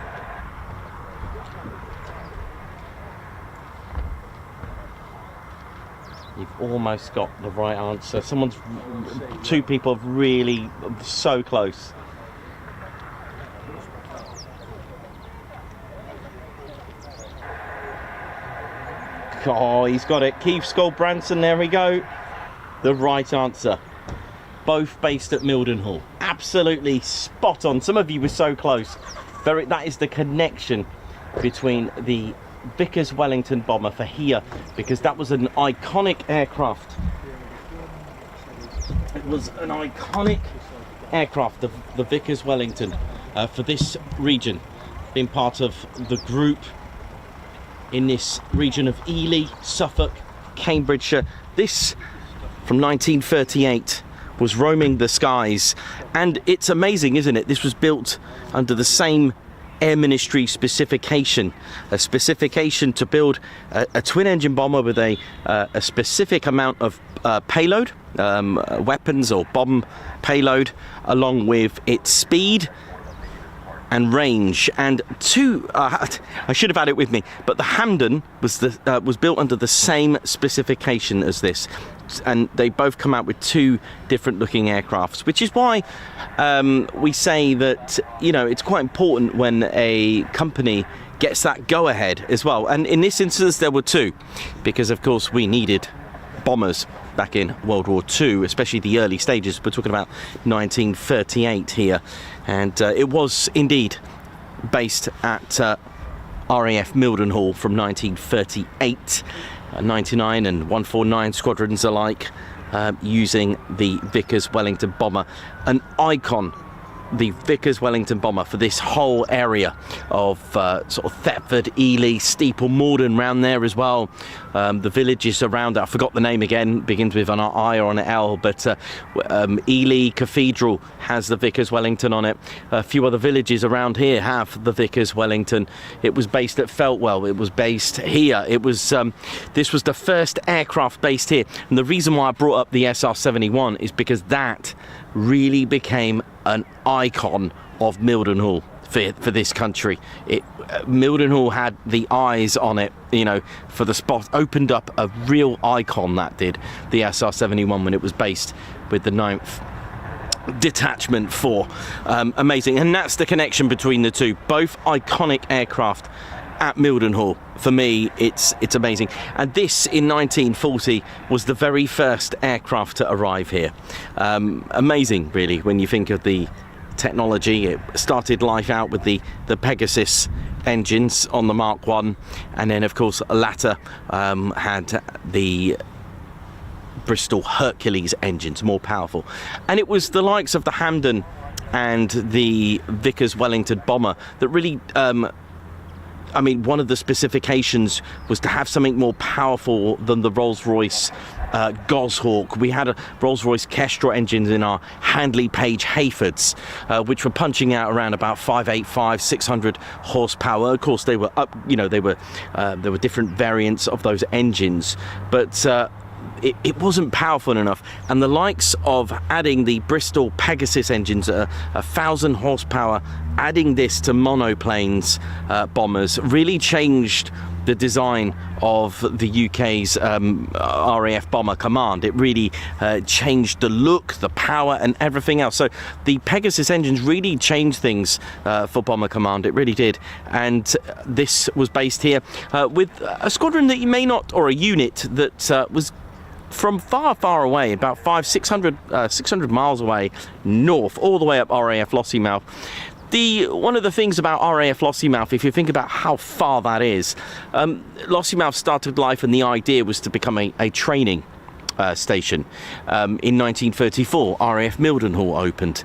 You've almost got the right answer. Two people have really so close. Oh, he's got it. Keith Skull-Branson, there we go. The right answer. Both based at Mildenhall. Absolutely spot on. Some of you were so close. That is the connection between the Vickers Wellington bomber for here, because that was an iconic aircraft. It was an iconic aircraft, the Vickers Wellington, for this region, being part of the group in this region of Ely, Suffolk, Cambridgeshire. This, from 1938, was roaming the skies, and it's amazing, isn't it? This was built under the same Air Ministry specification, a specification to build a twin-engine bomber with a specific amount of payload, weapons or bomb payload, along with its speed and range. And I should have had it with me, but the Hampden was built under the same specification as this, and they both come out with two different looking aircrafts, which is why we say that, you know, it's quite important when a company gets that go ahead as well. And in this instance there were two, because of course we needed bombers back in World War II, especially the early stages. We're talking about 1938 here, and it was indeed based at RAF Mildenhall from 1938, 99 and 149 squadrons alike, using the Vickers Wellington bomber, an icon, the Vickers Wellington bomber, for this whole area of sort of Thetford, Ely, Steeple, Morden round there as well. The villages around it, I forgot the name again, begins with an I or an L, but Ely Cathedral has the Vickers Wellington on it. A few other villages around here have the Vickers Wellington. It was based at Feltwell, it was based here. It was this was the first aircraft based here, and the reason why I brought up the SR-71 is because that really became an icon of Mildenhall for this country. Mildenhall had the eyes on it, you know, for the spot, opened up a real icon, that did, the SR-71, when it was based with the 9th Detachment 4. Amazing, and that's the connection between the two. Both iconic aircraft at Mildenhall, for me, it's amazing. And this, in 1940, was the very first aircraft to arrive here. Amazing, really, when you think of the technology. It started life out with the Pegasus engines on the Mark 1, and then, of course, latter had the Bristol Hercules engines, more powerful. And it was the likes of the Hampden and the Vickers Wellington bomber that really I mean, one of the specifications was to have something more powerful than the Rolls-Royce Goshawk. We had a Rolls-Royce Kestrel engines in our Handley Page Hayfords, which were punching out around about 585, 600 horsepower. Of course, they were up, you know, there were different variants of those engines, but it wasn't powerful enough, and the likes of adding the Bristol Pegasus engines at 1,000 horsepower, adding this to monoplanes bombers, really changed the design of the UK's RAF Bomber Command. It really changed the look, the power, and everything else. So the Pegasus engines really changed things for Bomber Command. It really did. And this was based here with a squadron that you may not, or a unit that was from far away, about 600 miles away north, all the way up RAF Lossiemouth. One of the things about RAF Lossiemouth, if you think about how far that is, Lossiemouth started life, and the idea was to become a training station. In 1934, RAF Mildenhall opened,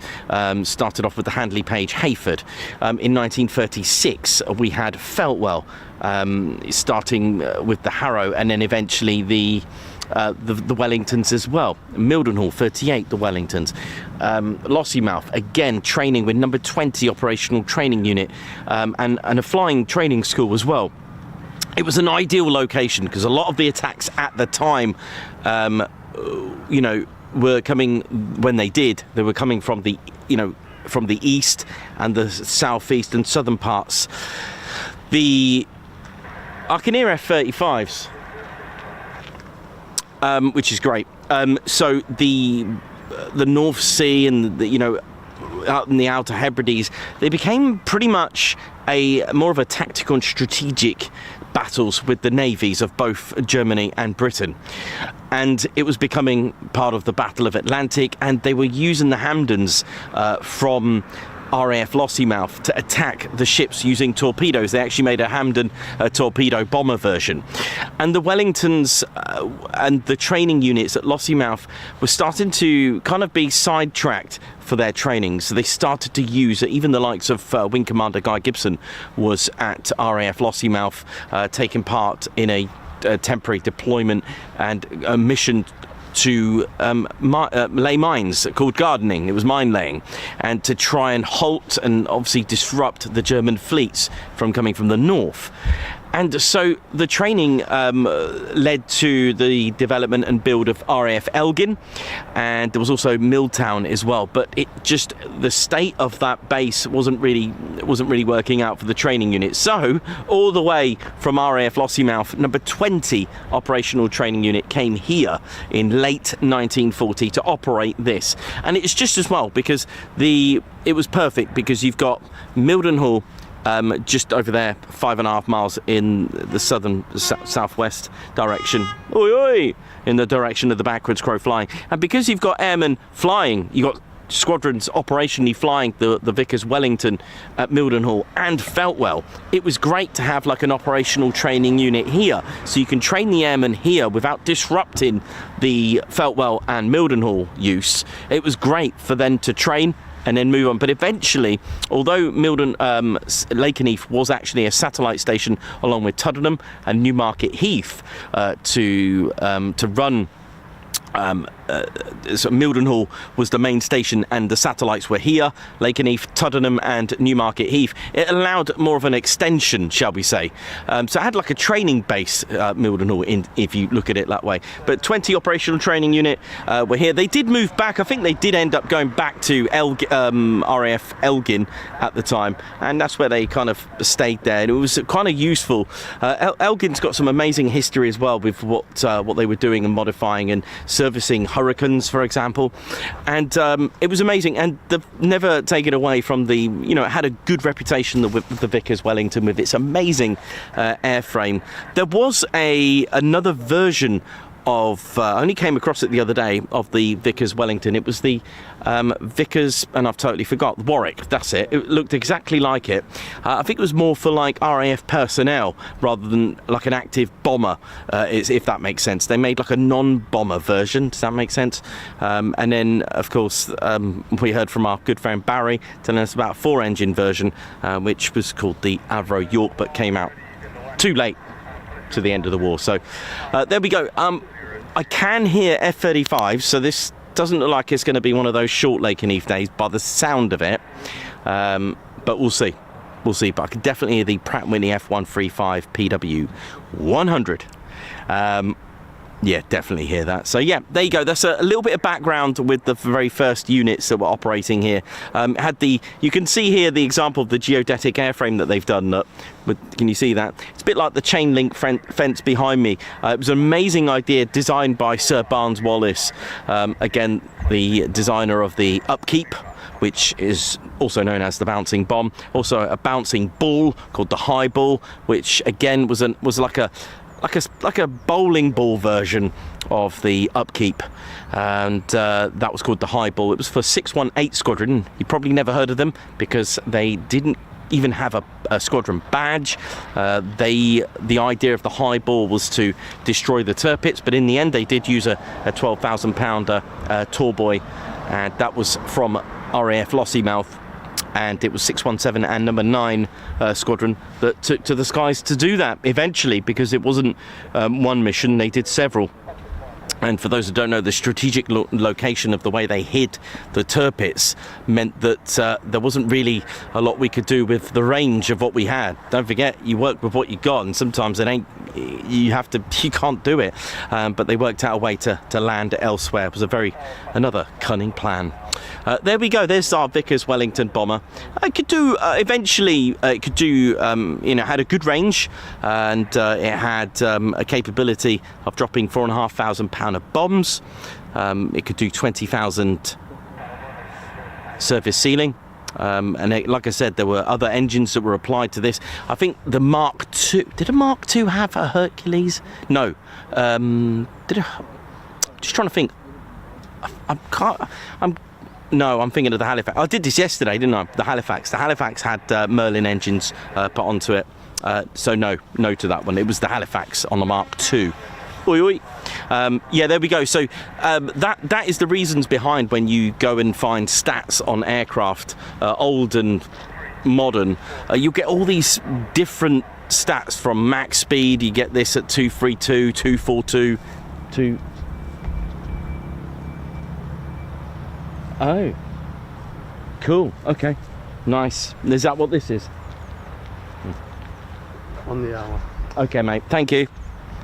started off with the Handley Page Hayford. In 1936, we had Feltwell, starting with the Harrow, and then eventually the Wellingtons as well. Mildenhall, 38, the Wellingtons. Lossiemouth, again, training with number 20 operational training unit, and a flying training school as well. It was an ideal location because a lot of the attacks at the time, you know, were coming, when they were coming from the, you know, from the east and the southeast and southern parts. I can hear F-35s. Which is great. So the North Sea and you know, out in the Outer Hebrides, they became pretty much more of a tactical and strategic battles with the navies of both Germany and Britain, and it was becoming part of the Battle of Atlantic, and they were using the Hampdens from RAF Lossiemouth to attack the ships using torpedoes. They actually made a Hampden torpedo bomber version. And the Wellingtons and the training units at Lossiemouth were starting to kind of be sidetracked for their training. So they started to use, even the likes of Wing Commander Guy Gibson was at RAF Lossiemouth, taking part in a temporary deployment and a mission to lay mines called gardening. It was mine laying, and to try and halt and obviously disrupt the German fleets from coming from the north. And so the training led to the development and build of RAF Elgin, and there was also Milltown as well. But it just, the state of that base wasn't really working out for the training unit. So all the way from RAF Lossiemouth, number 20 operational training unit came here in late 1940 to operate this, and it's just as well because it was perfect because you've got Mildenhall. Just over there, 5.5 miles in the southwest direction, in the direction of the backwards crow flying. And because you've got airmen flying, you've got squadrons operationally flying the Vickers Wellington at Mildenhall and Feltwell, it was great to have like an operational training unit here, so you can train the airmen here without disrupting the Feltwell and Mildenhall use. It was great for them to train and then move on. But eventually, although Lakenheath was actually a satellite station along with Tuddenham and Newmarket Heath to run, so Mildenhall was the main station and the satellites were here, Lakenheath, Tuddenham and Newmarket Heath. It allowed more of an extension, shall we say. So it had like a training base, Mildenhall, if you look at it that way. But 20 operational training unit were here. They did move back. I think they did end up going back to RAF Elgin at the time, and that's where they kind of stayed there, and it was kind of useful. Elgin's got some amazing history as well with what they were doing and modifying, and servicing Hurricanes, for example, and it was amazing. And they've never taken away from the, you know, it had a good reputation, the Vickers Wellington, with its amazing airframe. There was another version of, I only came across it the other day, of the Vickers Wellington. It was the Vickers, and I've totally forgot, Warwick, that's it. It looked exactly like it. I think it was more for like RAF personnel rather than like an active bomber, if that makes sense. They made like a non-bomber version, does that make sense? And then, of course, we heard from our good friend Barry telling us about a 4-engine version, which was called the Avro York, but came out too late to the end of the war. So there we go. I can hear F-35, so this doesn't look like it's going to be one of those short Lakenheath days by the sound of it, but we'll see. We'll see. But I can definitely hear the Pratt & Whitney F135 PW 100. Yeah, definitely hear that. So yeah, there you go. That's a little bit of background with the very first units that were operating here. You can see here the example of the geodetic airframe that they've done. Can you see that? It's a bit like the chain link fence behind me. It was an amazing idea designed by Sir Barnes Wallis, again the designer of the Upkeep, which is also known as the bouncing bomb. Also a bouncing ball called the high ball, which again was like a bowling ball version of the Upkeep, and that was called the high ball. It was for 618 Squadron. You probably never heard of them because they didn't even have a squadron badge. The idea of the high ball was to destroy the Tirpitz, but in the end they did use a 12,000 pounder Torboy, and that was from RAF Lossiemouth. And it was 617 and number 9 squadron that took to the skies to do that eventually, because it wasn't one mission, they did several. And for those who don't know, the strategic location of the way they hid the Tirpitz meant that there wasn't really a lot we could do with the range of what we had. Don't forget, you work with what you got, and sometimes you can't do it. But they worked out a way to land elsewhere. It was another cunning plan. There we go. There's our Vickers Wellington bomber. It could do eventually. It could do. Had a good range, and it had a capability of dropping 4,500 pound of bombs. It could do 20,000 surface sealing. And like I said, there were other engines that were applied to this. I think the Mark II. Did a Mark II have a Hercules? No. Just trying to think. I'm thinking of the Halifax. I did this yesterday, didn't I? The Halifax. The Halifax had Merlin engines put onto it. So no to that one. It was the Halifax on the Mark II. Oi, oi. Yeah, there we go. So that is the reasons behind when you go and find stats on aircraft, old and modern. You get all these different stats from max speed. You get this at 232, 242, to... Oh, cool. Okay, nice. Is that what this is? On the hour. Okay, mate. Thank you.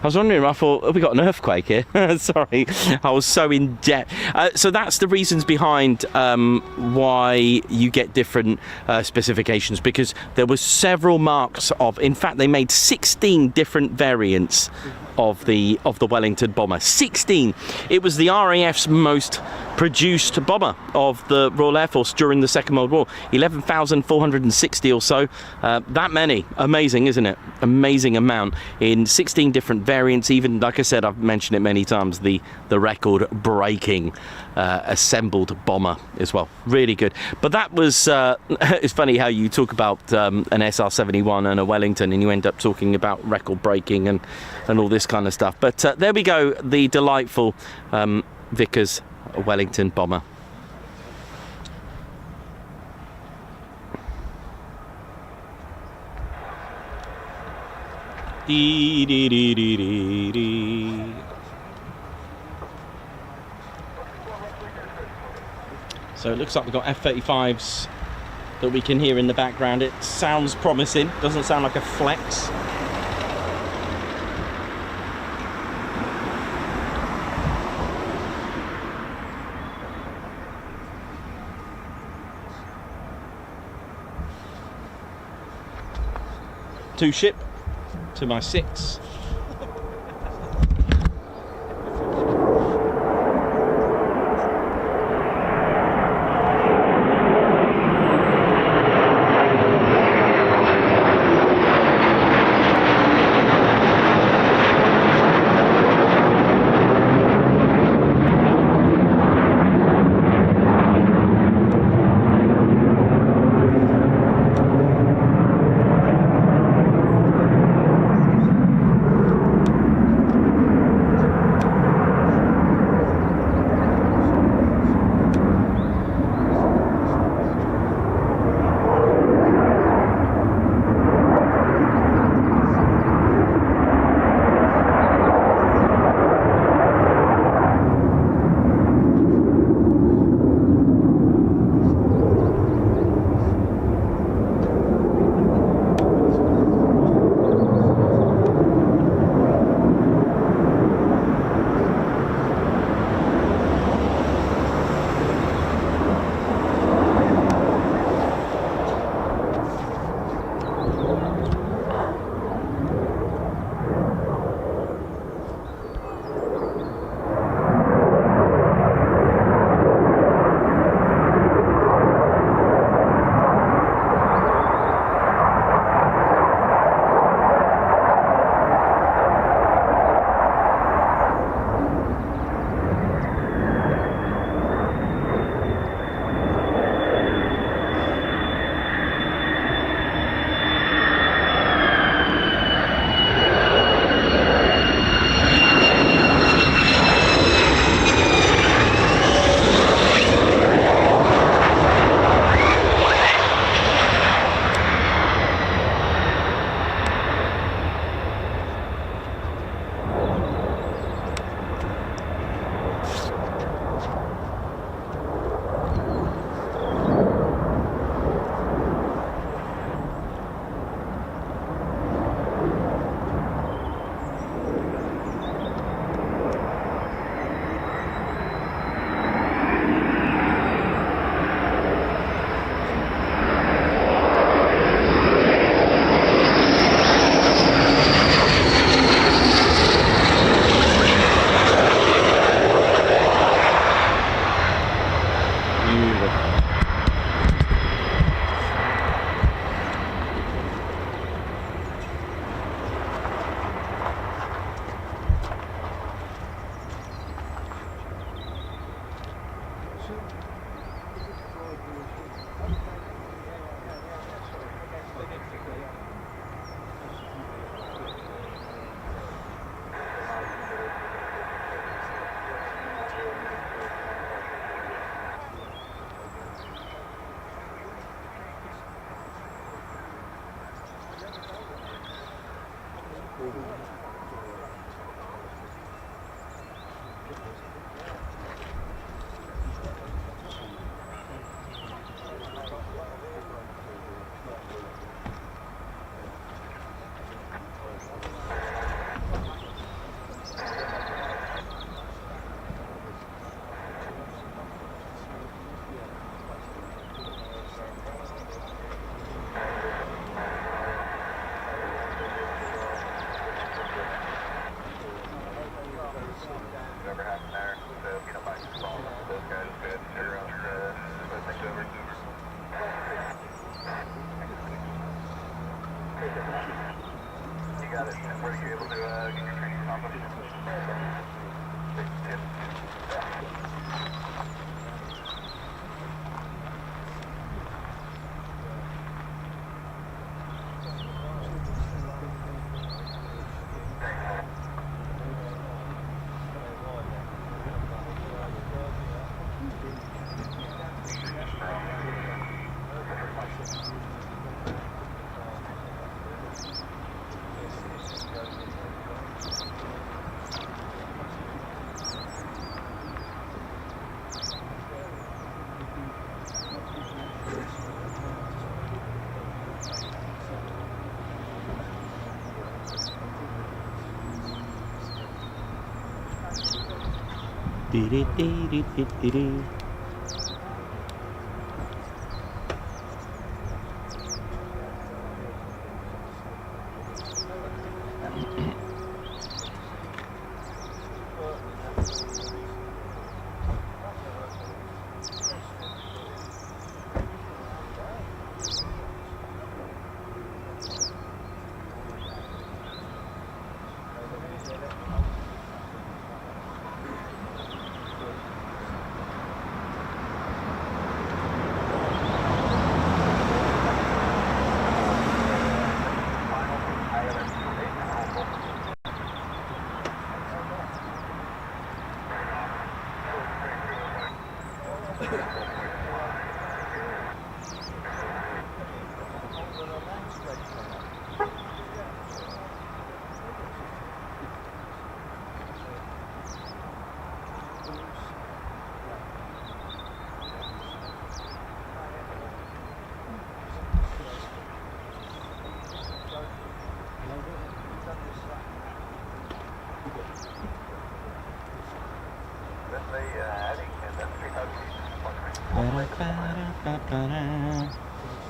I was wondering, I thought, have we got an earthquake here? Sorry, I was so in debt. So that's the reasons behind why you get different specifications, because there were several marks of, in fact, they made 16 different variants of the Wellington bomber. 16. It was the RAF's most produced bomber of the Royal Air Force during the Second World War. 11,460 or so. That many. Amazing, isn't it? Amazing amount in 16 different variants. Even, like I said, I've mentioned it many times, the record-breaking assembled bomber as well. Really good. But that was it's funny how you talk about an SR-71 and a Wellington, and you end up talking about record-breaking and all this kind of stuff. But there we go, the delightful Vickers Wellington bomber. Dee, dee, dee, dee, dee, dee. So it looks like we've got F-35s that we can hear in the background. It sounds promising, doesn't sound like a flex. Two ship to my 6.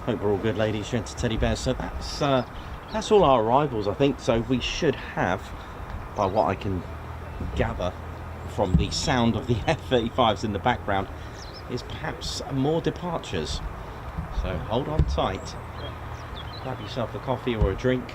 Hope we're all good, ladies, gents, and teddy bears. So that's all our arrivals, I think. So we should have, by what I can gather from the sound of the F-35s in the background, is perhaps more departures. So hold on tight, grab yourself a coffee or a drink.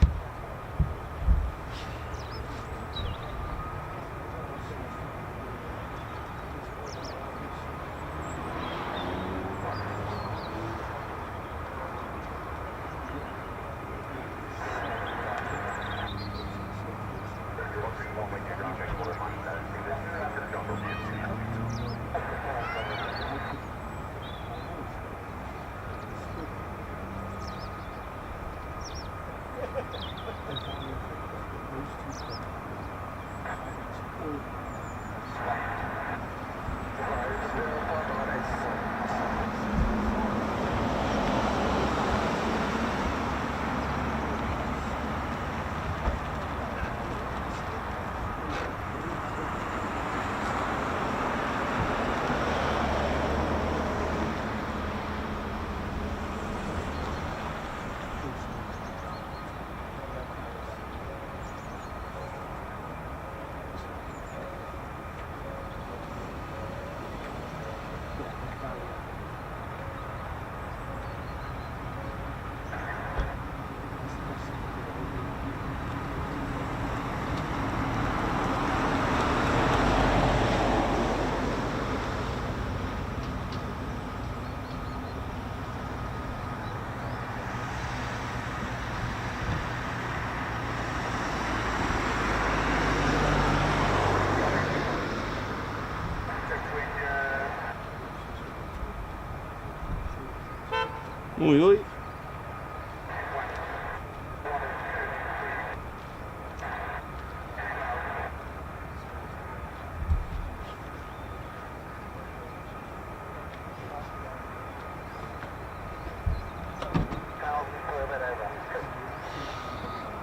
Oi, oi.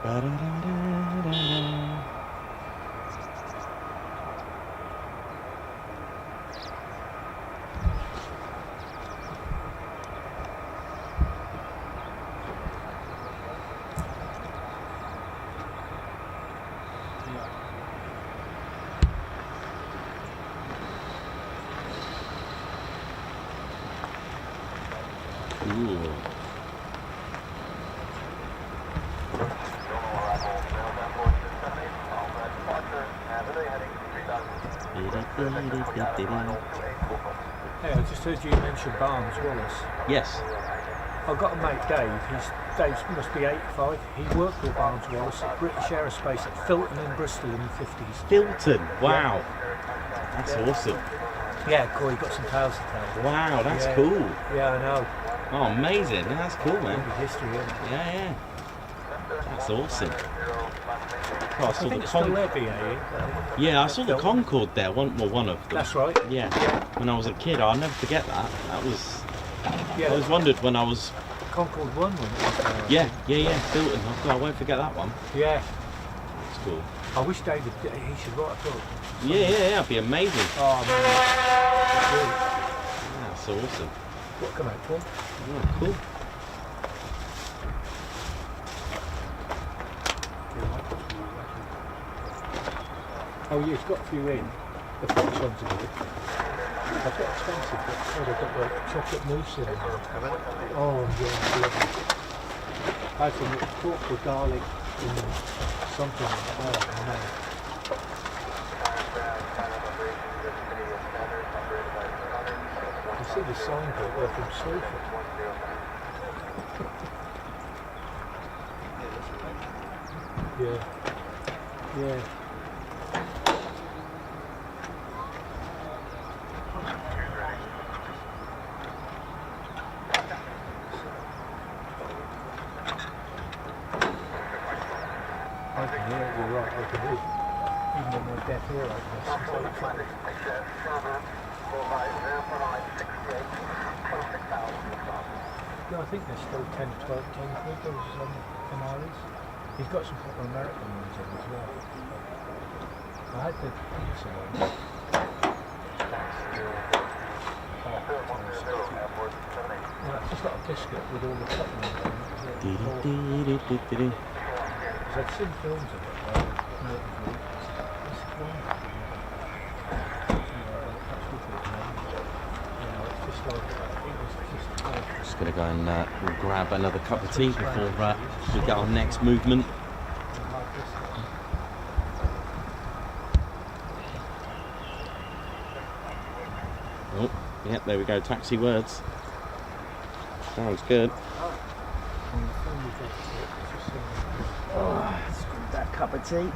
Ooh. Hey, I just heard you mention Barnes Wallace. Yes. I've got a mate, Dave. Dave must be 85. He worked with Barnes Wallace at British Aerospace at Filton in Bristol in the 50s. Filton. Wow. That's awesome. Yeah, cool. He got some tales to tell. Wow, that's Yeah. cool. Yeah, I know. Oh, amazing. That's cool, man. Maybe history, isn't it? Yeah, yeah. That's awesome. Oh, I I saw think the it's still Con. there, BAE. Yeah, I saw the Concorde there. Well, one of them. That's right. Yeah. When I was a kid, I'll never forget that. That was. Yeah. I always wondered when I was. Concorde 1 when it was there. Yeah, Filton. I won't forget that one. Yeah. It's cool. I wish David, he should write a book. Yeah, it'd be amazing. Oh, man. That's awesome. What come out for? Oh, cool. Oh, yeah, it's got a few in. The Fox ones are good. I've got expensive, but I've got the chocolate mousse in it. Oh, yeah, lovely. I had some pork with garlic and something like that. Oh, man. You see the signboard there from Salford. Yeah. Yeah. I can hear it, you're right, I can hear it. Even in my deaf ear, I can listen to it. Yeah, I think there's still 10, 12, 10 quid those Canaries. He's got some proper American ones in as well. I had the pizza one. Well, it's just like a biscuit with all the toppings in it. Because I've seen films of it. Just gonna go and grab another cup of tea before we get our next movement. Oh, yep, there we go. Taxi words. Sounds good. Oh, let's grab that cup of tea.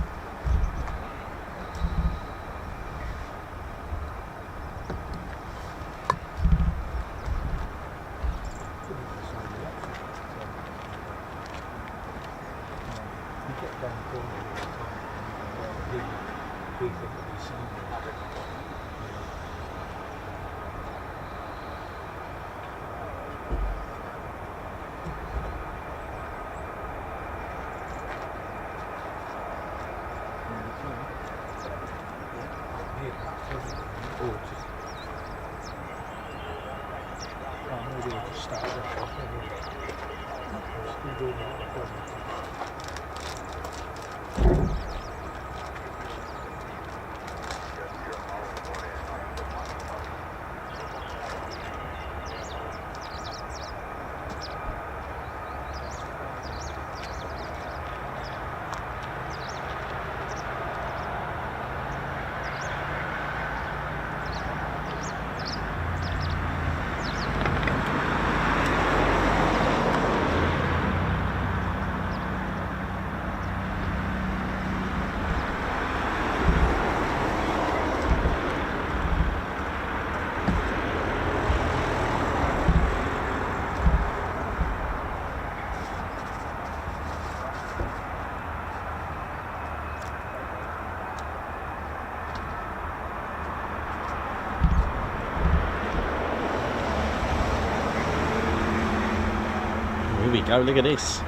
Here we go, look at this.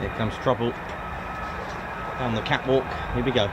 Here comes trouble. Down the catwalk. Here we go.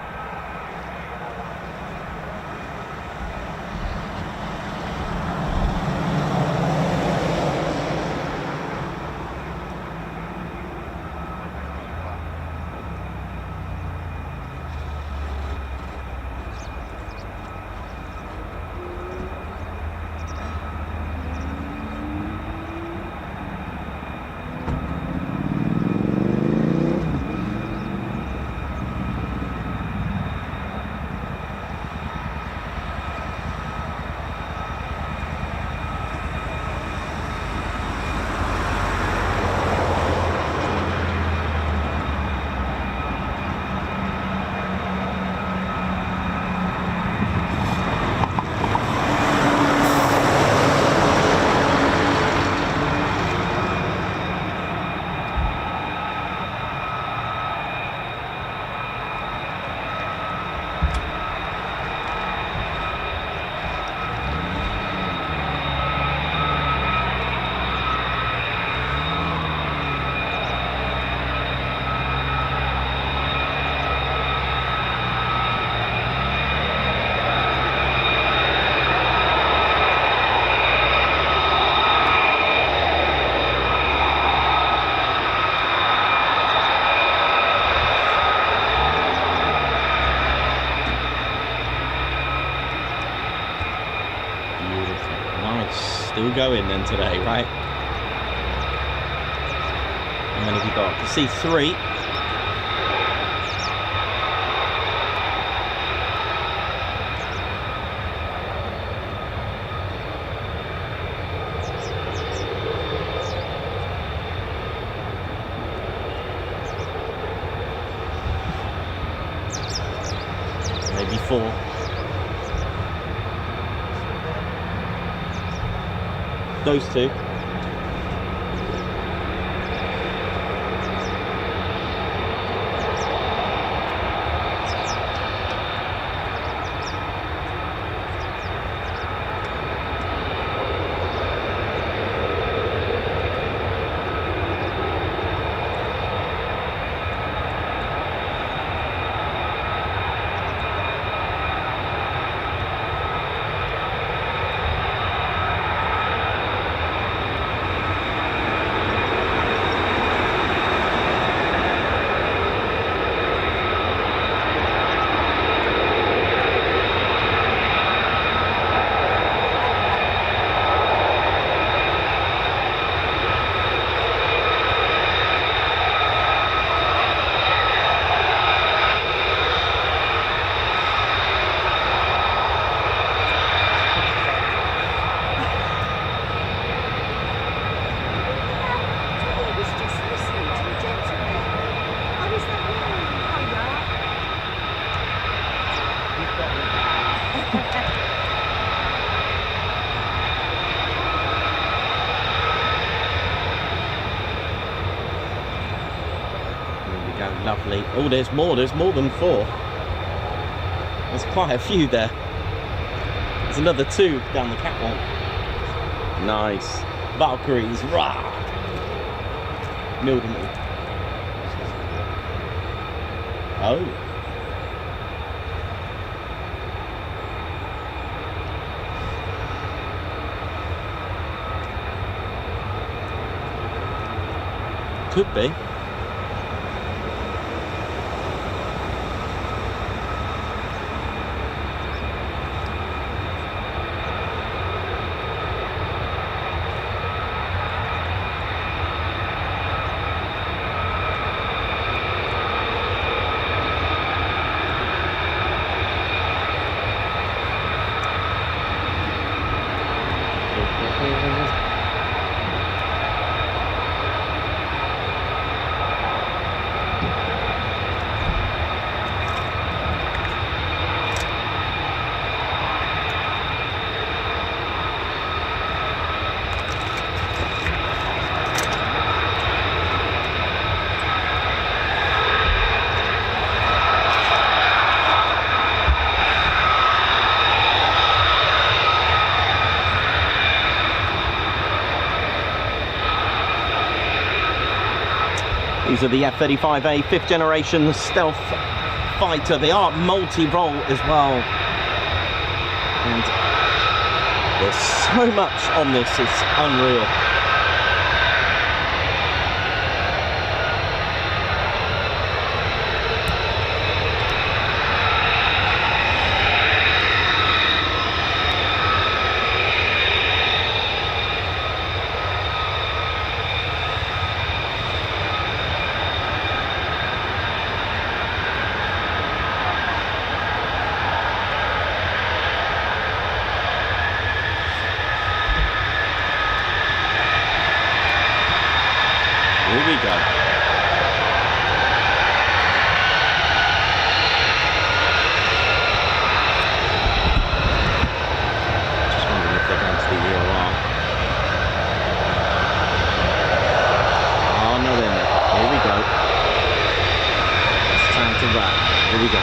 Still going then today, right? How many have we got? I can see 3. Maybe 4. Those 2. Lovely. Oh, there's more than 4. There's quite a few there. There's another 2 down the catwalk. Nice. Valkyries, rah! Mildenhall. Oh. Could be. These are the F-35A 5th generation stealth fighter. They are multi-role as well. And there's so much on this, it's unreal. Here we go. Just wondering if they're going to the EOR. Oh no, they're not. Here we go. It's time to wrap. Here we go.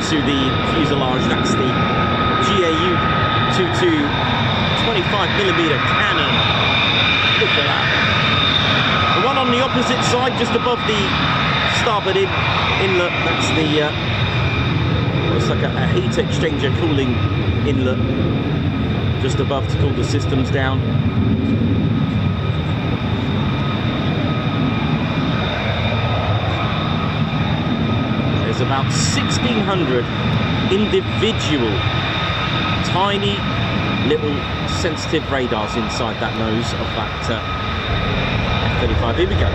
to the fuselage. That's the GAU-22 25mm cannon. Look at that. The one on the opposite side, just above the starboard inlet, that's the it's like a heat exchanger cooling inlet just above to cool the systems down. There's about 1,600 individual tiny little sensitive radars inside that nose of that F-35. Here we go.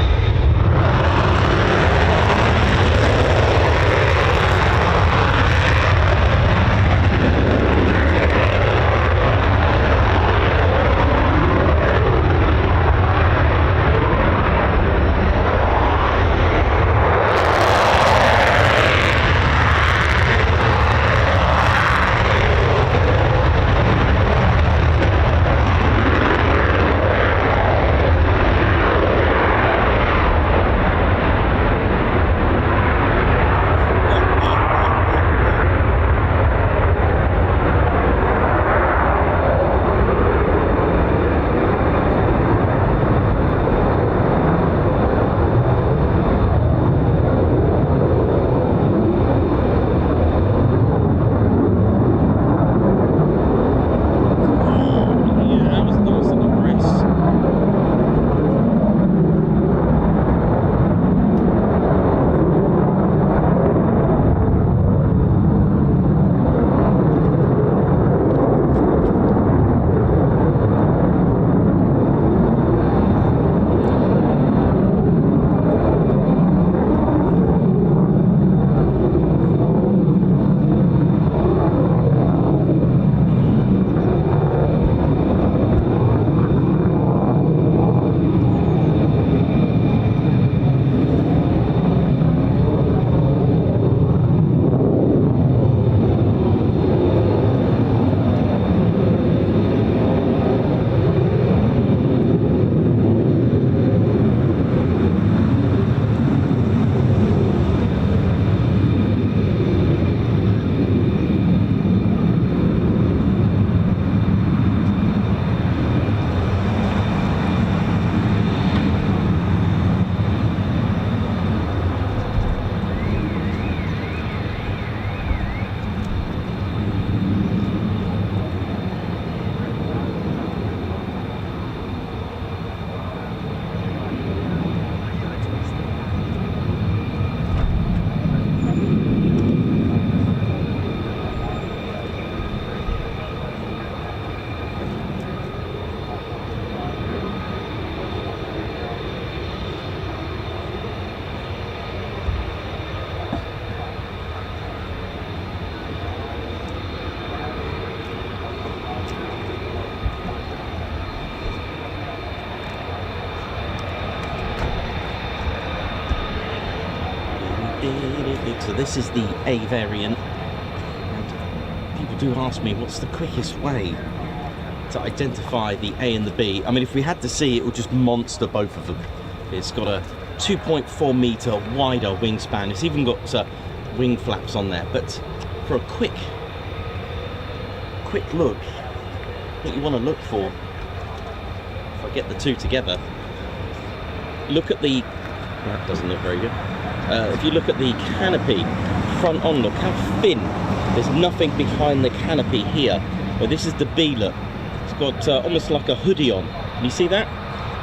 So this is the A variant, and people do ask me what's the quickest way to identify the A and the B. I mean, if we had to see, it would just monster both of them. It's got a 2.4 meter wider wingspan. It's even got wing flaps on there. But for a quick look, what you want to look for, if I get the two together, look at the, that doesn't look very good. If you look at the canopy front on, look how thin. There's nothing behind the canopy here. But this is the B, look. It's got almost like a hoodie on. Can you see that?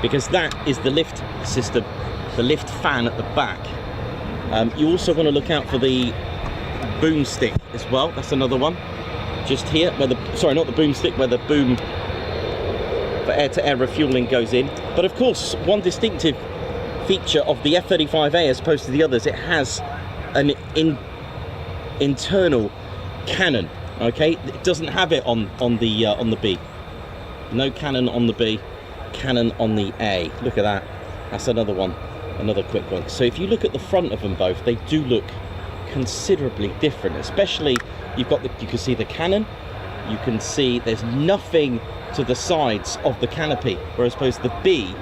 Because that is the lift system, the lift fan at the back. You also want to look out for the boomstick as well. That's another one. Just here, where the, sorry, not the boomstick, where the boom for air-to-air refueling goes in. But of course, one distinctive feature of the F-35A as opposed to the others, it has an internal cannon. Okay, it doesn't have it on the B. No cannon on the B, cannon on the A. Look at that. That's another one, another quick one. So if you look at the front of them both, they do look considerably different. Especially you've got the, you can see the cannon. You can see there's nothing to the sides of the canopy, whereas opposed to the B,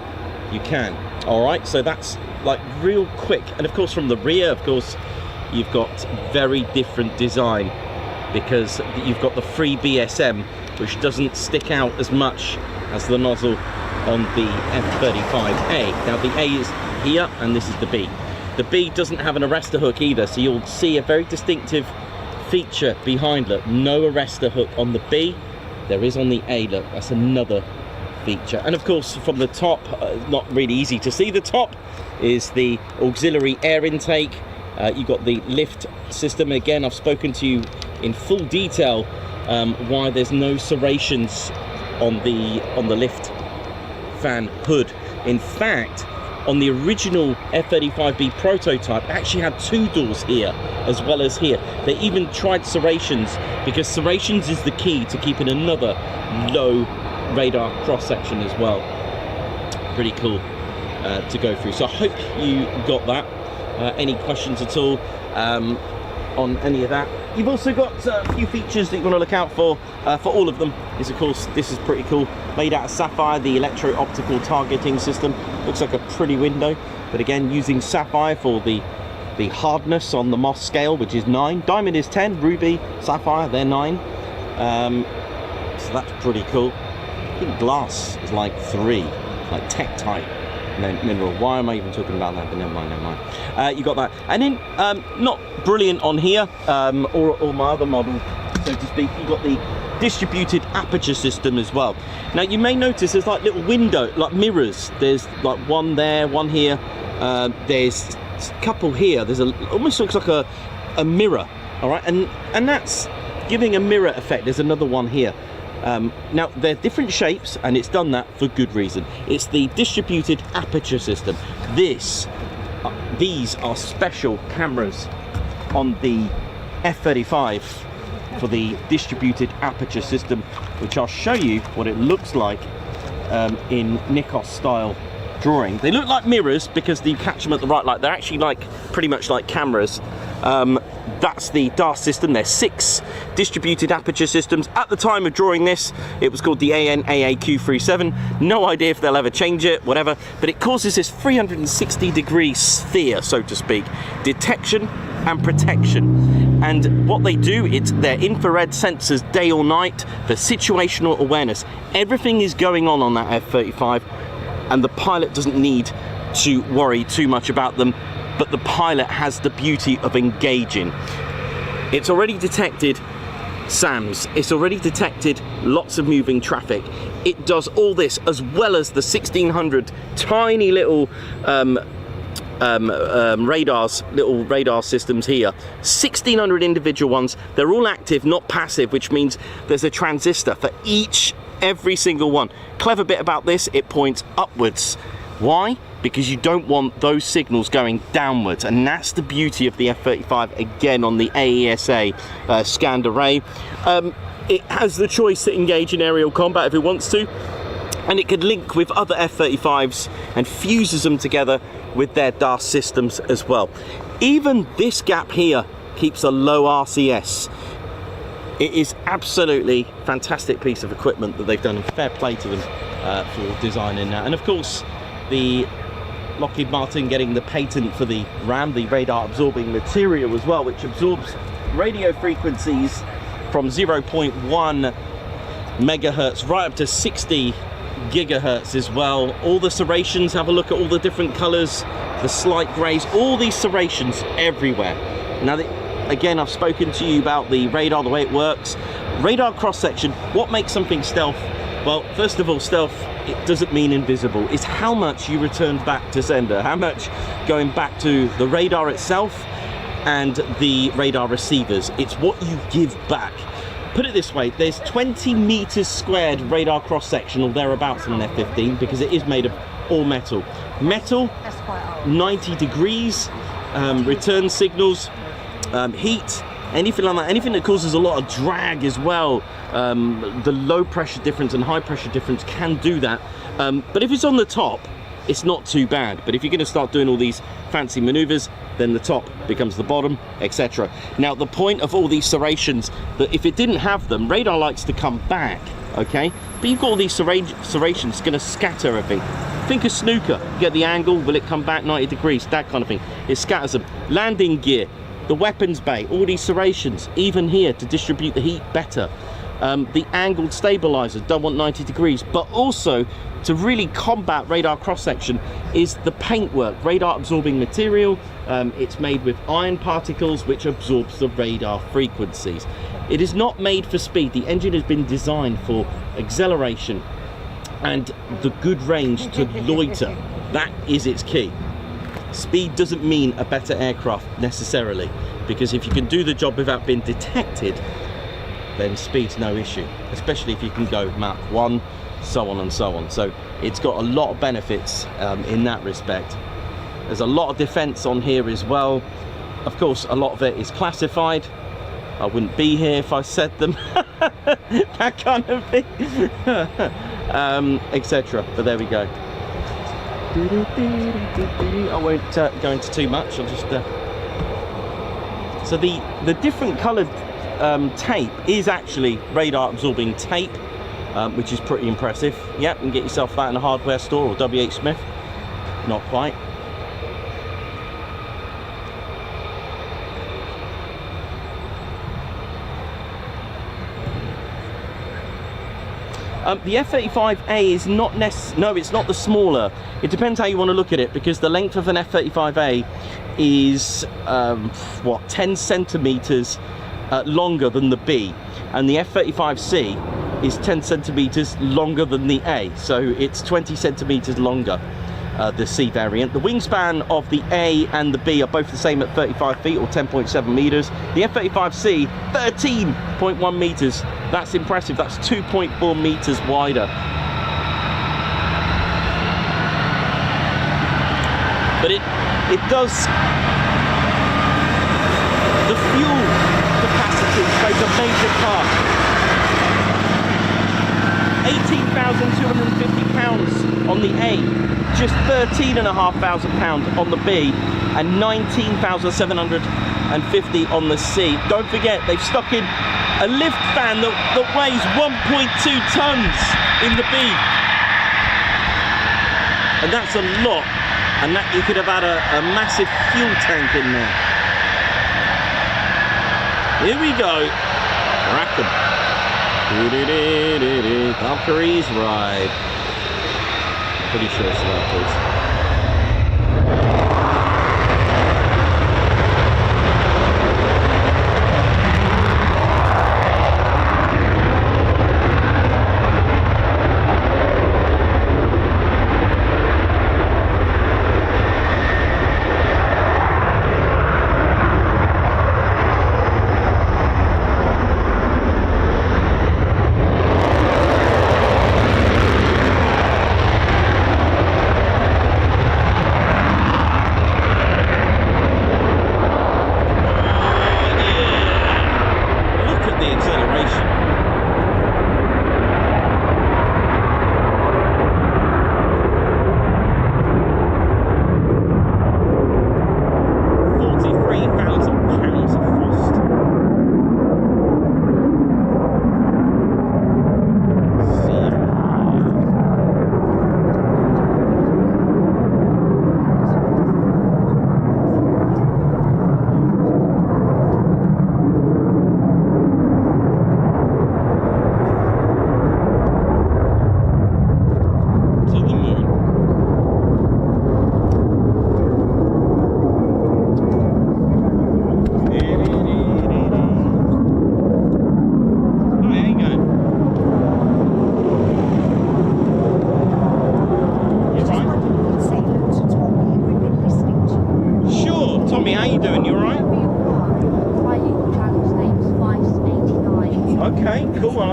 you can. All right, so that's like real quick. And of course from the rear, of course, you've got very different design, because you've got the free BSM, which doesn't stick out as much as the nozzle on the F-35A. Now the A is here and this is the B. The B doesn't have an arrestor hook either, so you'll see a very distinctive feature behind. Look, no arrestor hook on the B. There is on the A. Look, that's another feature. And of course, from the top, not really easy to see the top, is the auxiliary air intake. You've got the lift system. Again, I've spoken to you in full detail why there's no serrations on the lift fan hood. In fact, on the original F-35B prototype, it actually had 2 doors here as well as here. They even tried serrations, because serrations is the key to keeping another low radar cross section as well. Pretty cool to go through. So I hope you got that. Any questions at all on any of that? You've also got a few features that you want to look out for all of them. Is of course, this is pretty cool, made out of sapphire, the electro-optical targeting system. Looks like a pretty window, but again, using sapphire for the hardness on the Moss scale, which is 9. Diamond is 10, ruby, sapphire, they're 9. So that's pretty cool. I think glass is like 3, like Tektite mineral. Why am I even talking about that? But never mind, never mind. You got that. And then, not brilliant on here, or my other model, so to speak, you got the distributed aperture system as well. Now you may notice there's like little window, like mirrors. There's like one there, one here. There's a couple here. There's almost looks like a mirror. All right, and that's giving a mirror effect. There's another one here. Now they're different shapes, and it's done that for good reason. It's the distributed aperture system. These are special cameras on the F-35 for the distributed aperture system, which I'll show you what it looks like in Nikos style drawing. They look like mirrors because you catch them at the right light. They're actually like pretty much like cameras. That's the DAS system. There's 6 distributed aperture systems. At the time of drawing this, it was called the AN-AAQ-37. No idea if they'll ever change it, whatever, but it causes this 360-degree sphere, so to speak, detection and protection. And what they do, it's their infrared sensors day or night for situational awareness. Everything is going on that F-35, and the pilot doesn't need to worry too much about them, but the pilot has the beauty of engaging. It's already detected SAMs, it's already detected lots of moving traffic. It does all this as well as the 1600 tiny little radars, little radar systems here. 1600 individual ones. They're all active, not passive, which means there's a transistor for every single one. Clever bit about this, it points upwards. Why? Because you don't want those signals going downwards, and that's the beauty of the F-35 again on the AESA scanned array. It has the choice to engage in aerial combat if it wants to, and it could link with other F-35s and fuses them together with their DAS systems as well. Even this gap here keeps a low RCS. It is absolutely fantastic piece of equipment that they've done, and fair play to them for designing that. And of course, the Lockheed Martin getting the patent for the RAM, the radar absorbing material as well, which absorbs radio frequencies from 0.1 megahertz right up to 60 gigahertz as well. All the serrations, have a look at all the different colors, the slight grays, all these serrations everywhere. Now, again, I've spoken to you about the radar, the way it works. Radar cross-section, what makes something stealth? Well, first of all, stealth, it doesn't mean invisible. It's how much you return back to sender, how much going back to the radar itself and the radar receivers. It's what you give back. Put it this way, there's 20 meters squared radar cross-section or thereabouts on an F-15 because it is made of all metal. Metal, 90 degrees, return signals, heat, anything like that, anything that causes a lot of drag as well. The low pressure difference and high pressure difference can do that, but if it's on the top, it's not too bad. But if you're going to start doing all these fancy maneuvers, then the top becomes the bottom, etc. Now, the point of all these serrations, that if it didn't have them, radar likes to come back, okay? But you've got all these serrations, it's going to scatter everything. Think of snooker. You get the angle, will it come back 90 degrees? That kind of thing. It scatters them. Landing gear. The weapons bay, all these serrations, even here to distribute the heat better. The angled stabilizers, don't want 90 degrees, but also to really combat radar cross-section is the paintwork, radar absorbing material. It's made with iron particles which absorbs the radar frequencies. It is not made for speed. The engine has been designed for acceleration and the good range to loiter. That is its key. Speed doesn't mean a better aircraft necessarily, because if you can do the job without being detected, then speed's no issue, especially if you can go Mach 1, so on and so on. So it's got a lot of benefits in that respect. There's a lot of defense on here as well. Of course, a lot of it is classified. I wouldn't be here if I said them. That kind of thing. Etc. But there we go. I won't go into too much. I'll just so the different coloured tape is actually radar absorbing tape, which is pretty impressive. Yep, you can get yourself that in a hardware store or WH Smith. Not quite. The F-35A is not no, it's not the smaller. It depends how you want to look at it, because the length of an F-35A is what, 10 centimeters longer than the B, and the F-35C is 10 centimeters longer than the A, so it's 20 centimeters longer, the C variant. The wingspan of the A and the B are both the same at 35 feet or 10.7 meters. The F-35C, 13.1 meters. That's impressive. That's 2.4 meters wider. But it does, the fuel capacity plays a major part. 18,250 pounds on the A, just 13,500 pounds on the B, and 19,750 on the C. Don't forget, they've stuck in a lift fan that weighs 1.2 tons in the B. And that's a lot. And that you could have had a massive fuel tank in there. Here we go. Rack 'em. Valkyries ride. Pretty sure it's Valkyries.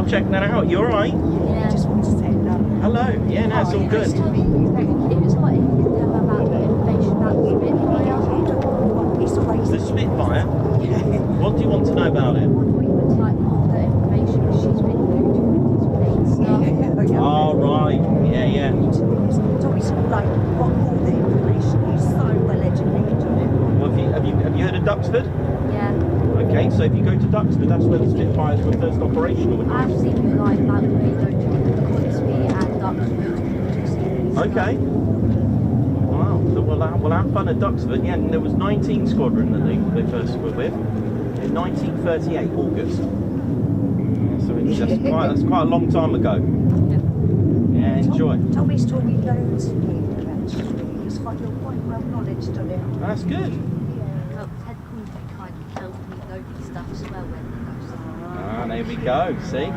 Check that out. You alright? Yeah. Just want to say hello. Hello. Yeah, no, it's all good. It was quite about the information about the Spitfire. The Spitfire? Yeah. What do you want to know about it? Like the information she's been doing. Oh, right. Yeah, yeah. It's always like what all the information is so well educated on it. Well, have you heard of Duxford? Yeah. Okay, so if you go to Duxford, that's where the Spitfires were first operational. I've seen you like Valkyrie go to Coningsby and Duxford. Okay. Wow. So we'll have fun at Duxford. Yeah, and there was 19 Squadron that they first were with in 1938 August. So it's just that's quite a long time ago. Yeah, enjoy. Tommy's taught me loads here, actually. He's quite well knowledge on it. That's good. Well, Ted Coningsby kind of helped me know this stuff as well when he goes Ah, there we go. See?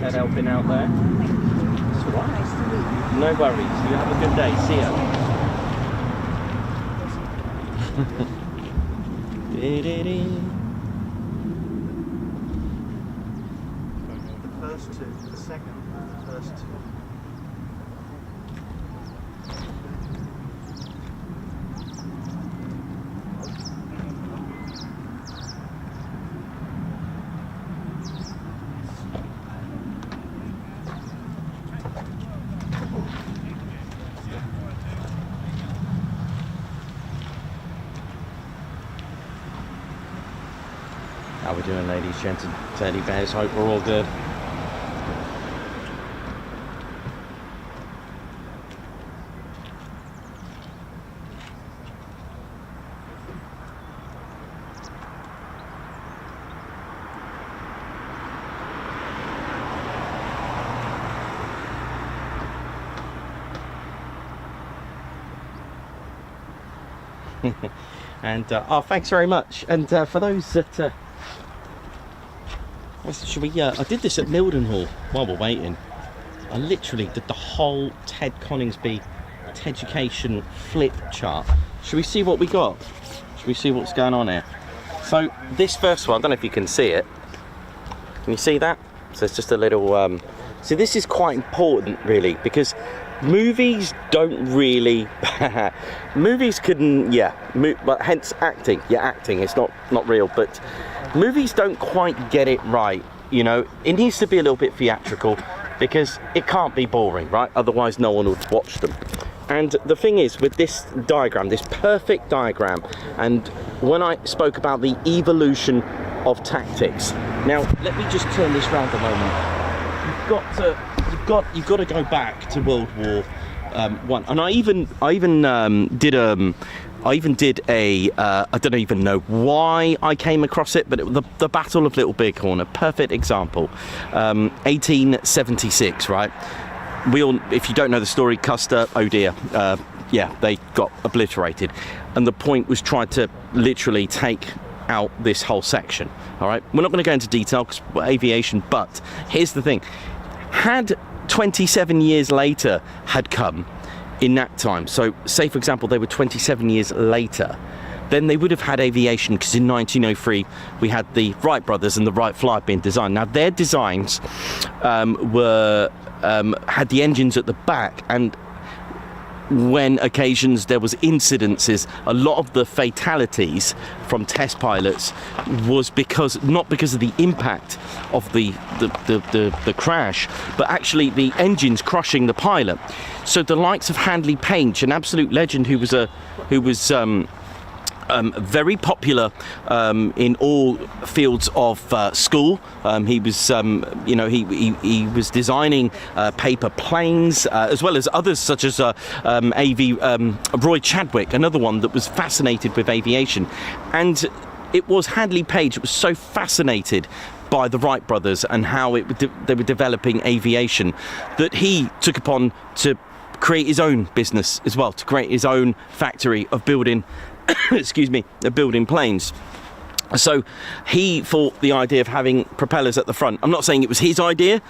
Ted helping out there. That's all right. Nice to meet you. No worries. You have a good day. See ya. The first two, the second, the first two. How we doing, ladies, gents, and teddy bears? Hope we're all good. And oh, thanks very much. And for those that should we? I did this at Mildenhall while we're waiting. I literally did the whole Ted Coningsby teducation flip chart. Should we see what we got? Should we see what's going on here? So this first one, I don't know if you can see it. Can you see that? So it's just a little. So this is quite important, really, because movies don't really. Movies couldn't, yeah. But hence acting. Yeah, acting. It's not real, but. Movies don't quite get it right, you know. It needs to be a little bit theatrical because it can't be boring, right? Otherwise no one would watch them. And the thing is, with this diagram, this perfect diagram, and when I spoke about the evolution of tactics, now let me just turn this round a moment. You've got to go back to World War One, and I even did a I don't even know why I came across it, but the Battle of Little Bighorn, a perfect example. 1876, right? We all, if you don't know the story, Custer, oh dear, yeah, they got obliterated, and the point was trying to literally take out this whole section. All right, we're not going to go into detail because we're aviation, but here's the thing: had 27 years later had come. In that time, so say for example they were 27 years later, then they would have had aviation, because in 1903 we had the Wright brothers and the Wright Flyer being designed. Now their designs were had the engines at the back, and when occasions there was incidences, a lot of the fatalities from test pilots was not because of the impact of the crash, but actually the engines crushing the pilot. So the likes of Handley Page, an absolute legend who was very popular in all fields of school. He was, you know, he was designing paper planes, as well as others such as Roy Chadwick, another one that was fascinated with aviation. And it was Handley Page that was so fascinated by the Wright brothers and how they were developing aviation, that he took upon to create his own business as well, to create his own factory of building excuse me, building planes. So he thought the idea of having propellers at the front, I'm not saying it was his idea,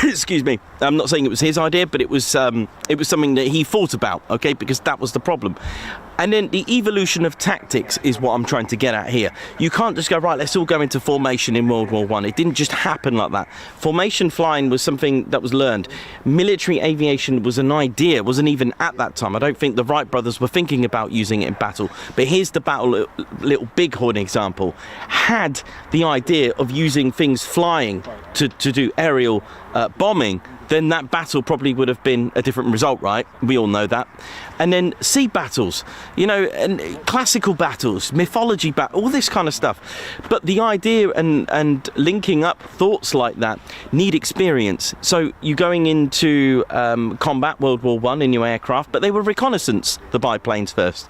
excuse me, I'm not saying it was his idea, but it was something that he thought about, okay, because that was the problem. And then the evolution of tactics is what I'm trying to get at here. You can't just go, right, let's all go into formation in World War One. It didn't just happen like that. Formation flying was something that was learned. Military aviation was an idea, wasn't even at that time. I don't think the Wright brothers were thinking about using it in battle. But here's the Battle Little Bighorn example. Had the idea of using things flying to do aerial bombing, then that battle probably would have been a different result, right? We all know that. And then sea battles, you know, and classical battles, mythology all this kind of stuff. But the idea and linking up thoughts like that need experience. So you're going into combat, World War I, in your aircraft, but they were reconnaissance, the biplanes first.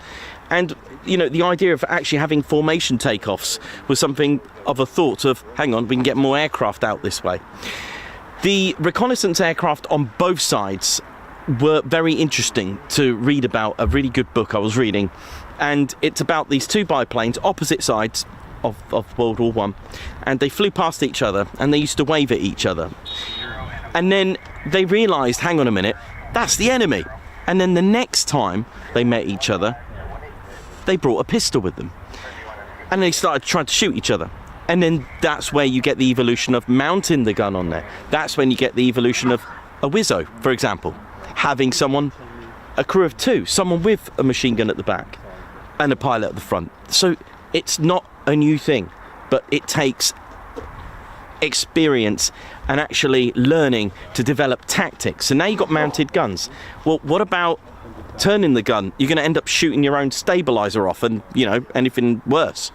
And, you know, the idea of actually having formation takeoffs was something of a thought of, hang on, we can get more aircraft out this way. The reconnaissance aircraft on both sides were very interesting to read about. A really good book I was reading, and it's about these two biplanes, opposite sides of World War I, and they flew past each other and they used to wave at each other. And then they realised, hang on a minute, that's the enemy. And then the next time they met each other, they brought a pistol with them, and they started trying to shoot each other. And then that's where you get the evolution of mounting the gun on there. That's when you get the evolution of a Wizzo, for example. Having someone, a crew of two, someone with a machine gun at the back and a pilot at the front. So it's not a new thing, but it takes experience and actually learning to develop tactics. So now you've got mounted guns. Well, what about turning the gun? You're going to end up shooting your own stabilizer off and, you know, anything worse.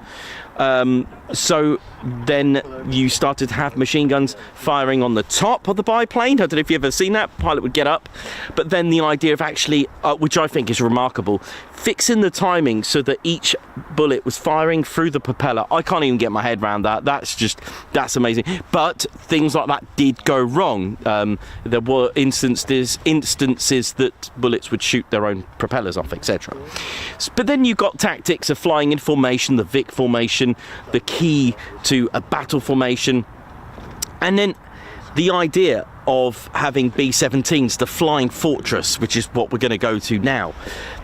So then you started to have machine guns firing on the top of the biplane. I don't know if you've ever seen that. Pilot would get up. But then the idea of actually, which I think is remarkable, fixing the timing so that each bullet was firing through the propeller. I can't even get my head around that. That's amazing. But things like that did go wrong. There were instances that bullets would shoot their own propellers off, etc. But then you've got tactics of flying in formation, the Vic formation, the key to a battle formation, and then the idea of having B-17s, the flying fortress, which is what we're going to go to now.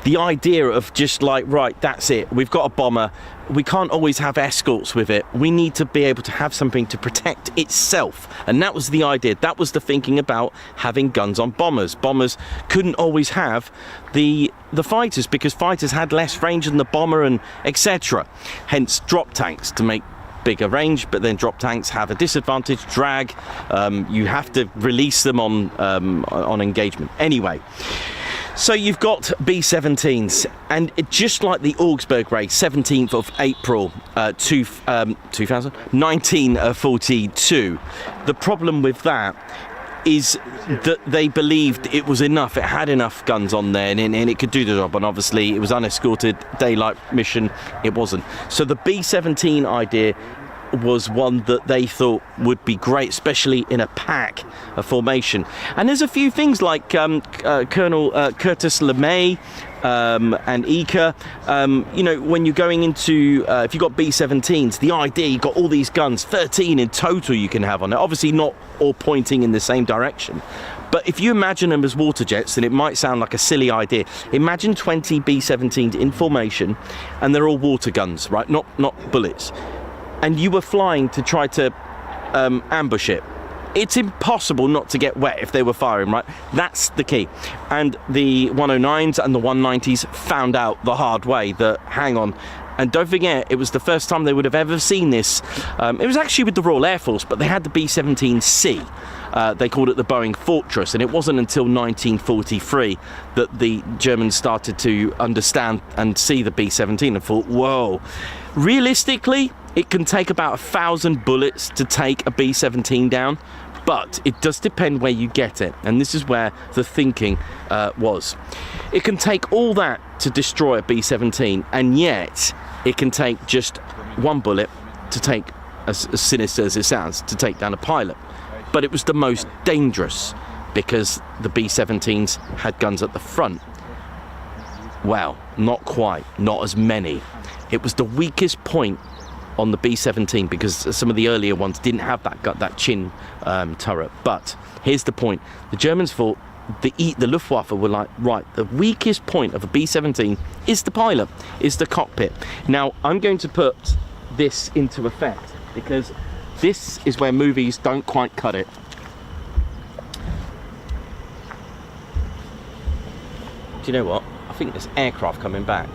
The idea of just like, right, that's it, we've got a bomber, we can't always have escorts with it, we need to be able to have something to protect itself. And that was the idea, that was the thinking about having guns on bombers. Bombers couldn't always have the fighters, because fighters had less range than the bomber, and etc. Hence drop tanks to make bigger range, but then drop tanks have a disadvantage, drag, you have to release them on engagement. Anyway, so you've got B-17s, and just like the Augsburg raid, 17th of April 1942, the problem with that is that they believed it was enough, it had enough guns on there, and it could do the job, and obviously it was unescorted, daylight mission, it wasn't. So the B-17 idea was one that they thought would be great, especially in a pack, a formation. And there's a few things like Colonel Curtis LeMay and Ika, you know, when you're going into, if you've got B-17s, the idea, you've got all these guns, 13 in total you can have on it, obviously not all pointing in the same direction. But if you imagine them as water jets, then it might sound like a silly idea. Imagine 20 B-17s in formation, and they're all water guns, right? Not bullets. And you were flying to try to ambush it. It's impossible not to get wet if they were firing, right? That's the key. And the 109s and the 190s found out the hard way that, hang on, and don't forget, it was the first time they would have ever seen this. It was actually with the Royal Air Force, but they had the B-17C. They called it the Boeing Fortress, and it wasn't until 1943 that the Germans started to understand and see the B-17 and thought, whoa. Realistically, it can take about 1,000 bullets to take a B-17 down, but it does depend where you get it, and this is where the thinking was. It can take all that to destroy a B-17, and yet it can take just one bullet to take, as sinister as it sounds, to take down a pilot. But it was the most dangerous because the B-17s had guns at the front. Well, not quite, not as many. It was the weakest point on the B-17 because some of the earlier ones didn't have that chin turret. But here's the point: the Germans thought, the Luftwaffe were like, right, the weakest point of a B-17 is the pilot, is the cockpit. Now I'm going to put this into effect because this is where movies don't quite cut it. Do you know what? I think there's aircraft coming back.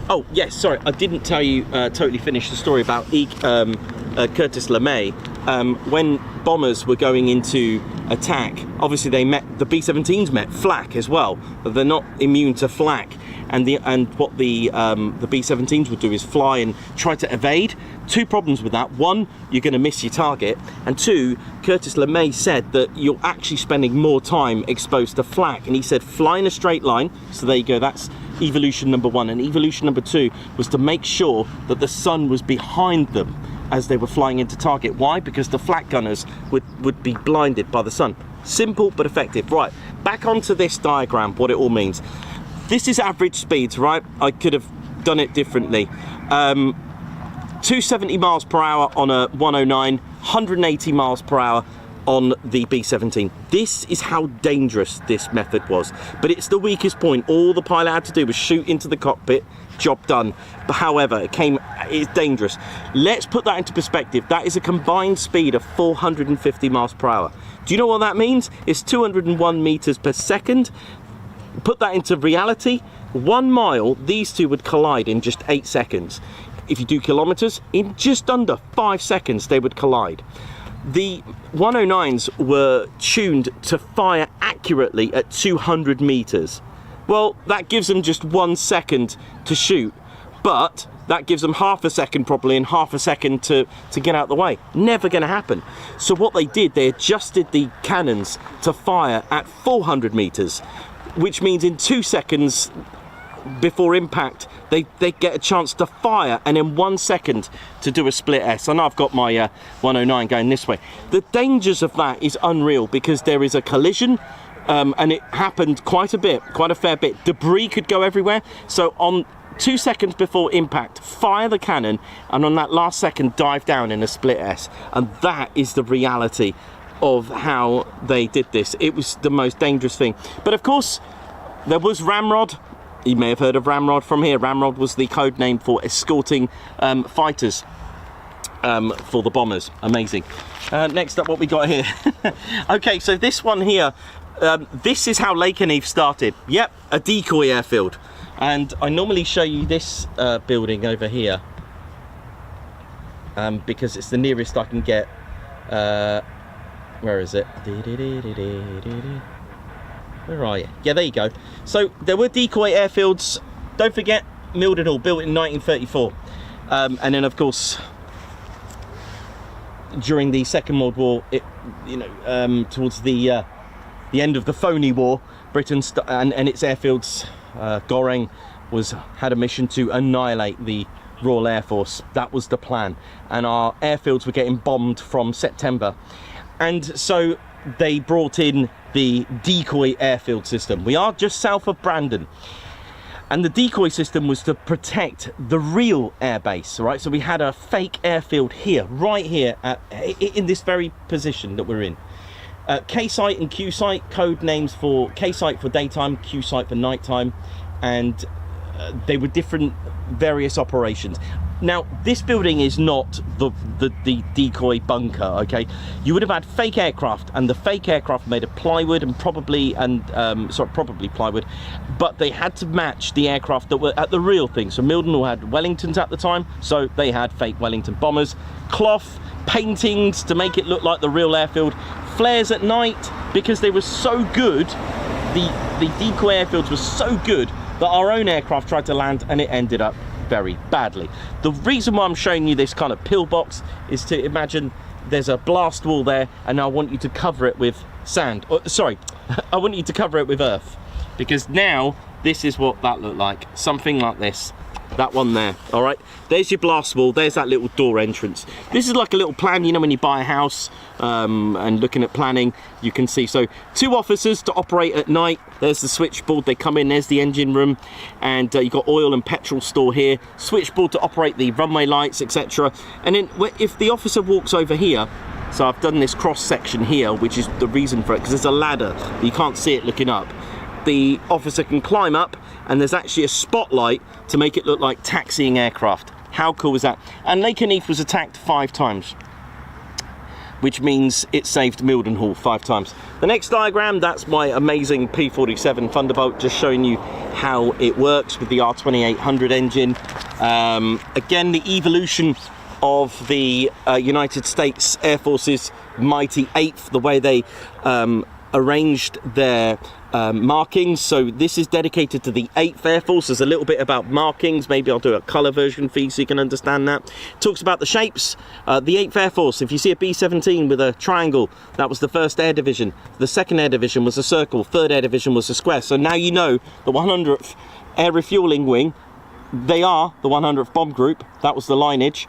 Oh, yes, sorry, I didn't tell you, totally finish the story about Curtis LeMay. when bombers were going into attack, obviously the B-17s met flak as well, but they're not immune to flak. And what the B-17s would do is fly and try to evade. Two problems with that. One, you're going to miss your target, and two, Curtis LeMay said that you're actually spending more time exposed to flak, and he said fly in a straight line. So there you go, that's evolution number one. And evolution number two was to make sure that the sun was behind them as they were flying into target. Why? Because the flak gunners would be blinded by the sun. Simple but effective. Right, back onto this diagram, what it all means. This is average speeds, right? I could have done it differently. 270 miles per hour on a 109, 180 miles per hour on the B-17. This is how dangerous this method was. But it's the weakest point. All the pilot had to do was shoot into the cockpit, job done. But however, it's dangerous. Let's put that into perspective. That is a combined speed of 450 miles per hour. Do you know what that means? It's 201 meters per second. Put that into reality, 1 mile, these two would collide in just 8 seconds. If you do kilometers, in just under 5 seconds they would collide. The 109s were tuned to fire accurately at 200 meters. Well, that gives them just 1 second to shoot, but that gives them half a second probably and half a second to get out the way. Never going to happen. So what they did, they adjusted the cannons to fire at 400 meters. Which means in 2 seconds before impact, they get a chance to fire, and in 1 second to do a split S. I know I've got my 109 going this way. The dangers of that is unreal, because there is a collision, and it happened quite a fair bit. Debris could go everywhere. So on 2 seconds before impact, fire the cannon, and on that last second, dive down in a split S. And that is the reality of how they did this. It was the most dangerous thing. But of course, there was Ramrod. You may have heard of Ramrod from here. Ramrod was the code name for escorting fighters for the bombers. Amazing. Next up, what we got here. Okay, so this one here, this is how Lakenheath started. Yep, a decoy airfield. And I normally show you this building over here because it's the nearest I can get. Where is it? Where are you? Yeah, there you go. So there were decoy airfields. Don't forget, Mildenhall, built in 1934. And then, of course, during the Second World War, towards the end of the phony war, Britain and its airfields, Goring had a mission to annihilate the Royal Air Force. That was the plan. And our airfields were getting bombed from September. And so they brought in the decoy airfield system. We are just south of Brandon. And the decoy system was to protect the real airbase, right? So we had a fake airfield here, right here, in this very position that we're in. K-site and Q-site, code names for K-site for daytime, Q-site for nighttime, and they were different various operations. Now, this building is not the decoy bunker, okay? You would have had fake aircraft, and the fake aircraft made of plywood and probably plywood, but they had to match the aircraft that were at the real thing. So Mildenhall had Wellingtons at the time, so they had fake Wellington bombers, cloth, paintings to make it look like the real airfield, flares at night, because they were so good, the decoy airfields were so good that our own aircraft tried to land and it ended up very badly. The reason why I'm showing you this kind of pillbox is to imagine there's a blast wall there, and I want you to cover it with sand. I want you to cover it with earth, because now this is what that looked like. Something like this. That one there. All right, there's your blast wall, there's that little door entrance. This is like a little plan, you know, when you buy a house and looking at planning, you can see. So 2 officers to operate at night. There's the switchboard, they come in, there's the engine room, and you've got oil and petrol store here, switchboard to operate the runway lights, etc. And then if the officer walks over here, so I've done this cross section here, which is the reason for it, because there's a ladder, you can't see it looking up. The officer can climb up, and there's actually a spotlight to make it look like taxiing aircraft. How cool is that? And Lakenheath was attacked 5 times, which means it saved Mildenhall 5 times. The next diagram, that's my amazing P-47 Thunderbolt, just showing you how it works with the R2800 engine. Again, the evolution of the United States Air Force's mighty 8th, the way they arranged their markings. So this is dedicated to the 8th Air Force. There's a little bit about markings. Maybe I'll do a colour version for you so you can understand that. Talks about the shapes. The 8th Air Force, if you see a B-17 with a triangle, that was the 1st Air Division. The 2nd Air Division was a circle. 3rd Air Division was a square. So now you know the 100th Air Refuelling Wing, they are the 100th Bomb Group. That was the lineage.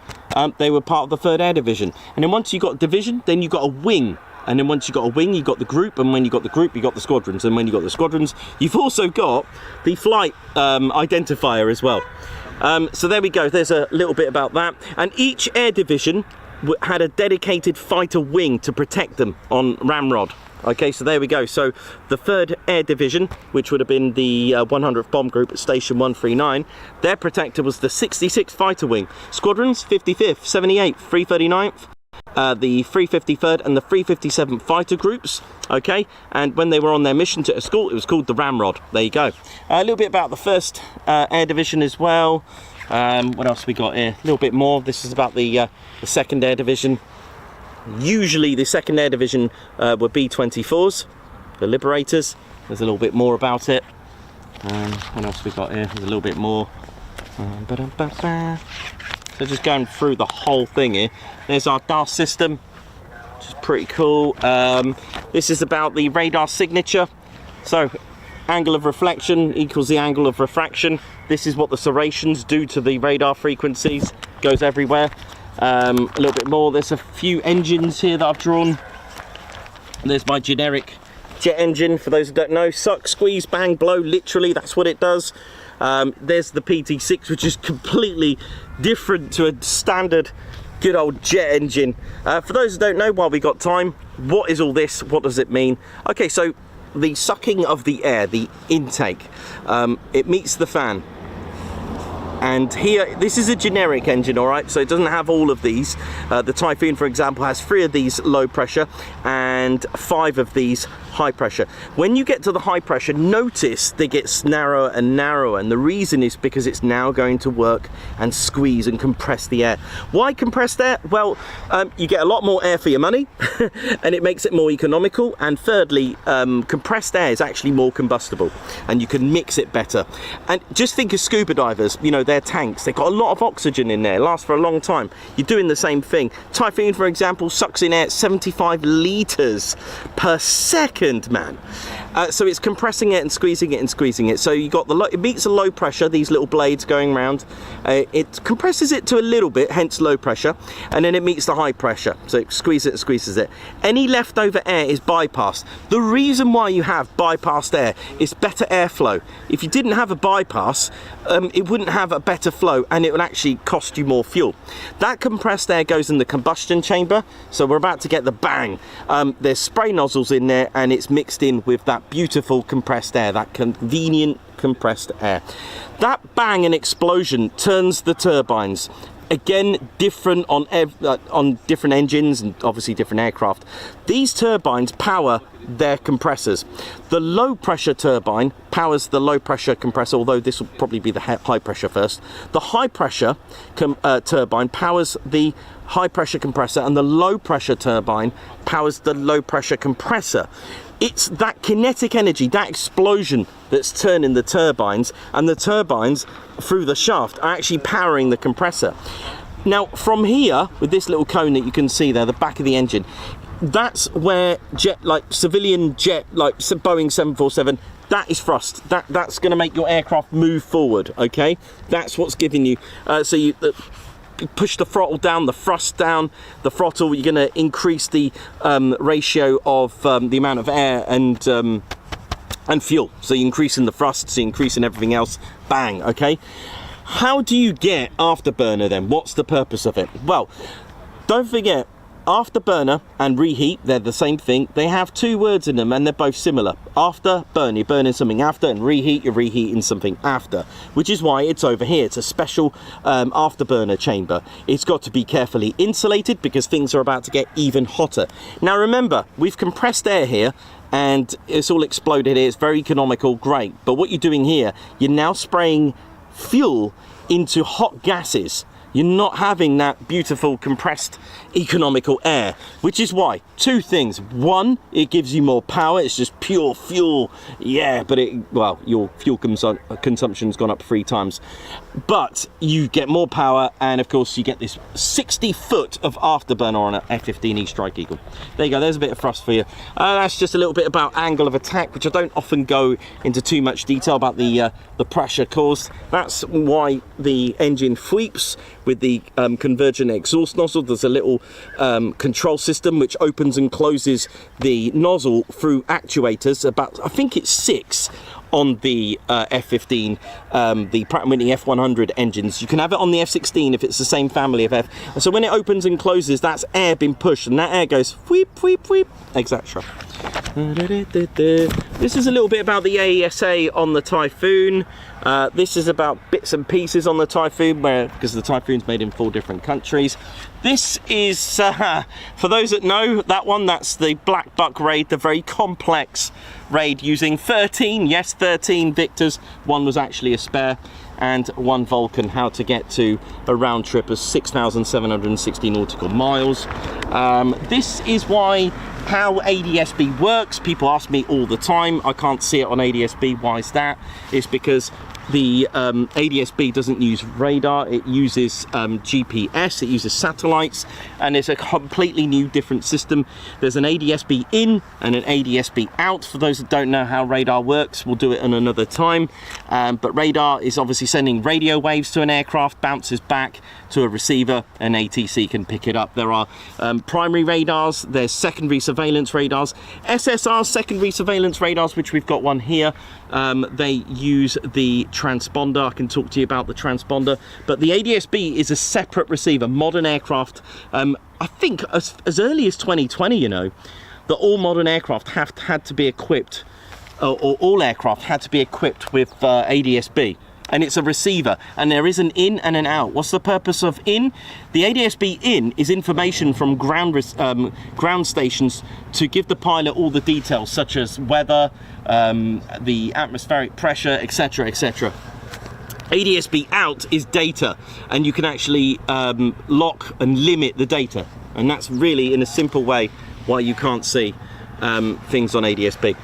They were part of the 3rd Air Division. And then once you got division, then you got a wing. And then once you got a wing, you got the group, and when you got the group, you got the squadrons, and when you got the squadrons, you've also got the flight identifier as well. So there we go, there's a little bit about that. And each air division had a dedicated fighter wing to protect them on ramrod. Okay, so there we go. So the 3rd Air Division, which would have been the 100th Bomb Group at Station 139, their protector was the 66th Fighter Wing. Squadrons, 55th, 78th, 339th, the 353rd and the 357th Fighter Groups, okay, and when they were on their mission to escort, it was called the Ramrod. There you go. A little bit about the 1st Air Division as well. What else we got here? A little bit more. This is about the 2nd Air Division. Usually the 2nd Air Division were B-24s, the Liberators. There's a little bit more about it. What else we got here? There's a little bit more. So just going through the whole thing here. There's our DAS system, which is pretty cool. This is about the radar signature. So angle of reflection equals the angle of refraction. This is what the serrations do to the radar frequencies. Goes everywhere. A little bit more. There's a few engines here that I've drawn. There's my generic jet engine, for those who don't know. Suck, squeeze, bang, blow, literally that's what it does. There's the PT6, which is completely different to a standard good old jet engine. For those who don't know, while we got time, what is all this? What does it mean? Okay, so the sucking of the air, the intake, it meets the fan. And here, this is a generic engine, all right, so it doesn't have all of these. The Typhoon, for example, has 3 of these low pressure and 5 of these high pressure. When you get to the high pressure, notice it gets narrower and narrower, and the reason is because it's now going to work and squeeze and compress the air. Why compressed air? Well, you get a lot more air for your money and it makes it more economical, and thirdly, compressed air is actually more combustible and you can mix it better. And just think of scuba divers, you know, their tanks, they've got a lot of oxygen in there, lasts for a long time. You're doing the same thing. Typhoon, for example, sucks in air 75 litres per second, man. So it's compressing it and squeezing it and squeezing it. So you got the it meets a low pressure, these little blades going around. It compresses it to a little bit, hence low pressure, and then it meets the high pressure. So it squeezes it and squeezes it. Any leftover air is bypassed. The reason why you have bypassed air is better airflow. If you didn't have a bypass, it wouldn't have a better flow, and it would actually cost you more fuel. That compressed air goes in the combustion chamber, so we're about to get the bang. There's spray nozzles in there, and it's mixed in with that beautiful compressed air, that convenient compressed air. That bang and explosion turns the turbines. Again, different on different engines and obviously different aircraft. These turbines power their compressors. The low pressure turbine powers the low pressure compressor, although this will probably be the high pressure first. The high pressure turbine powers the high pressure compressor, and the low pressure turbine powers the low pressure compressor. It's that kinetic energy, that explosion, that's turning the turbines, and the turbines through the shaft are actually powering the compressor. Now from here, with this little cone that you can see there, the back of the engine, that's where civilian jet, like Boeing 747, that is thrust. That's going to make your aircraft move forward, okay? That's what's giving you, so you push the throttle down, the thrust down, the throttle, you're going to increase the ratio of the amount of air and fuel. So you're increasing the thrust, so you're increasing everything else, bang, okay? How do you get afterburner then? What's the purpose of it? Well, don't forget, afterburner and reheat, they're the same thing. They have 2 words in them and they're both similar. After, burn, you're burning something after, and reheat, you're reheating something after, which is why it's over here. It's a special afterburner chamber. It's got to be carefully insulated because things are about to get even hotter. Now remember, we've compressed air here and it's all exploded here. It's very economical, great. But what you're doing here, you're now spraying fuel into hot gases. you're not having that beautiful compressed economical air, which is why two things. One, it gives you more power. It's just pure fuel, yeah, but your fuel consumption's gone up 3 times, but you get more power, and of course you get this 60 foot of afterburner on an F-15E Strike Eagle. There you go, there's a bit of thrust for you. That's just a little bit about angle of attack, which I don't often go into too much detail about the pressure caused. That's why the engine sweeps with the convergent exhaust nozzle. There's a little control system which opens and closes the nozzle through actuators, about, I think it's 6 on the F-15, the Pratt & Whitney F-100 engines. You can have it on the F-16 if it's the same family of F. And so when it opens and closes, that's air being pushed, and that air goes wheep, wheep, wheep, etc. This is a little bit about the AESA on the Typhoon. This is about bits and pieces on the Typhoon, because the Typhoon's made in 4 different countries. This is, for those that know, that one, that's the Black Buck raid, the very complex raid using 13, yes, 13 Victors. 1 was actually a spare, and 1 Vulcan, how to get to a round trip of 6,760 nautical miles. This is how ADSB works. People ask me all the time. I can't see it on ADSB. Why is that? It's because the ADSB doesn't use radar, it uses GPS, it uses satellites, and it's a completely new different system. There's an ADSB in and an ADSB out. For those that don't know how radar works, we'll do it in another time, but radar is obviously sending radio waves to an aircraft, bounces back to a receiver, and ATC can pick it up. There are primary radars, there's secondary surveillance radars, SSR secondary surveillance radars, which we've got one here. They use the transponder. I can talk to you about the transponder, but the ADSB is a separate receiver. Modern aircraft, I think as early as 2020, you know, that all modern aircraft had to be equipped, or all aircraft had to be equipped with ADSB. And it's a receiver, and there is an in and an out. What's the purpose of in? The ADSB in is information from ground stations to give the pilot all the details, such as weather, the atmospheric pressure, etc., etc. ADSB out is data, and you can actually lock and limit the data, and that's really, in a simple way, why you can't see things on ADSB.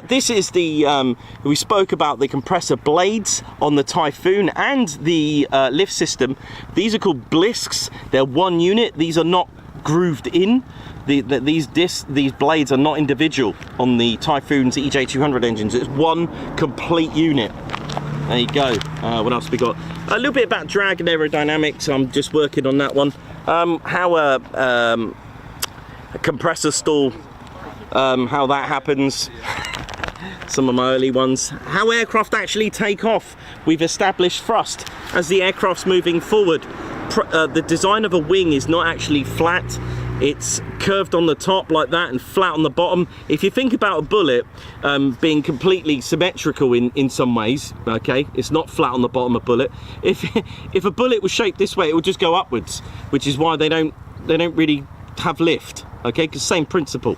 This is the, we spoke about the compressor blades on the Typhoon and the lift system. These are called blisks. They're 1 unit. These are not grooved in. These blades are not individual on the Typhoon's EJ200 engines. It's 1 complete unit. There you go. What else we got? A little bit about drag and aerodynamics. I'm just working on that one. How a compressor stall, how that happens, some of my early ones. How aircraft actually take off. We've established thrust as the aircraft's moving forward. The design of a wing is not actually flat. It's curved on the top like that and flat on the bottom. If you think about a bullet being completely symmetrical in some ways, okay, it's not flat on the bottom of a bullet. If a bullet was shaped this way, it would just go upwards, which is why they don't really have lift, okay, because same principle.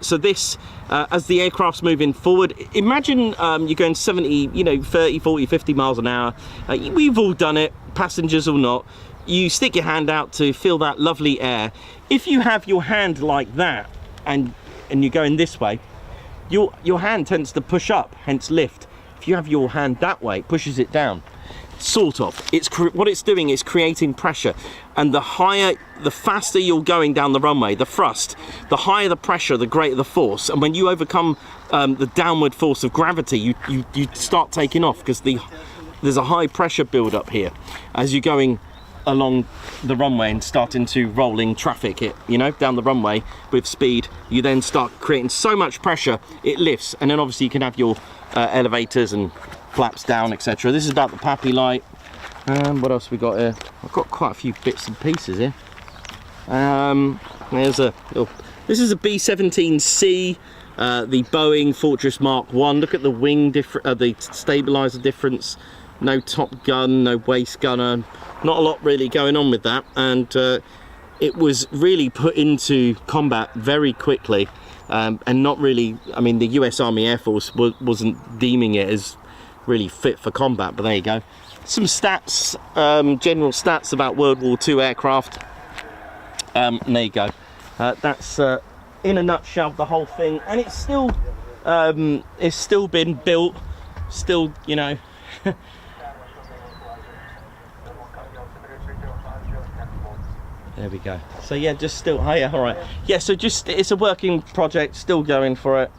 So this, as the aircraft's moving forward, imagine you're going 70, 30, 40, 50 miles an hour. We've all done it, passengers or not. You stick your hand out to feel that lovely air. If you have your hand like that and you're going this way, your hand tends to push up, hence lift. If you have your hand that way, it pushes it down. Sort of. What it's doing is creating pressure, and the faster you're going down the runway, the thrust, the higher the pressure, the greater the force. And when you overcome the downward force of gravity, you start taking off, because there's a high pressure build up here as you're going along the runway and starting to rolling traffic down the runway with speed. You then start creating so much pressure it lifts, and then obviously you can have your elevators and flaps down, etc. This is about the Pappy light. What else we got here? I've got quite a few bits and pieces here. This is a B-17C, the Boeing Fortress Mark 1. Look at the wing the stabilizer difference. No top gun, no waist gunner, not a lot really going on with that, and it was really put into combat very quickly, and not really, I mean, the US Army Air Force wasn't deeming it as really fit for combat, but there you go. some stats, general stats about World War II aircraft. There you go. That's in a nutshell the whole thing, and it's still been built, still, you know. There we go. So yeah, just still, oh yeah, all right. Yeah, so just, it's a working project, still going for it.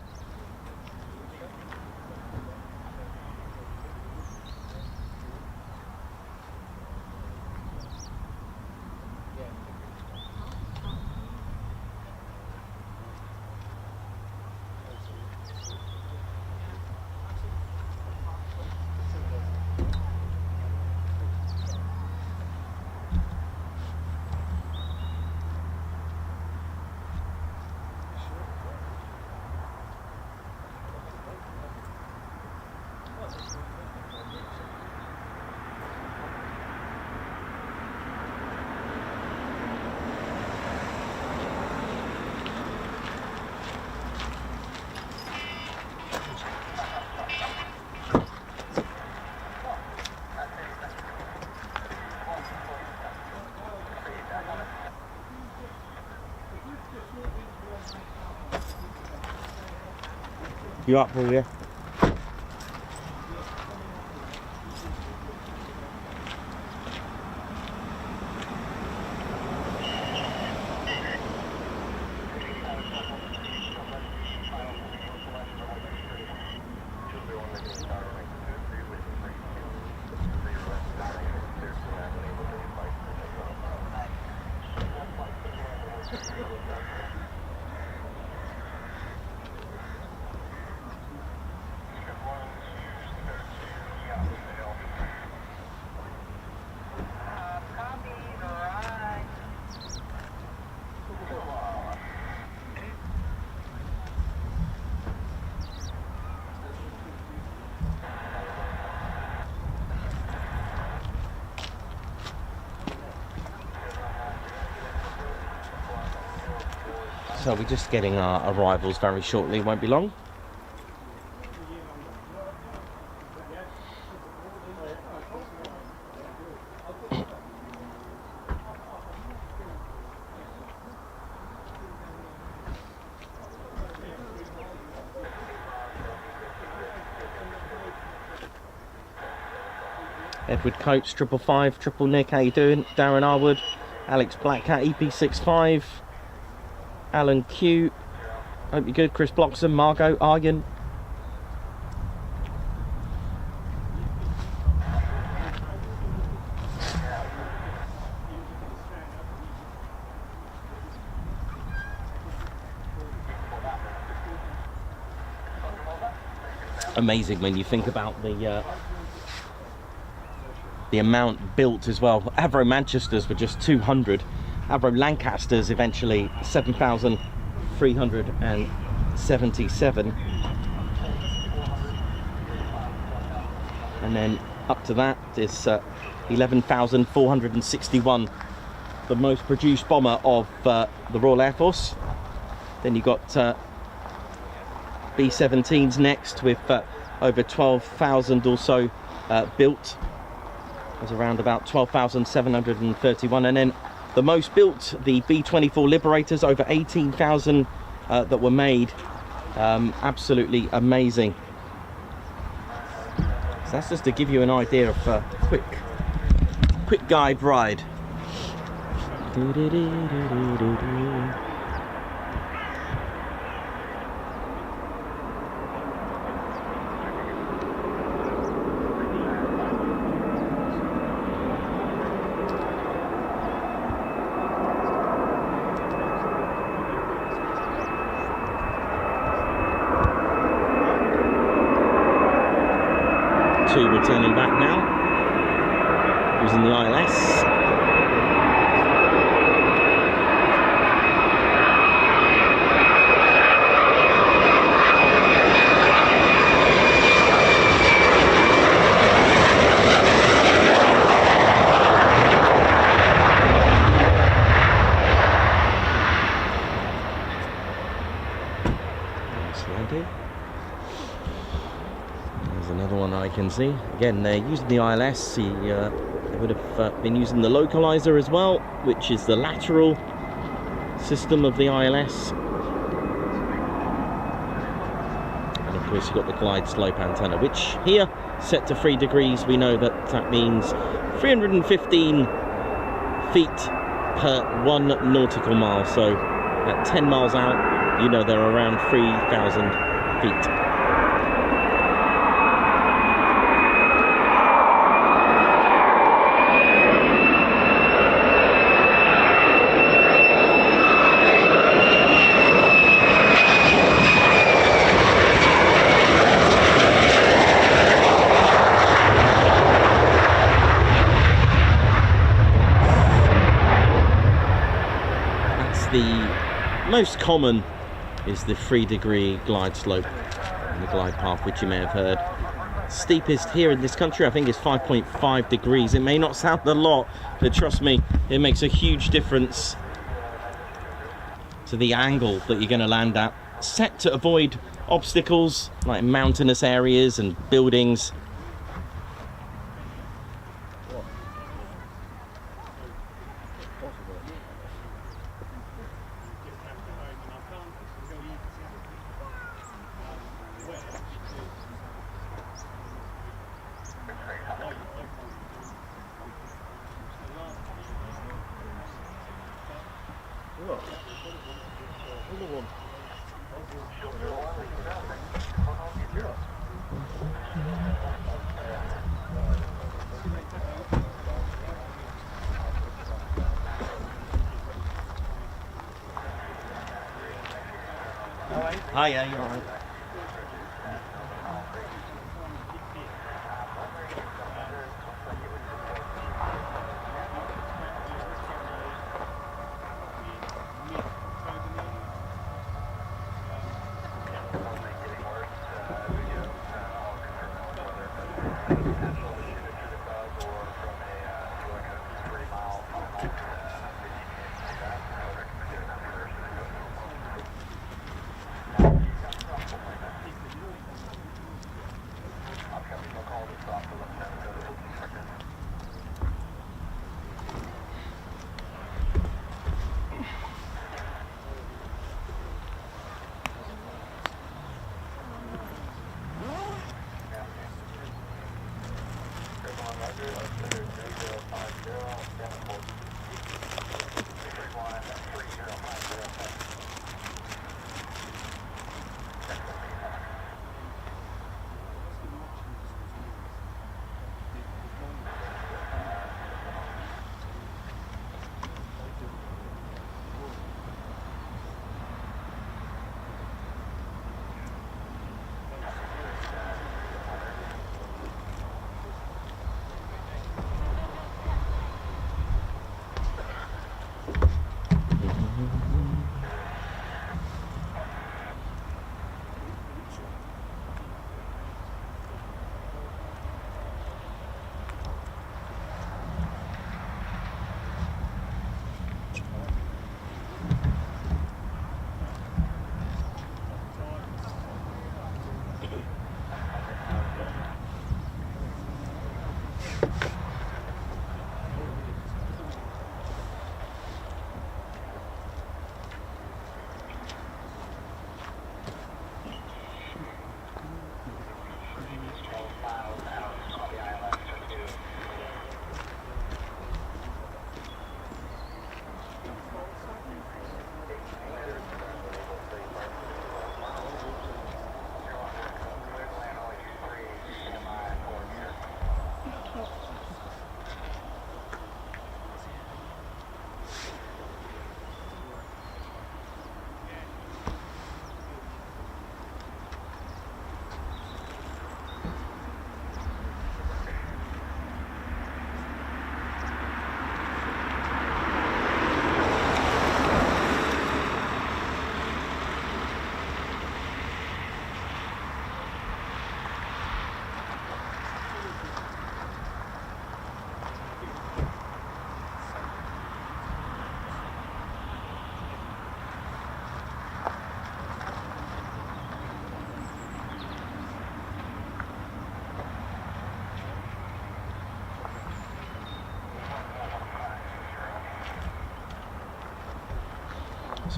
You up, Paul, yeah? So we're just getting our arrivals very shortly, won't be long. Edward Coates, 555, Triple Nick, how you doing? Darren Arwood, Alex Blackcat, EP65, Alan Q, hope you're good. Chris Bloxham, Margot, Argan. Amazing when you think about the amount built as well. Avro Manchesters were just 200. Avro Lancasters eventually 7,377, and then up to that is 11,461, the most produced bomber of the Royal Air Force. Then you got B-17s next with over 12,000 or so built. There's around about 12,731, and then the most built, the B-24 Liberators, over 18,000 that were made. Absolutely amazing. So that's just to give you an idea of a quick guide ride. Two returning back now, using the ILS. Nice lady. There's another one I can see. Again, they're using the ILS. They would have been using the localizer as well, which is the lateral system of the ILS. And of course, you've got the glide slope antenna, which here set to 3 degrees. We know that means 315 feet per 1 nautical mile. So at 10 miles out, you know they're around 3,000 feet. The most common is the 3-degree glide slope and the glide path, which you may have heard. Steepest here in this country, I think, is 5.5 degrees. It may not sound a lot, but trust me, it makes a huge difference to the angle that you're going to land at. Set to avoid obstacles like mountainous areas and buildings. Hi, yeah, you're alright.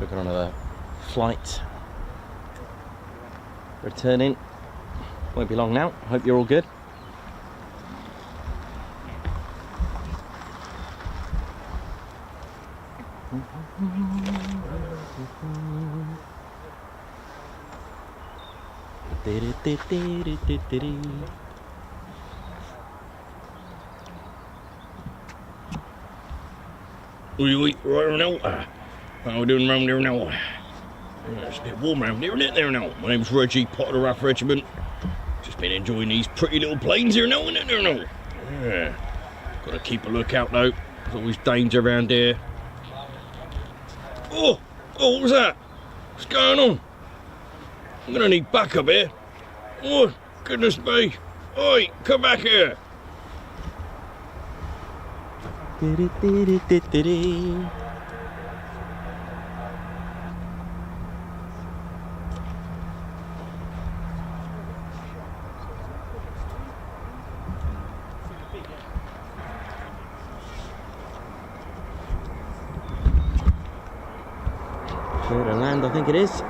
We've got another flight returning. Won't be long now. Hope you're all good. Oi, right now. How are we doing round here now? It's a bit warm around here, isn't it, there now? My name's Reggie, part of the RAF Regiment. Just been enjoying these pretty little planes here now, isn't it, there now? Yeah. Gotta keep a lookout though. There's always danger around here. Oh, what was that? What's going on? I'm gonna need backup here. Oh, goodness me. Oi, come back here. Clear to land, I think it is.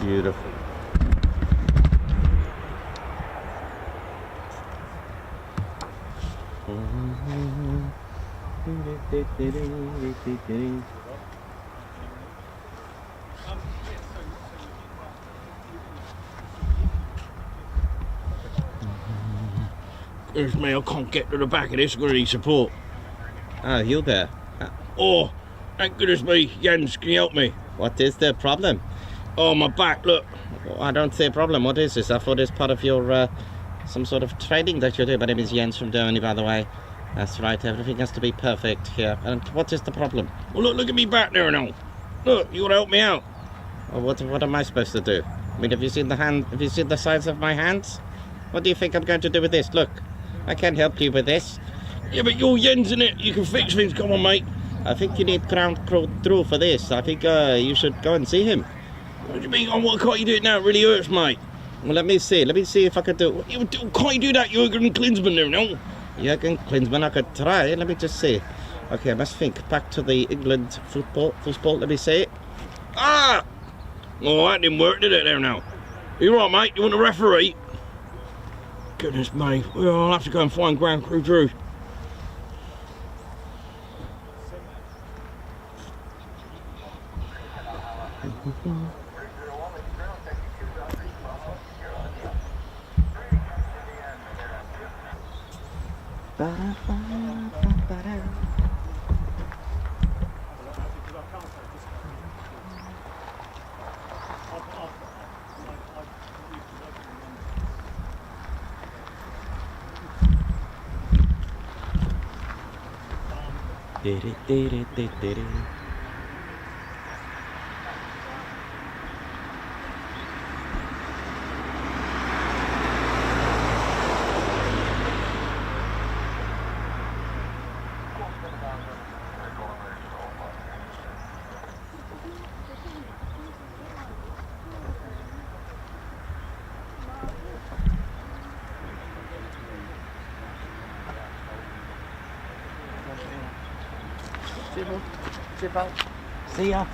Beautiful. Goodness me, I can't get to the back of this. I'm gonna need support. Ah, you there? Oh, thank goodness me. Jens, can you help me? What is the problem? Oh, my back, look. Oh, I don't see a problem. What is this? I thought it's part of your some sort of training that you do. My name is Jens from Germany, by the way. That's right. Everything has to be perfect here. And what is the problem? Well, look at me back there now. Look, you gotta help me out. Oh, what am I supposed to do? I mean, have you seen the hand? Have you seen the size of my hands? What do you think I'm going to do with this? Look, I can't help you with this. Yeah, but you're Jens, innit? You can fix things. Come on, mate. I think you need ground crew for this. I think you should go and see him. What do you mean? Oh, what can't you do it now? It really hurts, mate. Well, let me see. Let me see if I can do. Can't you do that, Jürgen Klinsmann there now? Jürgen Klinsmann, I could try. Let me just see. Okay, I must think. Back to the England football. Let me see. Ah! Oh, that didn't work, did it there now? You right, mate? You want a referee? Goodness me. Well, I'll have to go and find ground crew Drew. See you, bud. See you, pal. See ya.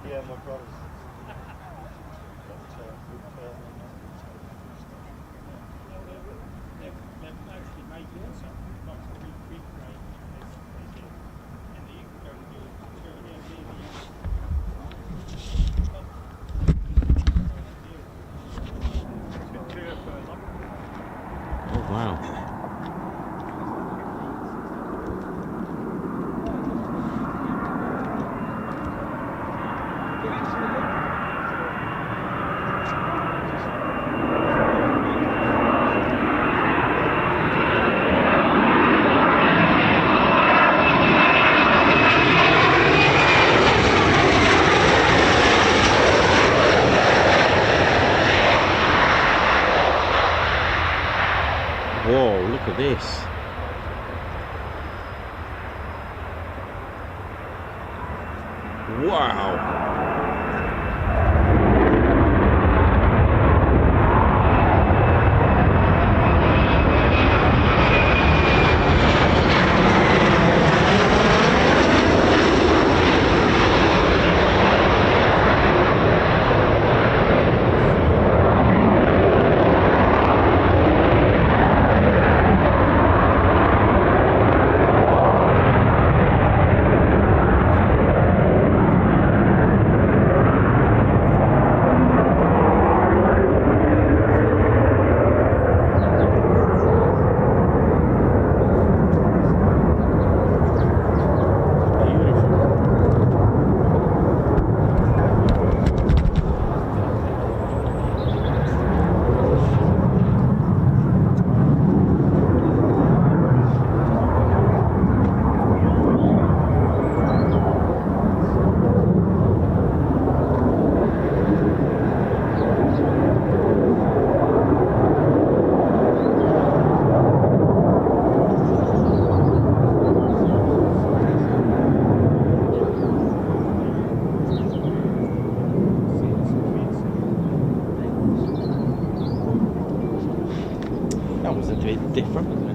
Yeah, my brothers. at this. Wow. That was a bit different, wasn't it?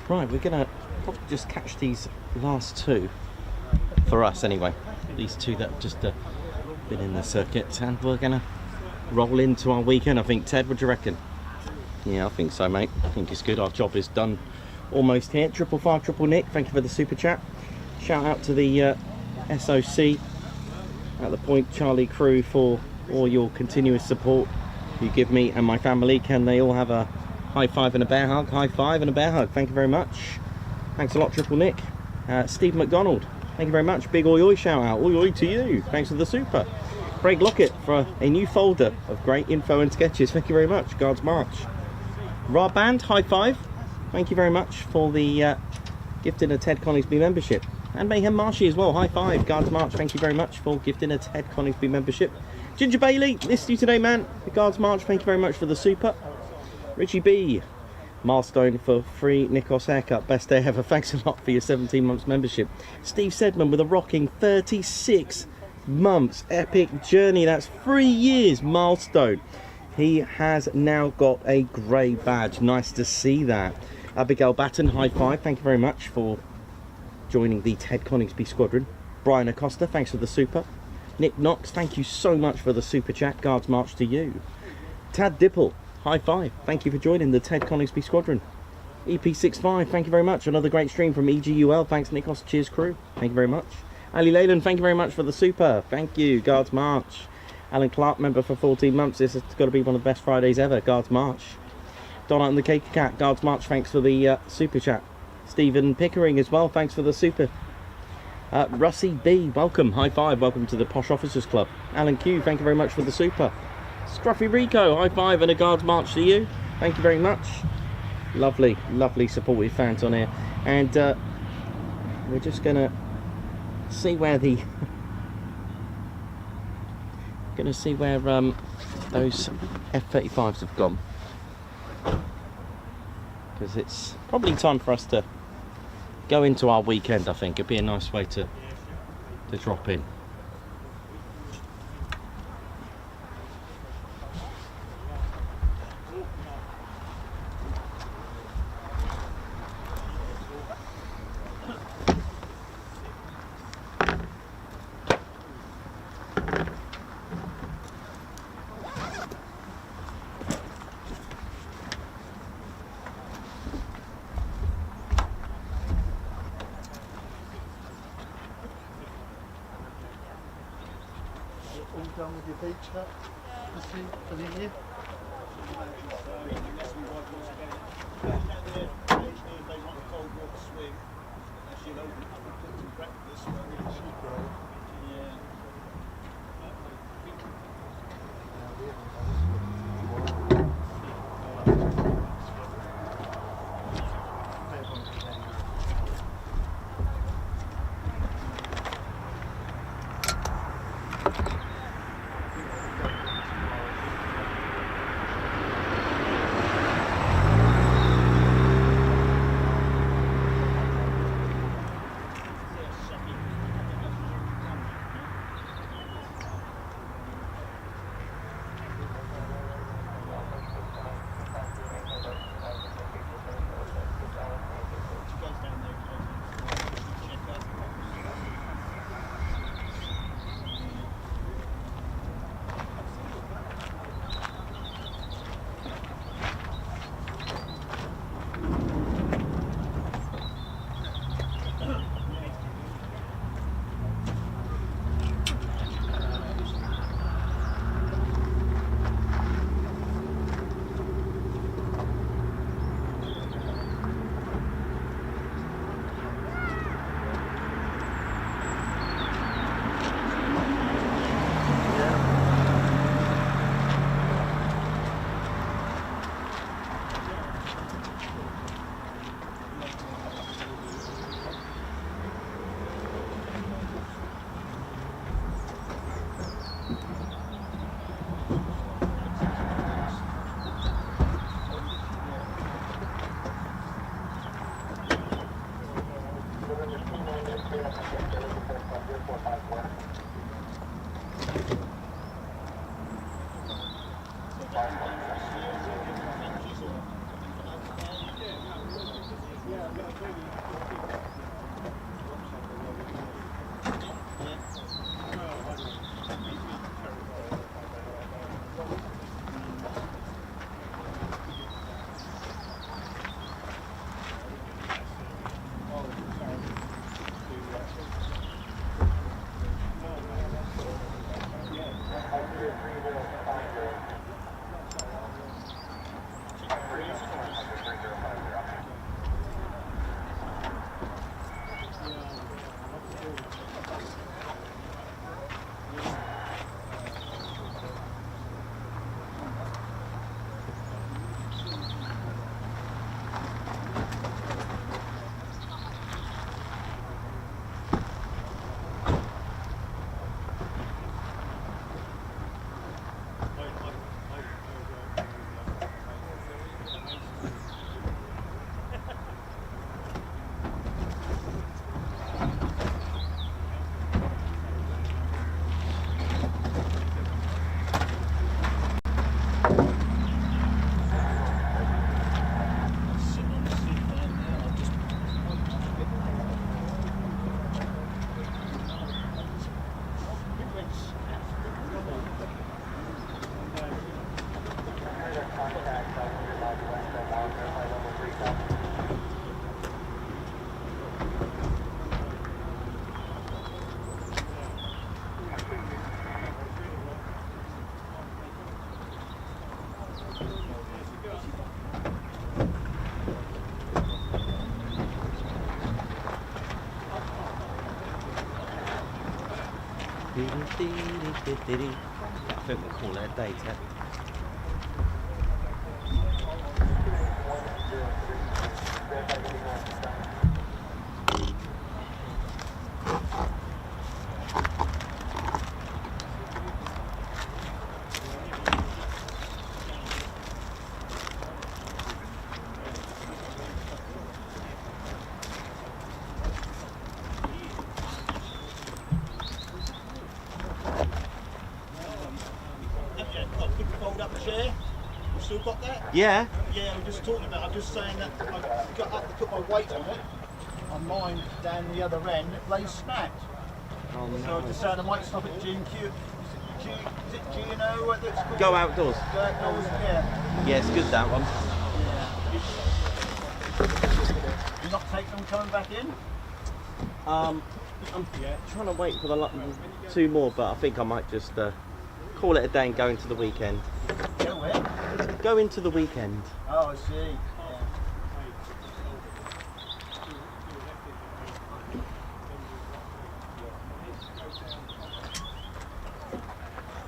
Right, we're gonna probably just catch these last two, for us anyway, these two that have just been in the circuit, and we're gonna roll into our weekend. I think, Ted, what do you reckon? Yeah, I think so, mate. I think it's good. Our job is done almost here. 555 Nick, thank you for the super chat. Shout out to the SOC at the Point Charlie crew for all your continuous support you give me and my family. Can they all have a high five and a bear hug? High five and a bear hug. Thank you very much. Thanks a lot, Triple Nick. Steve McDonald, thank you very much. Big oi oi shout out. Oi oi to you. Thanks for the super. Craig Lockett for a new folder of great info and sketches. Thank you very much. Guards March. Raw Band, high five. Thank you very much for the gifting a Ted Coningsby membership. And Mayhem Marshy as well. High five, Guards March. Thank you very much for gifting a Ted Coningsby membership. Ginger Bailey, missed you today, man. The Guards March. Thank you very much for the super. Richie B, milestone for free Nikos haircut. Best day ever. Thanks a lot for your 17 months membership. Steve Sedman with a rocking 36 months. Epic journey. That's 3 years milestone. He has now got a grey badge. Nice to see that. Abigail Batten, high five. Thank you very much for joining the Ted Coningsby squadron. Brian Acosta, thanks for the super. Nick Knox, thank you so much for the super chat. Guards March to you. Tad Dipple, high five. Thank you for joining the Ted Coningsby squadron. EP65, thank you very much. Another great stream from EGUL. Thanks, Nikos. Cheers, crew. Thank you very much. Ali Leyland, thank you very much for the super. Thank you. Guards March. Alan Clark, member for 14 months. This has got to be one of the best Fridays ever. Guards March. Donna and the Cake Cat. Guards March, thanks for the super chat. Stephen Pickering as well, thanks for the super. Russie B, welcome. High five. Welcome to the Posh Officers Club. Alan Q, thank you very much for the super. Scruffy Rico, high five and a Guards March to you. Thank you very much. Lovely, lovely supportive fans on here. And we're just going to see where the... going to see where those F-35s have gone, because it's probably time for us to go into our weekend. I think it'd be a nice way to drop in. Done with your beach hut for the year? I think we'll call it a day, Ted. Still got that? Yeah. Yeah, I'm just talking about. I'm just saying that I got up to put my weight on it, and mine down the other end, it lays snapped. Oh, no. So I just said I might stop at G&Q. Is it G, you know what it's called? Go outdoors. Go outdoors, yeah. Yeah, it's good that one. You're not taking them coming back in? I'm trying to wait for the 2 more, but I think I might just call it a day and go into the weekend. Go where? Go into the weekend. Oh, I see. Yeah.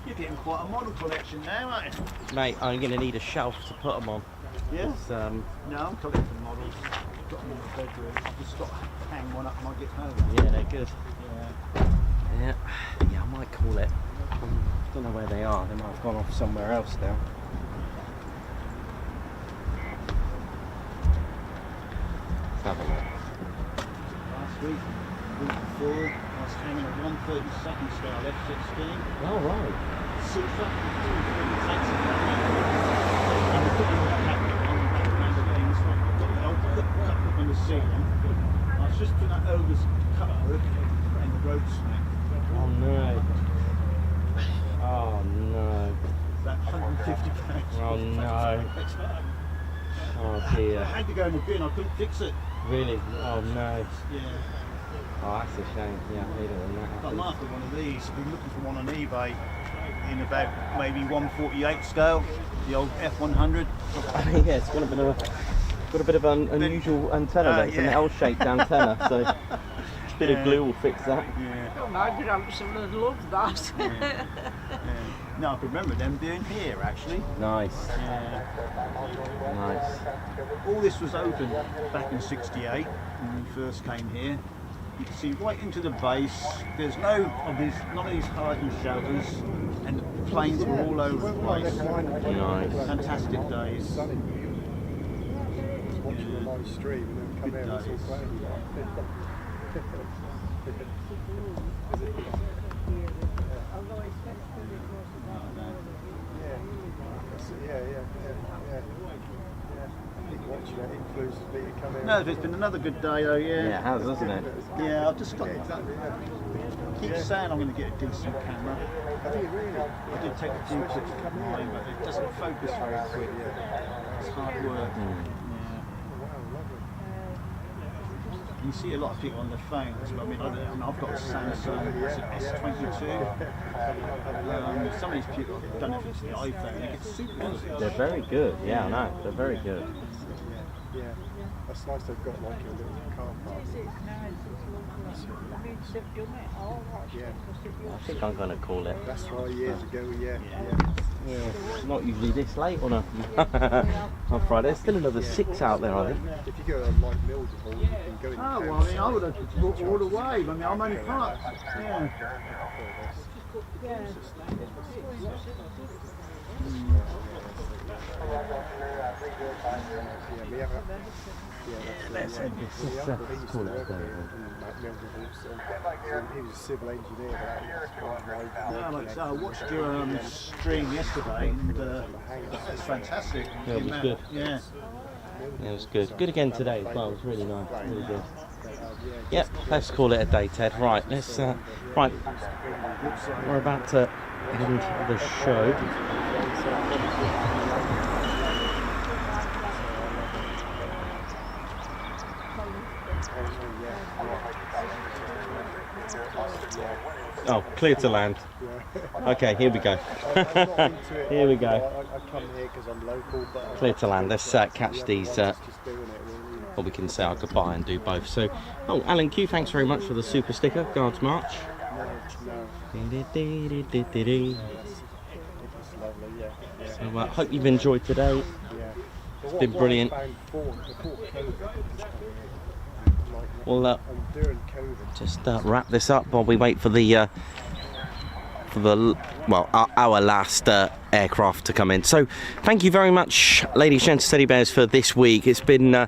You're getting quite a model collection now, aren't you? Mate, I'm going to need a shelf to put them on. Yeah. It's, No, I'm collecting models. I've got them in the bedroom. I've just got to hang one up when I get home. yeah, they're good. Yeah. Yeah, I might call it. I don't know where they are. They might have gone off somewhere else now. Let's have a look. Last week, week before, I was hanging a 132nd scale F-16. Oh, right. Super. And we put it on the cabinet on the back of things. Got the old cut on the ceiling. I was just putting that over the cut hook and the rope snack. Oh, no. Oh, no. That £150. Oh, no. Oh, I dear. had to go in the bin, I couldn't fix it. Really? Oh, no. Yeah. Oh, that's a shame. Yeah, I hate it when that I'm happens. after one of these. I've been looking for one on eBay in about maybe 148 scale, the old F100. Yeah, it's got a bit of an unusual antenna there. It's an yeah. L-shaped antenna, so a bit of glue will fix that. Yeah. My grandson would love that. Yeah. No, I can remember them being here actually. Nice, Yeah. nice. All this was open back in '68 when we first came here. You can see right into the base. There's none of these hardened shelters, and the planes were all over the place. Nice. Fantastic days. Watching the live stream and then come Good out and days. it's all playing. I think watching it influences me to come out. No, it's been another good day though. Yeah, it Yeah. has, hasn't it? Yeah, I've just got. Yeah, exactly, Keep saying I'm going to get a decent camera. I think it really. I did take a few clips of mine, but it doesn't focus very quick. It's hard work. Yeah. You see a lot of people on their phones, but I mean, I've got a Samsung S22. Some of these people have done it with the iPhone, they get super good. They're very good. Yeah, I know. They're very good. Yeah. That's nice they've got like a little car park. Yeah. I think I'm going to call it. That's right, years ago, yeah. Yeah, not usually this late on on Friday. There's still another 6 out there, I think. If you go on like Mildenhall, you can go in the Oh, well, I mean, I would have walked all the way. I mean, I'm only parked. Yeah. Let's call it a day. He was a civil engineer, but Yeah, like I say, I watched your stream yesterday, and it's fantastic. Yeah, it was good. Yeah. Yeah, it was good. Good again today as well. It was really nice. Really good. Yep, let's call it a day, Ted. Right, let's. Right, we're about to end the show. Oh, clear to land. Okay, here we go. Here we go. come here because I'm local, but Clear to land. Let's catch these. Or we can say our goodbye and do both. So, oh, Alan Q, thanks very much for the super sticker. Guards March. So, hope you've enjoyed today. It's been brilliant. We'll just wrap this up while we wait for the our last aircraft to come in. So thank you very much, ladies, gents, teddy bears, for this week. It's been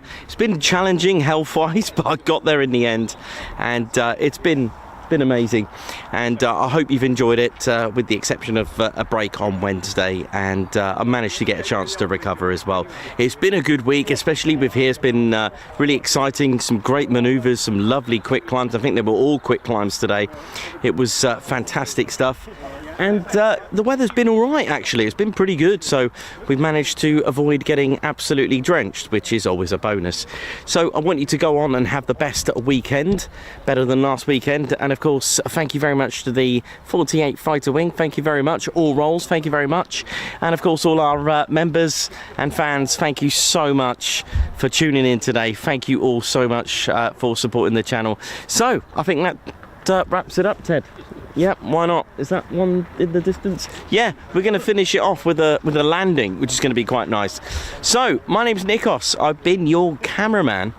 challenging health-wise, but I got there in the end, and it's been amazing, and I hope you've enjoyed it, with the exception of a break on Wednesday, and I managed to get a chance to recover as well. It's been a good week, especially with here. It's been really exciting, some great manoeuvres, some lovely quick climbs. I think they were all quick climbs today. It was fantastic stuff. And the weather's been all right, actually. It's been pretty good, so we've managed to avoid getting absolutely drenched, which is always a bonus. So I want you to go on and have the best weekend, better than last weekend. And of course, thank you very much to the 48 Fighter Wing. Thank you very much. All roles, thank you very much. And of course, all our members and fans, thank you so much for tuning in today. Thank you all so much for supporting the channel. So I think that wraps it up, Ted. Yep, why not? Is that one in the distance? Yeah, we're going to finish it off with a landing, which is going to be quite nice. So, my name's Nikos. I've been your cameraman,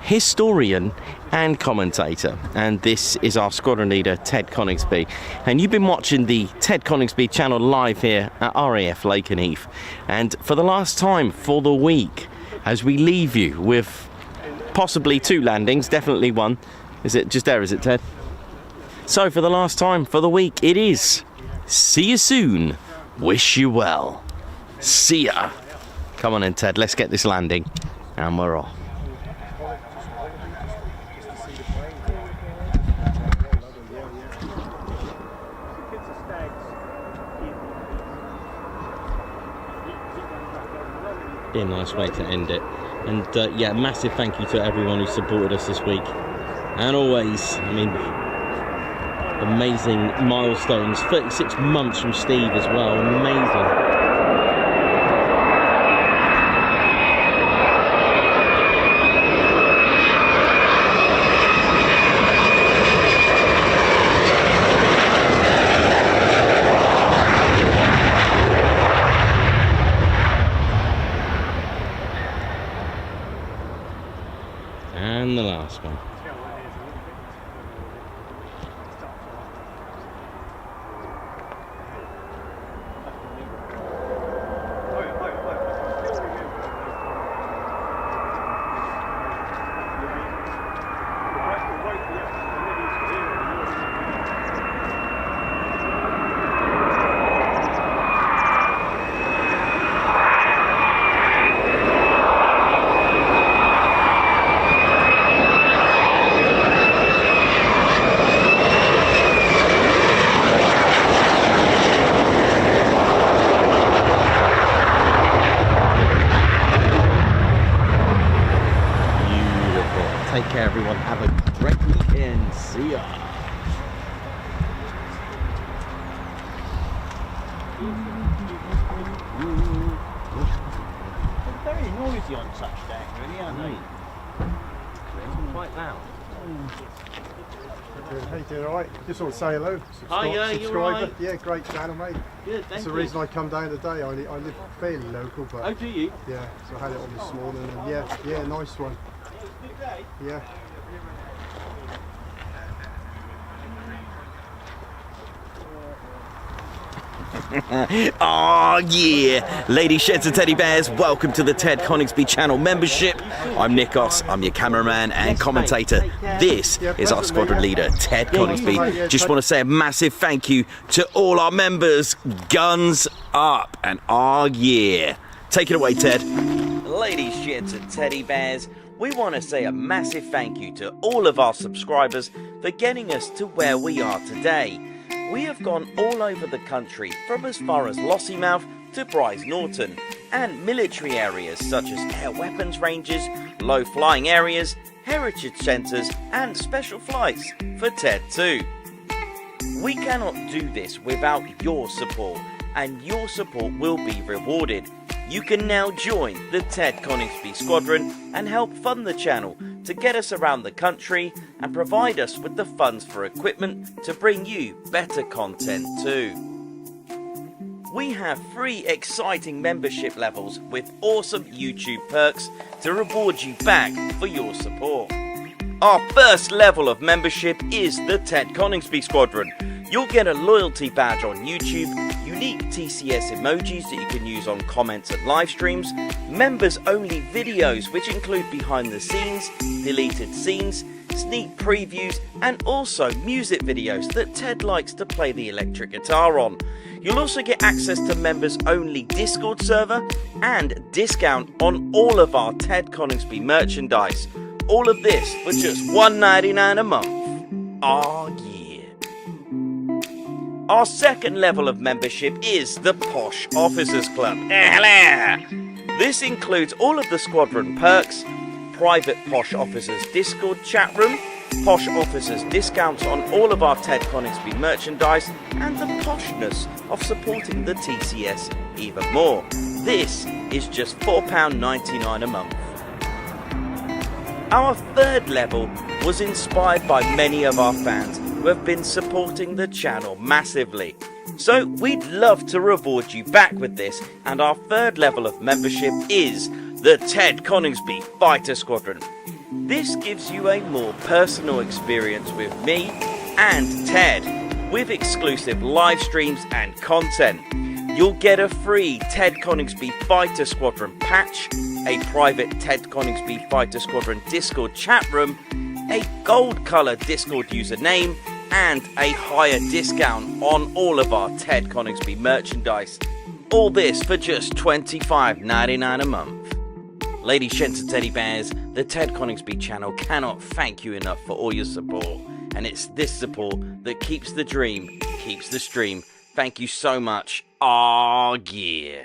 historian, and commentator. And this is our squadron leader, Ted Coningsby. And you've been watching the Ted Coningsby channel live here at RAF Lakenheath. And for the last time for the week, as we leave you with possibly 2 landings, definitely one. Is it just there, is it, Ted? So for the last time for the week, it is see you soon, wish you well, see ya. Come on in, Ted, let's get this landing, and we're off. Be a nice way to end it. And yeah, massive thank you to everyone who supported us this week. And always, I mean, amazing milestones. 36 months from Steve as well. Amazing. And the last one. Take care, everyone. Have a great weekend. See ya. They're very noisy on touchdown, really, aren't they? Quite loud. How you doing? All right? Just want to say hello. Hiya, you all right? Yeah, great channel, mate. Good, That's the reason I come down today. I live fairly local, but Oh, do you? yeah, so I had it on this morning, and yeah, nice one. Yeah. Oh yeah, ladies, sheds and teddy bears, welcome to the Ted Coningsby channel membership. I'm Nikos, I'm your cameraman and commentator. This is our squadron leader, Ted Coningsby. Just want to say a massive thank you to all our members. Guns up and oh yeah. Take it away, Ted. Ladies, sheds and teddy bears, we want to say a massive thank you to all of our subscribers for getting us to where we are today. We have gone all over the country, from as far as Lossiemouth to Bryce Norton, and military areas such as air weapons ranges, low flying areas, heritage centres and special flights for TED 2. We cannot do this without your support, and your support will be rewarded. You can now join the Ted Coningsby Squadron and help fund the channel to get us around the country and provide us with the funds for equipment to bring you better content too. We have 3 exciting membership levels with awesome YouTube perks to reward you back for your support. Our first level of membership is the Ted Coningsby Squadron. You'll get a loyalty badge on YouTube, unique TCS emojis that you can use on comments and live streams, members only videos which include behind the scenes, deleted scenes, sneak previews and also music videos that Ted likes to play the electric guitar on. You'll also get access to members only Discord server and discount on all of our Ted Coningsby merchandise. All of this for just $1.99 a month. Oh yeah. Our second level of membership is the Posh Officers Club. This includes all of the squadron perks, private Posh Officers Discord chat room, Posh Officers discounts on all of our Ted Coningsby merchandise, and the poshness of supporting the TCS even more. This is just £4.99 a month. Our third level was inspired by many of our fans who have been supporting the channel massively. So we'd love to reward you back with this, and our third level of membership is the Ted Coningsby Fighter Squadron. This gives you a more personal experience with me and Ted, with exclusive live streams and content. You'll get a free Ted Coningsby Fighter Squadron patch, a private Ted Coningsby Fighter Squadron Discord chat room, a gold colour Discord username, and a higher discount on all of our Ted Coningsby merchandise. All this for just $25.99 a month. Ladies, gents and teddy bears, the Ted Coningsby channel cannot thank you enough for all your support, and it's this support that keeps the dream, keeps the stream. Thank you so much. Oh yeah.